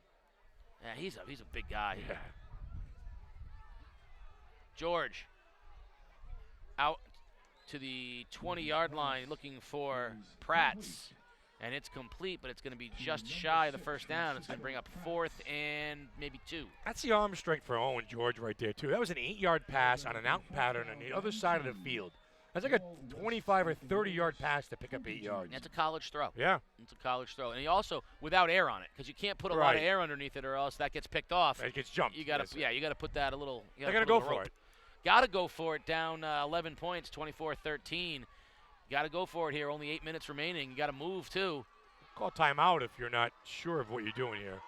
Yeah, he's a big guy. Yeah. George out to the 20-yard line looking for Pratts. And it's complete, but it's going to be just shy of the first down. It's going to bring up 4th and maybe 2. That's the arm strength for Owen George right there, too. That was an 8-yard pass on an out pattern on the other side of the field. That's like a 25 or 30-yard pass to pick up 8 yards. That's a college throw. Yeah. It's a college throw. And he also, without air on it, because you can't put a lot of air underneath it or else that gets picked off. It gets jumped. You got to put that a little. They're going to go for it. Got to go for it. Down 11 points, 24-13. Got to go for it here. Only 8 minutes remaining. You got to move, too. Call timeout if you're not sure of what you're doing here.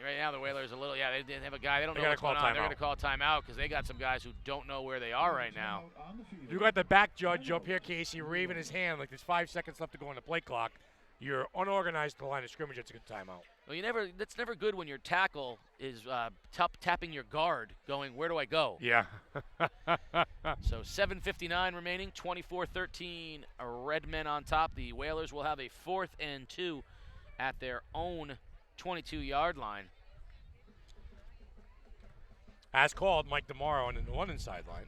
Right now, the Whalers they have a guy. They don't know what's going on. They're going to call timeout because they got some guys who don't know where they are right now. You got the back judge up here, Casey, waving his hand like there's 5 seconds left to go on the play clock. You're unorganized at the line of scrimmage. It's a good timeout. Well, that's never good when your tackle is tapping your guard, going, where do I go? Yeah. So 7:59 remaining, 24-13. Redmen on top. The Whalers will have a 4th and 2 at their own 22-yard line. As called, Mike DeMauro on the London sideline.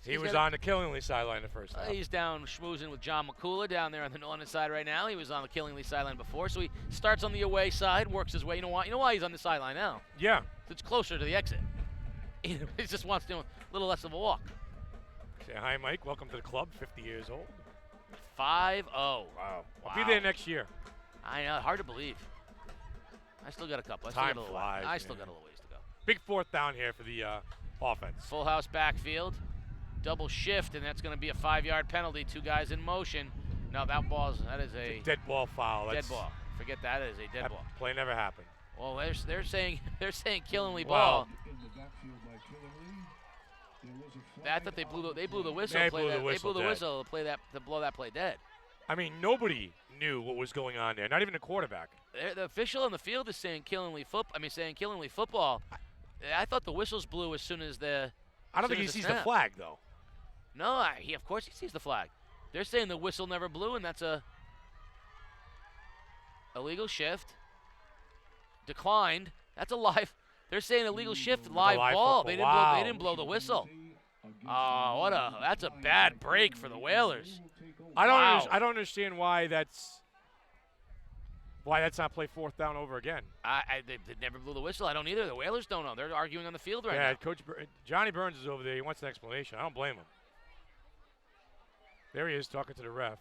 He was on the Killingly sideline the first time. He's down schmoozing with John McCullough down there on the London side right now. He was on the Killingly sideline before, so he starts on the away side, works his way. You know why he's on the sideline now? Yeah. It's closer to the exit. He just wants to do a little less of a walk. Say hi, Mike. Welcome to the club, 50 years old. 5-0. Wow. I'll be there next year. I know, hard to believe. I still got a couple. Time flies. I still got a little ways to go. Big 4th down here for the offense. Full house backfield. Double shift, and that's going to be a 5-yard penalty. 2 guys in motion. No, that is a dead ball foul. Dead ball. Forget that. It is a dead ball. Play never happened. Well, they're saying Killingly ball. I thought they blew the whistle. They blew the whistle to blow that play dead. I mean, nobody knew what was going on there. Not even the quarterback. The official on the field is saying Killingly football. I thought the whistles blew as soon as the. I don't think he sees the flag though. No, of course he sees the flag. They're saying the whistle never blew, and that's a illegal shift. Declined. That's a live. They're saying illegal shift, live ball. They didn't blow the whistle. That's a bad break for the Whalers. I don't understand why that's not play 4th down over again. They never blew the whistle. I don't either. The Whalers don't know. They're arguing on the field right now. Yeah, Coach Johnny Burns is over there. He wants an explanation. I don't blame him. There he is talking to the ref.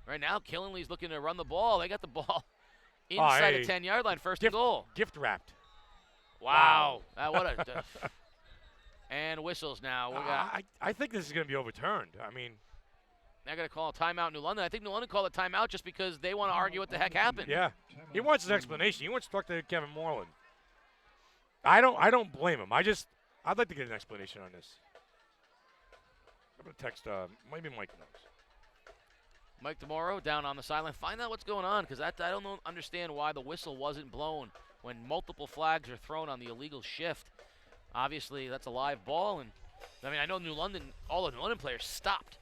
Right now, Killingly's looking to run the ball. They got the ball inside the 10-yard line, first and goal. Gift wrapped. Wow. And whistles now. I think this is going to be overturned. I mean, they're going to call a timeout in New London. I think New London called a timeout just because they want to argue what the heck happened. Yeah. He wants an explanation. He wants to talk to Kevin Moreland. I don't blame him. I'd like to get an explanation on this. I'm going to text maybe Mike knows. Mike DeMauro down on the sideline. Find out what's going on because I don't understand why the whistle wasn't blown when multiple flags are thrown on the illegal shift. Obviously, that's a live ball. And I know all the New London players stopped.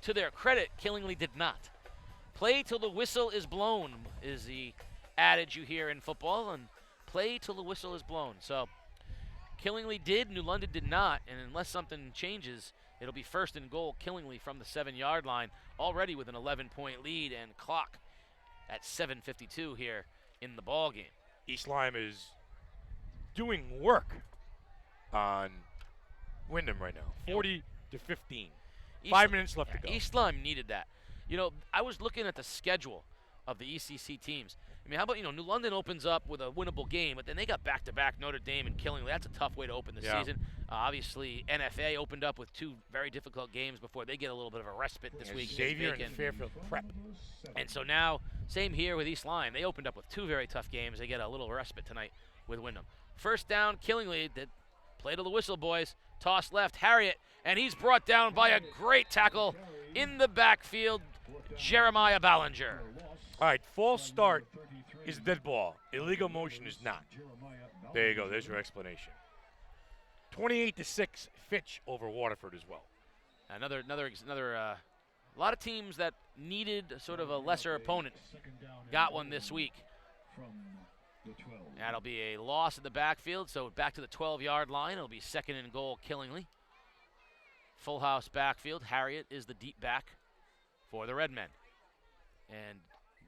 To their credit, Killingly did not. Play till the whistle is blown is the adage you hear in football, and play till the whistle is blown. So Killingly did, New London did not, and unless something changes, It'll be first and goal, Killingly from the 7-yard line, already with an 11-point lead and clock at 7:52 here in the ball game. East Lyme is doing work on Wyndham right now, 40-15. 5 minutes left to go. East Lyme needed that. You know, I was looking at the schedule of the ECC teams. I mean, how about, New London opens up with a winnable game, but then they got back-to-back Notre Dame and Killingly. That's a tough way to open the season. Obviously, NFA opened up with 2 very difficult games before they get a little bit of a respite this week. Xavier and Fairfield Prep. And so now, same here with East Lyme. They opened up with 2 very tough games. They get a little respite tonight with Wyndham. First down, Killingly. Play to the whistle, boys. Toss left, Harriet, and he's brought down by a great tackle in the backfield, Jeremiah Ballinger. All right, false start is dead ball. Illegal motion is not. There you go. There's your explanation. 28-6, Fitch over Waterford as well. Another. A lot of teams that needed sort of a lesser opponent got one this week. That'll be a loss in the backfield, so back to the 12-yard line. It'll be second and goal, Killingly. Full house backfield. Harriet is the deep back for the Redmen. And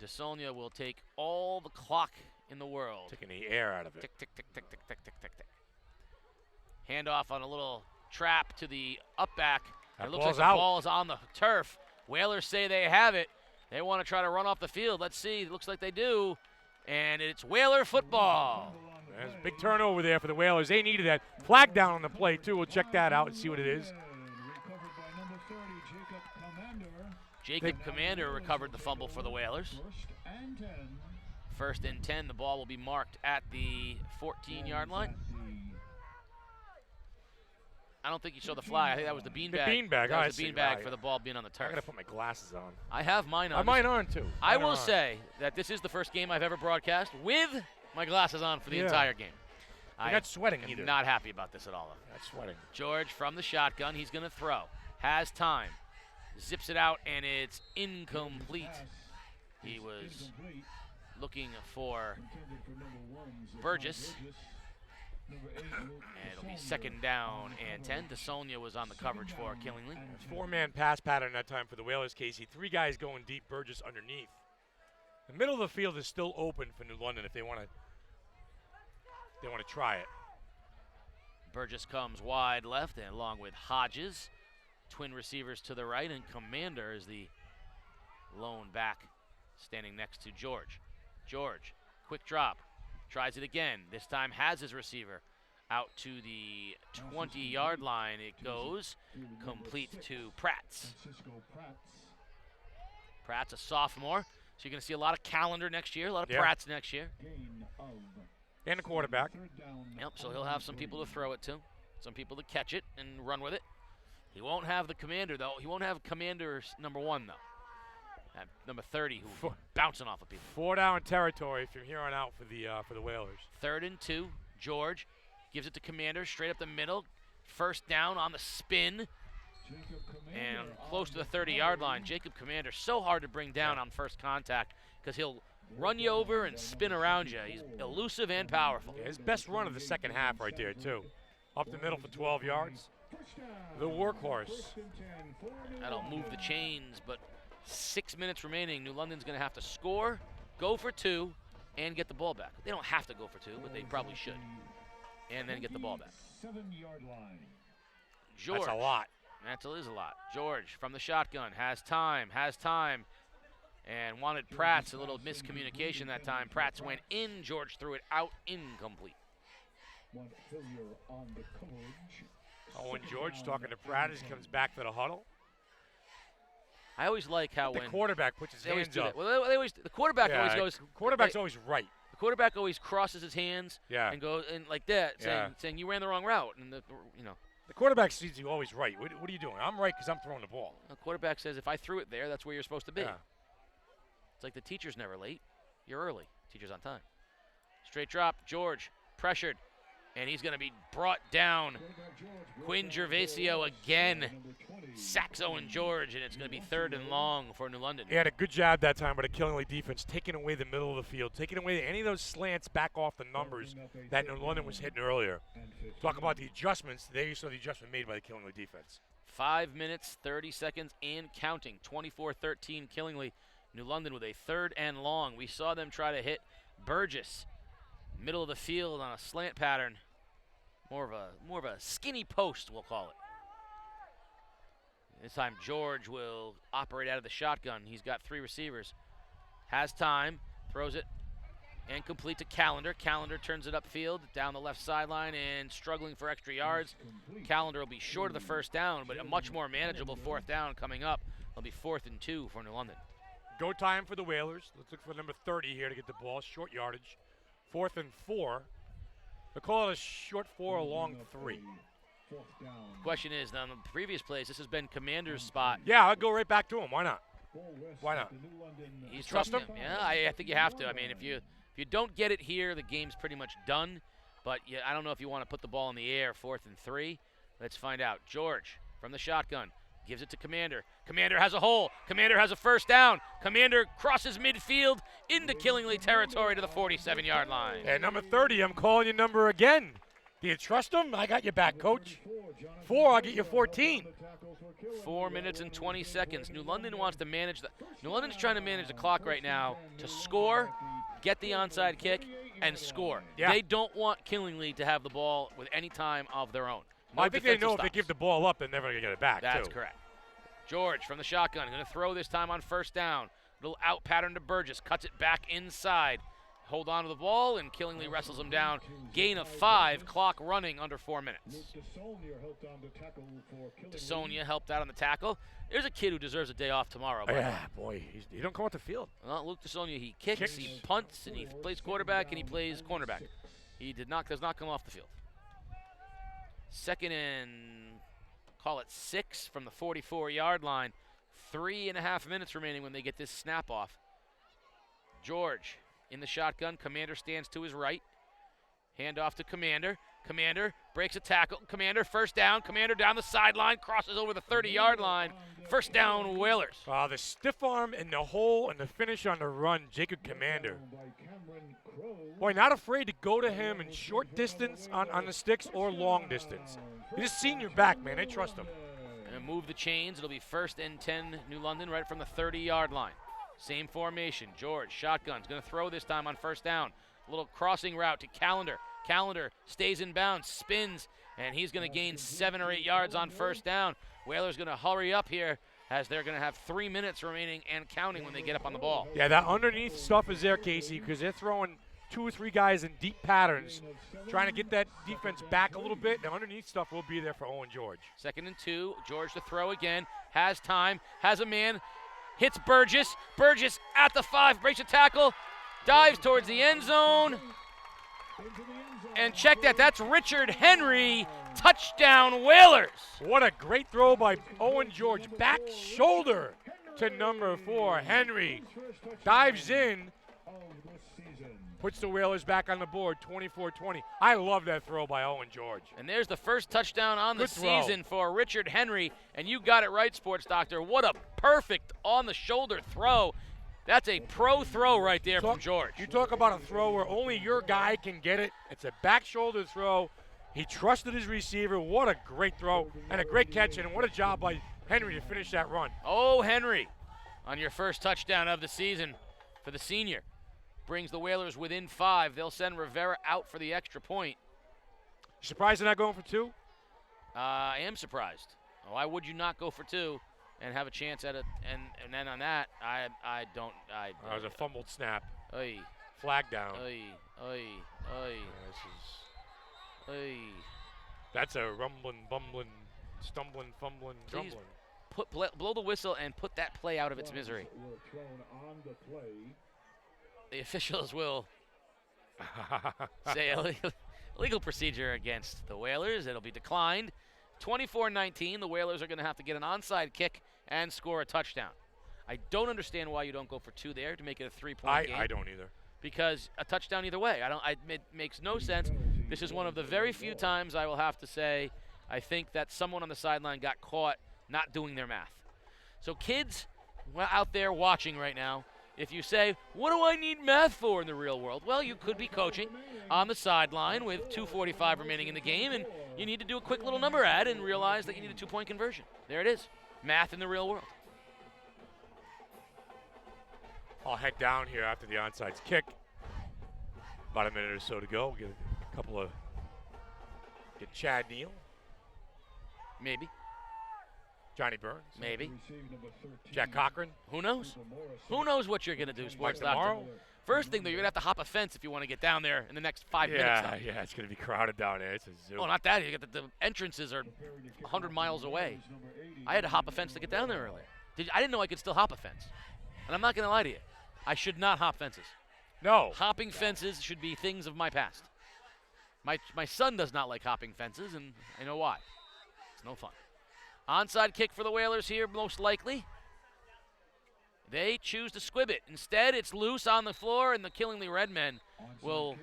DeSonia will take all the clock in the world. Taking the air out of it. Tick, tick, tick, tick, tick, tick, tick, tick, tick. Handoff on a little trap to the up back. It looks like the ball is on the turf. Whalers say they have it. They want to try to run off the field. Let's see. It looks like they do. And it's Whaler football. There's a big turnover there for the Whalers. They needed that. Flag down on the play, too. We'll check that out and see what it is. Jacob Commander recovered the fumble for the Whalers. First and 10. The ball will be marked at the 14-yard line. I don't think you saw the flag. I think that was the beanbag. The beanbag. That was the beanbag for the ball being on the turf. I got to put my glasses on. I have mine on. Mine on, too. I will say that this is the first game I've ever broadcast with my glasses on for the entire game. You're not sweating either. I'm not happy about this at all. Not sweating. George from the shotgun. He's going to throw. Has time. Zips it out, and it's incomplete. He was looking for Burgess. And it'll be second down and 10. DeSonia was on the coverage for Killingly. 4-man pass pattern that time for the Whalers, Casey. 3 guys going deep, Burgess underneath. The middle of the field is still open for New London if they want to try it. Burgess comes wide left, and along with Hodges. Twin receivers to the right, and Commander is the lone back standing next to George. George, quick drop. Tries it again. This time has his receiver out to the 20-yard line. It goes complete to Pratts. Pratts, a sophomore. So you're going to see a lot of Calendar next year, a lot of Pratts next year. And a quarterback. Yep, so he'll have some people to throw it to, some people to catch it and run with it. He won't have the Commander, though. He won't have Commander number 1, though. Number 30, who's bouncing off of people. 4-down territory from here on out for the Whalers. 3rd and 2. George gives it to Commander straight up the middle. First down on the spin. And close to the 30-yard line. Jacob Commander, so hard to bring down on first contact because he'll run you over and spin around you. He's elusive and powerful. Yeah, his best run of the second half right there, too. Up the middle for 12 yards. The workhorse. That'll move the chains, but 6 minutes remaining. New London's going to have to score, go for 2, and get the ball back. They don't have to go for 2, but they probably should. And then get the ball back. George. That's a lot. That is a lot. George from the shotgun has time, and wanted Pratts. A little miscommunication that time. Pratts went in. George threw it out, incomplete. Owen George talking to Pratt as he comes back to the huddle. I always like how the when quarterback puts his hands up. Well, the quarterback always goes. Quarterback's always right. The quarterback always crosses his hands and goes and like that, saying you ran the wrong route, and the quarterback sees you always right. What are you doing? I'm right because I'm throwing the ball. The quarterback says if I threw it there, that's where you're supposed to be. Yeah. It's like the teacher's never late. You're early. Teacher's on time. Straight drop. George pressured. and he's going to be brought down. Quinn Gervasio again sacks Owen George, and it's going to be 3rd and long for New London. He had a good job that time by the Killingly defense, taking away the middle of the field, taking away any of those slants back off the numbers that New London was hitting earlier. Talk about the adjustments. There you saw the adjustment made by the Killingly defense. 5 minutes, 30 seconds, and counting. 24-13 Killingly. New London with a 3rd and long. We saw them try to hit Burgess, middle of the field on a slant pattern. More of a skinny post, we'll call it. This time George will operate out of the shotgun. He's got 3 receivers. Has time, throws it, and complete to Callender. Callender turns it upfield, down the left sideline, and struggling for extra yards. Callender will be short of the first down, but a much more manageable 4th down coming up. It'll be 4th and 2 for New London. Go time for the Whalers. Let's look for number 30 here to get the ball. Short yardage. 4th and 4. They call it a short 4, a long 3. Question is, on the previous plays, this has been Commander's spot. Yeah, I'd go right back to him. Why not? Why not? He's Trust trusting him. Yeah, I think you have to. I mean, if you don't get it here, the game's pretty much done. But I don't know if you want to put the ball in the air, 4th and 3. Let's find out. George from the shotgun gives it to Commander. Commander has a hole. Commander has a first down. Commander crosses midfield into Killingly territory to the 47-yard line. And number 30, I'm calling your number again. Do you trust him? I got your back, Coach. 4, I'll get you 14. 4 minutes and 20 seconds. New London wants to manage the. New London's trying to manage the clock right now to score, get the onside kick, and score. Yeah. They don't want Killingly to have the ball with any time of their own. No I think they know defensive if they stops. give the ball up, they're never going to get it back, That's too. correct. George from the shotgun, going to throw this time on 1st down. Little out pattern to Burgess, cuts it back inside. Hold on to the ball, and Killingly wrestles him down. Gain of 5, clock running under 4 minutes. DeSonia helped out on the tackle. There's a kid who deserves a day off tomorrow. Yeah, boy, he don't come off the field. Well, Luke DeSonia, he kicks, he punts, and he plays quarterback, and he plays cornerback. He does not come off the field. 2nd and, call it 6 from the 44-yard line. 3.5 minutes remaining when they get this snap off. George in the shotgun. Commander stands to his right. Hand off to Commander. Commander breaks a tackle. Commander first down. Commander down the sideline. Crosses over the 30-yard line. First down, Whalers. The stiff arm and the hole and the finish on the run, Jacob Commander. Boy, not afraid to go to him in short distance on the sticks or long distance. He's a senior back, man. They trust him. And move the chains. It'll be 1st and 10 New London right from the 30-yard line. Same formation. George, shotgun's going to throw this time on 1st down. A little crossing route to Callender. Callender stays in bounds, spins, and he's going to gain 7 or 8 yards on 1st down. Whalers going to hurry up here as they're going to have 3 minutes remaining and counting when they get up on the ball. Yeah, that underneath stuff is there, Casey, because they're throwing 2 or 3 guys in deep patterns, trying to get that defense back a little bit. The underneath stuff will be there for Owen George. 2nd and 2. George to throw again. Has time. Has a man. Hits Burgess. Burgess at the 5. Breaks a tackle. Dives towards the end zone. And check that. That's Richard Henry. Touchdown, Whalers. What a great throw by Owen George. Back shoulder to number 4. Henry dives in. Puts the Whalers back on the board, 24-20. I love that throw by Owen George. And there's the first touchdown on the Good throw. season for Richard Henry. And you got it right, Sports Doctor. What a perfect on-the-shoulder throw. That's a pro throw right there from George. You talk about a throw where only your guy can get it. It's a back shoulder throw. He trusted his receiver. What a great throw and a great catch. And what a job by Henry to finish that run. Oh, Henry, on your first touchdown of the season for the senior. Brings the Whalers within 5. They'll send Rivera out for the extra point. Surprised they're not going for 2? I am surprised. Why would you not go for 2 and have a chance at it? And then on that, I don't. That was a fumbled snap. Oy, Flag down. oy, oy, oy, oy. That's a rumbling, bumbling, stumbling, fumbling, Please drumbling. blow the whistle and put that play out of its misery. The officials will say illegal procedure against the Whalers. It'll be declined. 24-19. The Whalers are going to have to get an onside kick and score a touchdown. I don't understand why you don't go for 2 there to make it a 3-point game. I don't either. Because a touchdown either way. It makes no sense. This is one of the very few times I will have to say I think that someone on the sideline got caught not doing their math. So kids out there watching right now, if you say, what do I need math for in the real world? Well, you could be coaching on the sideline with 2:45 remaining in the game, and you need to do a quick little number add and realize that you need a 2-point conversion. There it is. Math in the real world. I'll head down here after the onside kick. About a minute or so to go. Get a couple of. Get Chad Neal. Maybe. Johnny Burns. Maybe. Jack Cochran. Who knows? Who knows what you're going to do, Sports Doctor? Tomorrow? First thing, though, you're going to have to hop a fence if you want to get down there in the next 5 minutes. Though. Yeah, it's going to be crowded down there. It's a zoo. Oh, not that. You get the entrances are 100 miles away. I had to hop a fence to get down there earlier. I didn't know I could still hop a fence. And I'm not going to lie to you. I should not hop fences. No. Hopping fences should be things of my past. My son does not like hopping fences, and I know why. It's no fun. Onside kick for the Whalers here, most likely. They choose to squib it. Instead, it's loose on the floor, and the Killingly Redmen will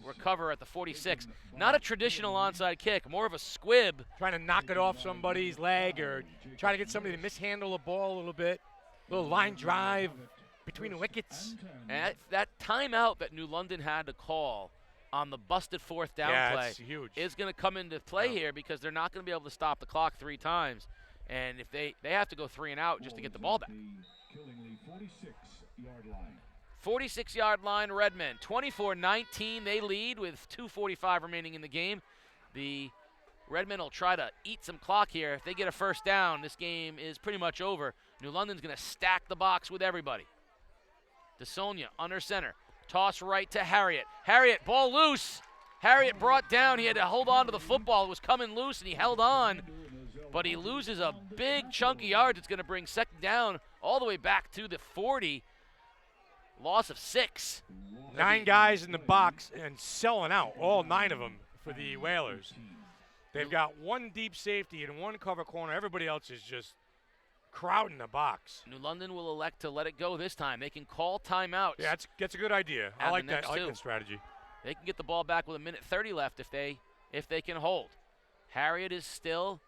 recover at the 46. Not a traditional onside kick, more of a squib. Trying to knock it off somebody's leg or trying to get somebody to mishandle the ball a little bit. Little line drive between the wickets. And that timeout that New London had to call on the busted fourth down play is going to come into play here because they're not going to be able to stop the clock 3 times. And if they have to go 3 and out just to get the ball back. 46-yard line, Redmen. 24-19, they lead with 2:45 remaining in the game. The Redmen will try to eat some clock here. If they get a first down, this game is pretty much over. New London's going to stack the box with everybody. DeSonia under center. Toss right to Harriet. Harriet, ball loose. Harriet brought down. He had to hold on to the football. It was coming loose, and he held on. But he loses a big chunk of yards. It's going to bring second down all the way back to the 40. Loss of 6. 9 guys in the box and selling out, all 9 of them for the Whalers. They've got 1 deep safety and 1 cover corner. Everybody else is just crowding the box. New London will elect to let it go this time. They can call timeouts. Yeah, that's a good idea. I like that. I like that strategy. They can get the ball back with 1:30 left if they can hold. Harriet is still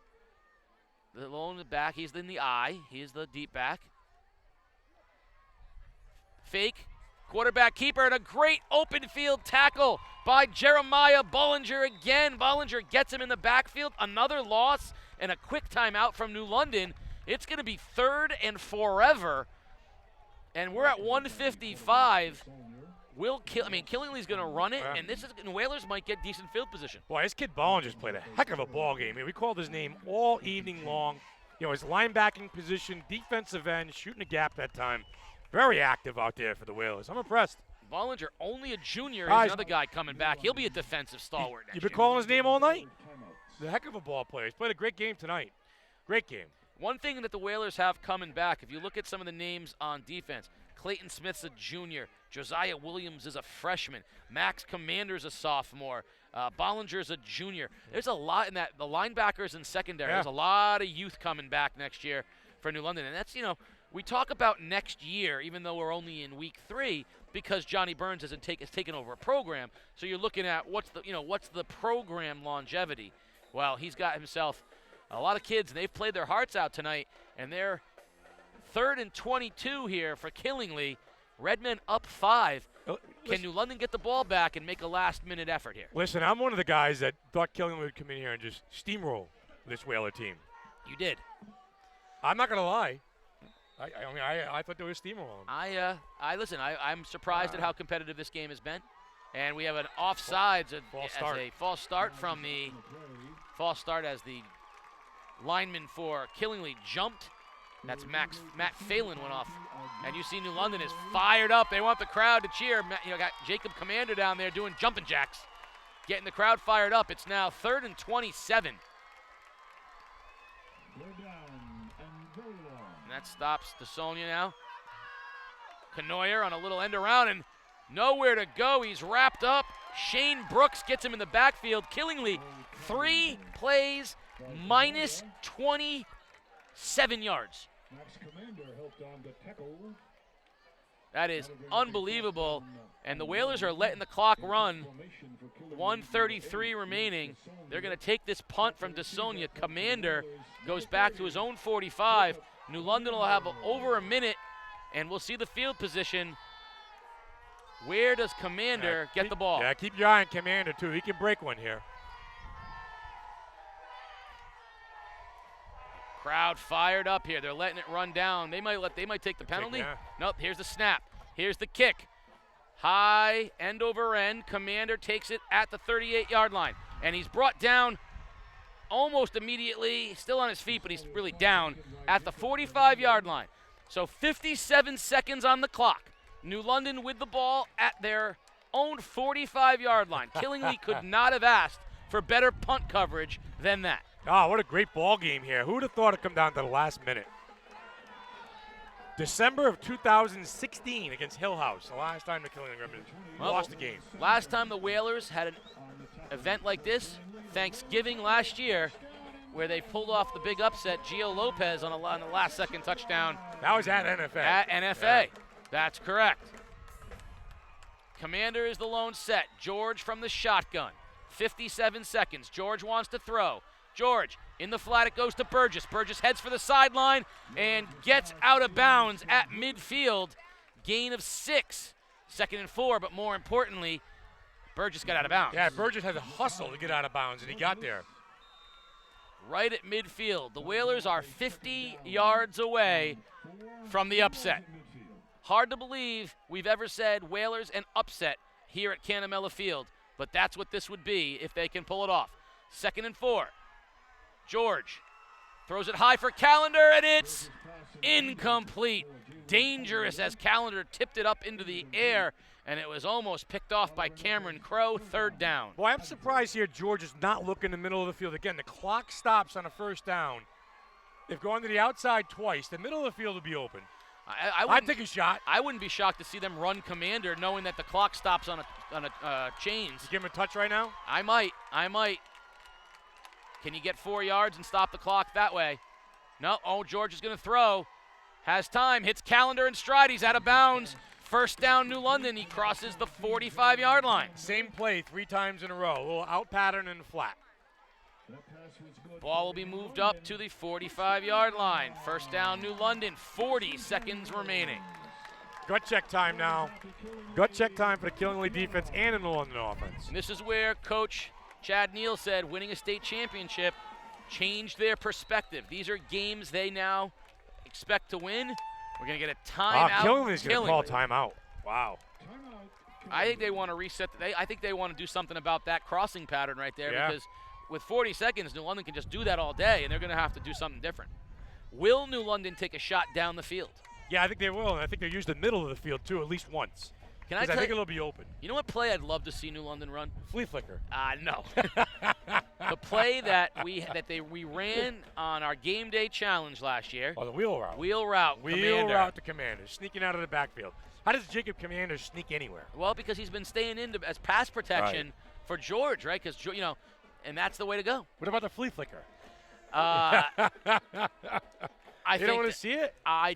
the lone back. He's in the eye. He's the deep back. Fake. Quarterback keeper and a great open field tackle by Jeremiah Bollinger again. Bollinger gets him in the backfield. Another loss and a quick timeout from New London. It's going to be 3rd and forever. And we're at 155. Killingly's going to run it, and Whalers might get decent field position. Boy, this kid Bollinger's played a heck of a ball game. We called his name all evening long. His linebacking position, defensive end, shooting a gap that time. Very active out there for the Whalers. I'm impressed. Bollinger, only a junior. He's another guy coming back. He'll be a defensive stalwart next year. You've been calling his name all night? The heck of a ball player. He's played a great game tonight. Great game. One thing that the Whalers have coming back, if you look at some of the names on defense, Clayton Smith's a junior. Josiah Williams is a freshman. Max Commander's a sophomore. Bollinger's a junior. There's a lot in that. The linebackers and secondary. Yeah. There's a lot of youth coming back next year for New London. And that's, we talk about next year, even though we're only in week 3, because Johnny Burns has taken over a program. So you're looking at what's the program longevity. Well, he's got himself a lot of kids, and they've played their hearts out tonight, and they're 3rd and 22 here for Killingly. Redmen up 5. Can New London get the ball back and make a last-minute effort here? Listen, I'm one of the guys that thought Killingly would come in here and just steamroll this Whaler team. You did. I'm not going to lie. I thought they were steamrolling. I'm surprised at how competitive this game has been. And we have an offsides a false start from the false start as the lineman for Killingly jumped. That's Matt Phelan went off. And you see New London is fired up. They want the crowd to cheer. Got Jacob Commander down there doing jumping jacks, getting the crowd fired up. It's now 3rd and 27. And that stops DeSonia now. Canoyer on a little end around and nowhere to go. He's wrapped up. Shane Brooks gets him in the backfield. Killingly 3 plays, minus 27 yards. Max Commander helped on the tackle. That is unbelievable. And the Whalers are letting the clock run. 1:33 remaining. They're going to take this punt from DeSonia. Commander goes back to his own 45. New London will have over a minute, and we'll see the field position. Where does Commander get the ball? Yeah, keep your eye on Commander, too. He can break one here. Crowd fired up here. They're letting it run down. They might take the penalty. Yeah. Nope, here's the snap. Here's the kick. High, end over end. Commander takes it at the 38-yard line. And he's brought down almost immediately. Still on his feet, but he's really down at the 45-yard line. So 57 seconds on the clock. New London with the ball at their own 45-yard line. Killingly could not have asked for better punt coverage than that. Oh, what a great ball game here. Who would have thought it'd come down to the last minute? December of 2016 against Hill House, the last time the Killingly Redmen lost the game. Last time the Whalers had an event like this, Thanksgiving last year, where they pulled off the big upset, Gio Lopez on the last-second touchdown. That was at NFA. At NFA. Yeah. That's correct. Commander is the lone set. George from the shotgun. 57 seconds. George wants to throw. George in the flat. It goes to Burgess. Burgess heads for the sideline and gets out of bounds at midfield. Gain of 6. 2nd and 4, but more importantly, Burgess got out of bounds. Yeah, Burgess had to hustle to get out of bounds, and he got there. Right at midfield. The Whalers are 50 yards away from the upset. Hard to believe we've ever said Whalers and upset here at Canamela Field, but that's what this would be if they can pull it off. 2nd and 4. George throws it high for Callender, and it's incomplete. Dangerous as Callender tipped it up into the air, and it was almost picked off by Cameron Crowe. 3rd down. Boy, I'm surprised here George is not looking in the middle of the field. Again, the clock stops on a 1st down. They've gone to the outside twice. The middle of the field will be open. I'd take a shot. I wouldn't be shocked to see them run Commander knowing that the clock stops on a chains. You give him a touch right now? I might. Can you get 4 yards and stop the clock that way? No. Oh, George is going to throw. Has time. Hits Callender in stride. He's out of bounds. 1st down, New London. He crosses the 45-yard line. Same play 3 times in a row. A little out pattern and flat. Ball will be moved up to the 45-yard line. 1st down, New London. 40 seconds remaining. Gut check time now. Gut check time for the Killingly defense and the New London offense. And this is where Coach Chad Neal said winning a state championship changed their perspective. These are games they now expect to win. We're going to get a timeout. Killingly's going to call timeout. Wow. I think they want to reset. I think they want to do something about that crossing pattern right there because with 40 seconds, New London can just do that all day, and they're going to have to do something different. Will New London take a shot down the field? Yeah, I think they will, and I think they'll use the middle of the field, too, at least once. I think it'll be open. You know what play I'd love to see New London run? Flea flicker. No. The play that we ran on our game day challenge last year. Oh, the wheel route. Wheel route to Commander, sneaking out of the backfield. How does Jacob Commander sneak anywhere? Well, because he's been staying in as pass protection for George, right? Because, and that's the way to go. What about the flea flicker? You don't want to see it? I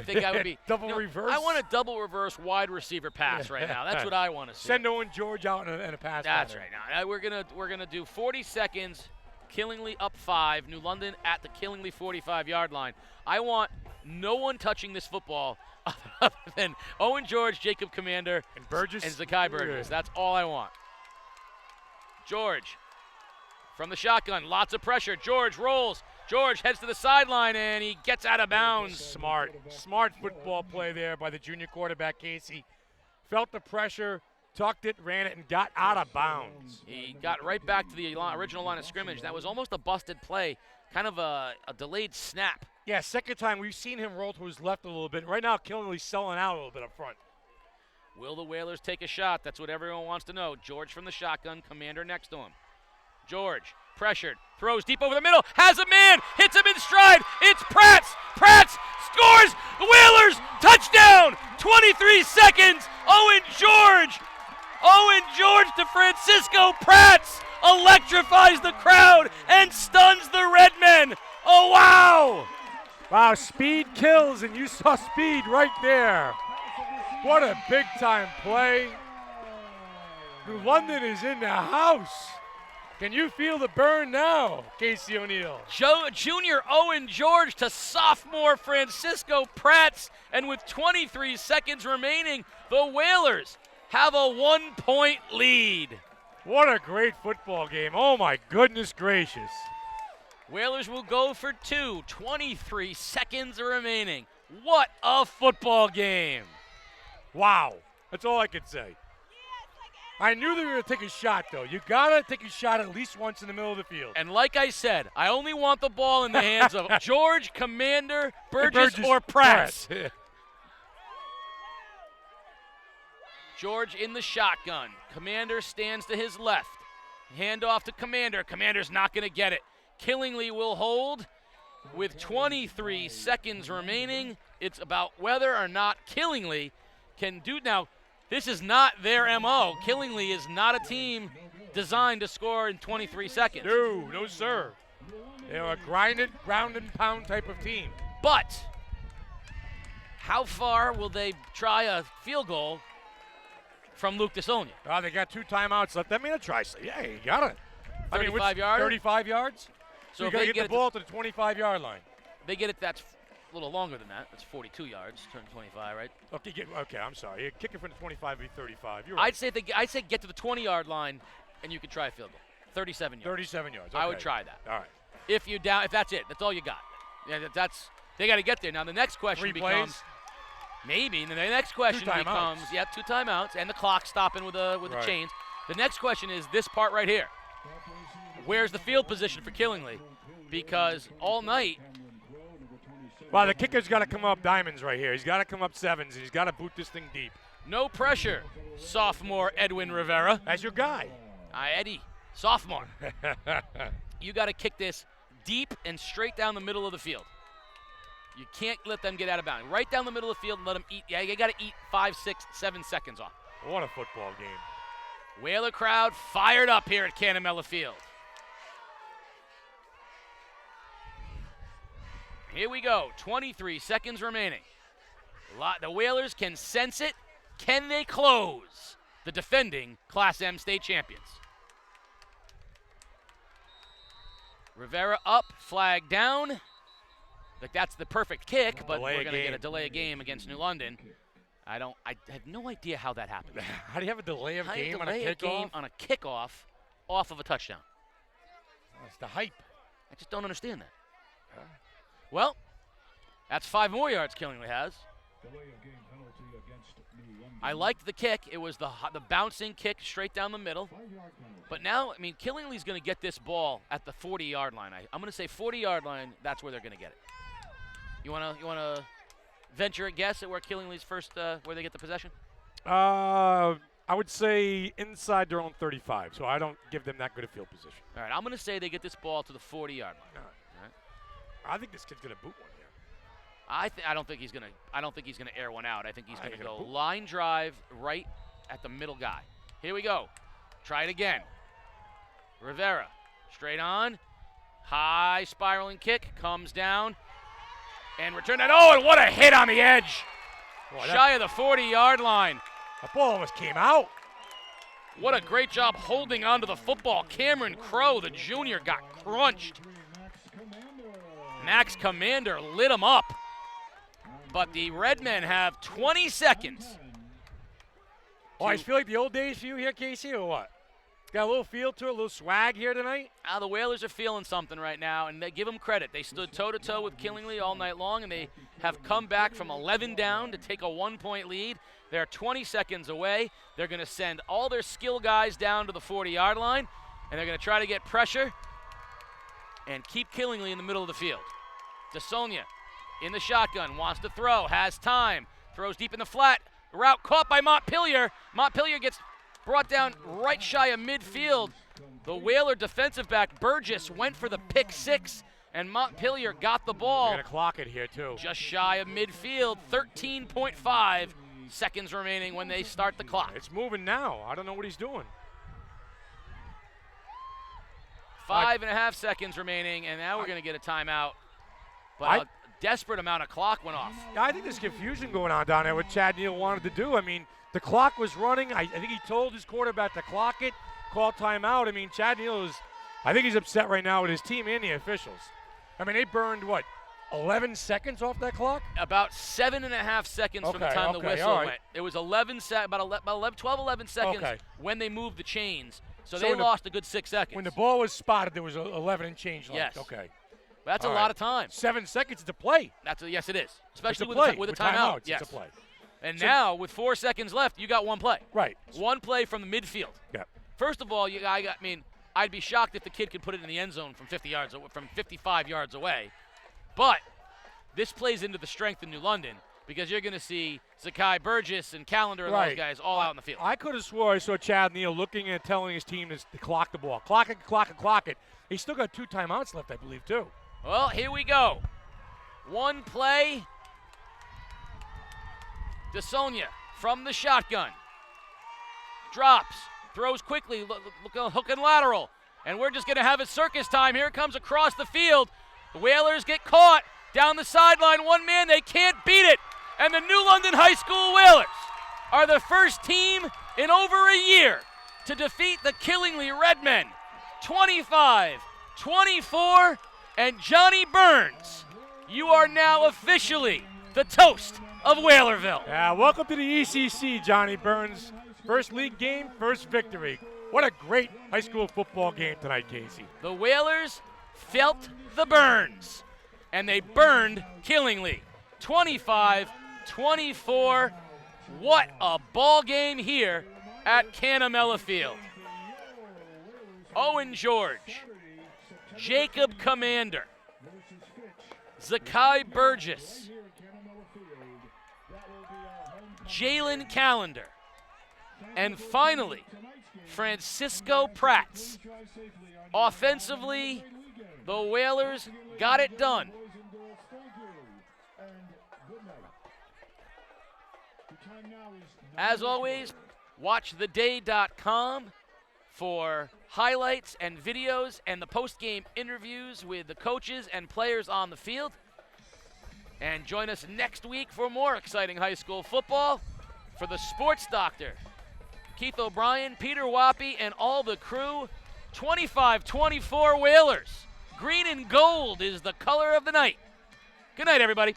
think I would be double reverse. I want a double reverse wide receiver pass right now. That's what I want to see. Send Owen George out in a pass. That's right. Now we're gonna do 40 seconds. Killingly up 5. New London at the Killingly 45-yard line. I want no one touching this football other than Owen George, Jacob Commander, and Burgess and Zakai Burgess. That's all I want. George from the shotgun. Lots of pressure. George rolls. George heads to the sideline, and he gets out of bounds. Smart football play there by the junior quarterback, Casey. Felt the pressure, tucked it, ran it, and got out of bounds. He got right back to the original line of scrimmage. That was almost a busted play, kind of a delayed snap. Yeah, 2nd time we've seen him roll to his left a little bit. Right now, Killingly's selling out a little bit up front. Will the Whalers take a shot? That's what everyone wants to know. George from the shotgun, Commander next to him. George, pressured, throws deep over the middle, has a man, hits him in stride. It's Pratts. Pratts scores. The Whalers, touchdown. 23 seconds. Owen George to Francisco Pratts electrifies the crowd and stuns the Redmen. Oh, wow. Wow, speed kills, and you saw speed right there. What a big-time play. New London is in the house. Can you feel the burn now, Casey O'Neill? Junior Owen George to sophomore Francisco Pratts, and with 23 seconds remaining, the Whalers have a 1-point lead. What a great football game. Oh, my goodness gracious. Whalers will go for 2. 23 seconds remaining. What a football game. Wow. That's all I could say. I knew they were going to take a shot, though. You got to take a shot at least once in the middle of the field. And like I said, I only want the ball in the hands of George, Commander, Burgess, or Pratts. George in the shotgun. Commander stands to his left. Hand off to Commander. Commander's not going to get it. Killingly will hold. With 23 seconds remaining, it's about whether or not Killingly can do. Now, this is not their MO. Killingly is not a team designed to score in 23 seconds. No, sir. They're a ground and pound type of team. But how far will they try a field goal from Luke DeSonia? Oh, they got 2 timeouts left. I mean, a try. Yeah, you got it. 35 yards? 35 yards? So you if got to they get the ball to the 25-yard line. They get it, that's a little longer than that. That's 42 yards, turn 25, right? Okay, I'm sorry. You kick it from the 25 would be 35. You're right. I'd say get to the 20-yard line, and you could try a field goal. 37 yards. 37 yards. Okay. I would try that. All right. If that's it, that's all you got. Yeah, they got to get there. Now the next question 3 becomes plays? maybe. And the next question 2 timeouts. becomes 2 timeouts and the clock stopping with the chains. The next question is this part right here. Where's the field position for Killingly? Because all night. Well, the kicker's got to come up diamonds right here. He's got to come up 7s, and he's got to boot this thing deep. No pressure, sophomore Edwin Rivera. That's your guy. Eddie, sophomore. You got to kick this deep and straight down the middle of the field. You can't let them get out of bounds. Right down the middle of the field and let them eat. Yeah, you got to eat 5, 6, 7 seconds off. What a football game. Whaler crowd fired up here at Canamella Field. Here we go, 23 seconds remaining. The Whalers can sense it. Can they close the defending Class M state champions? Rivera up, flag down. Like that's the perfect kick, but we're going to get a delay of game against New London. I have no idea how that happened. How do you have a delay of game on a kickoff? kickoff? On a kickoff off of a touchdown. That's the hype. I just don't understand that. Well, that's 5 more yards Killingly has. I liked the kick. It was the bouncing kick straight down the middle. But now, I mean, Killingly's going to get this ball at the 40-yard line. I'm going to say 40-yard line, that's where they're going to get it. You want to venture a guess at where Killingly's first, where they get the possession? I would say inside their own 35, so I don't give them that good a field position. All right, I'm going to say they get this ball to the 40-yard line. All right. I think this kid's gonna boot one here. I don't think he's gonna air one out. I think he's gonna go line drive right at the middle guy. Here we go. Try it again. Rivera, straight on, high spiraling kick, comes down, and return that. Oh, and what a hit on the edge! Boy, shy of the 40-yard line. The ball almost came out. What a great job holding onto the football. Cameron Crow, the junior, got crunched. Max Commander lit him up. But the Redmen have 20 seconds. Oh, I feel like the old days for you here, Casey, or what? Got a little feel to it, a little swag here tonight? The Whalers are feeling something right now, and they give them credit. They stood toe-to-toe with Killingly all night long, and they have come back from 11 down to take a 1-point lead. They're 20 seconds away. They're going to send all their skill guys down to the 40-yard line, and they're going to try to get pressure and keep Killingly in the middle of the field. DeSonia in the shotgun, wants to throw, has time, throws deep in the flat, route caught by Montpelier. Montpelier gets brought down right shy of midfield. The Whaler defensive back Burgess went for the pick 6, and Montpelier got the ball. They're gonna clock it here too. Just shy of midfield, 13.5 seconds remaining when they start the clock. It's moving now. I don't know what he's doing. 5.5 seconds remaining, and now we're going to get a timeout. But desperate amount of clock went off. Yeah, I think there's confusion going on down there what Chad Neal wanted to do. I mean, the clock was running. I think he told his quarterback to clock it, call timeout. I mean, Chad Neal I think he's upset right now with his team and the officials. I mean, they burned, 11 seconds off that clock? About 7.5 seconds from the time the whistle went. It was 11 seconds when they moved the chains. So they lost a good 6 seconds. When the ball was spotted, there was 11 and change left. Yes. Okay. But that's a lot of time. 7 seconds to play. Yes, it is. Especially with a with timeout. Yes. It's a play. And now, with 4 seconds left, you got one play. Right. One play from the midfield. Yeah. First of all, I'd be shocked if the kid could put it in the end zone from 55 yards away. But this plays into the strength of New London because you're going to see Zakai Burgess and Callender and those guys all out in the field. I could have swore I saw Chad Neal looking and telling his team to clock the ball. Clock it. He's still got 2 timeouts left, I believe, too. Well, here we go. One play. DeSonia from the shotgun. Drops. Throws quickly. Hook and lateral. And we're just going to have a circus time. Here it comes across the field. The Whalers get caught. Down the sideline, one man, they can't beat it. And the New London High School Whalers are the first team in over a year to defeat the Killingly Redmen 25-24. And Johnny Burns, you are now officially the toast of Whalerville. Yeah, welcome to the ECC, Johnny Burns. First league game, first victory. What a great high school football game tonight, Casey. The Whalers felt the burns. And they burned Killingly 25-24. What a ball game here at Canamella Field. Owen George, Jacob Commander, Zakai Burgess, Jalen Callender, and finally, Francisco Pratts. Offensively, the Whalers got it done. As always, watch theday.com for highlights and videos and the post-game interviews with the coaches and players on the field. And join us next week for more exciting high school football. For the Sports Doctor, Keith O'Brien, Peter Wappy, and all the crew, 25-24 Whalers. Green and gold is the color of the night. Good night, everybody.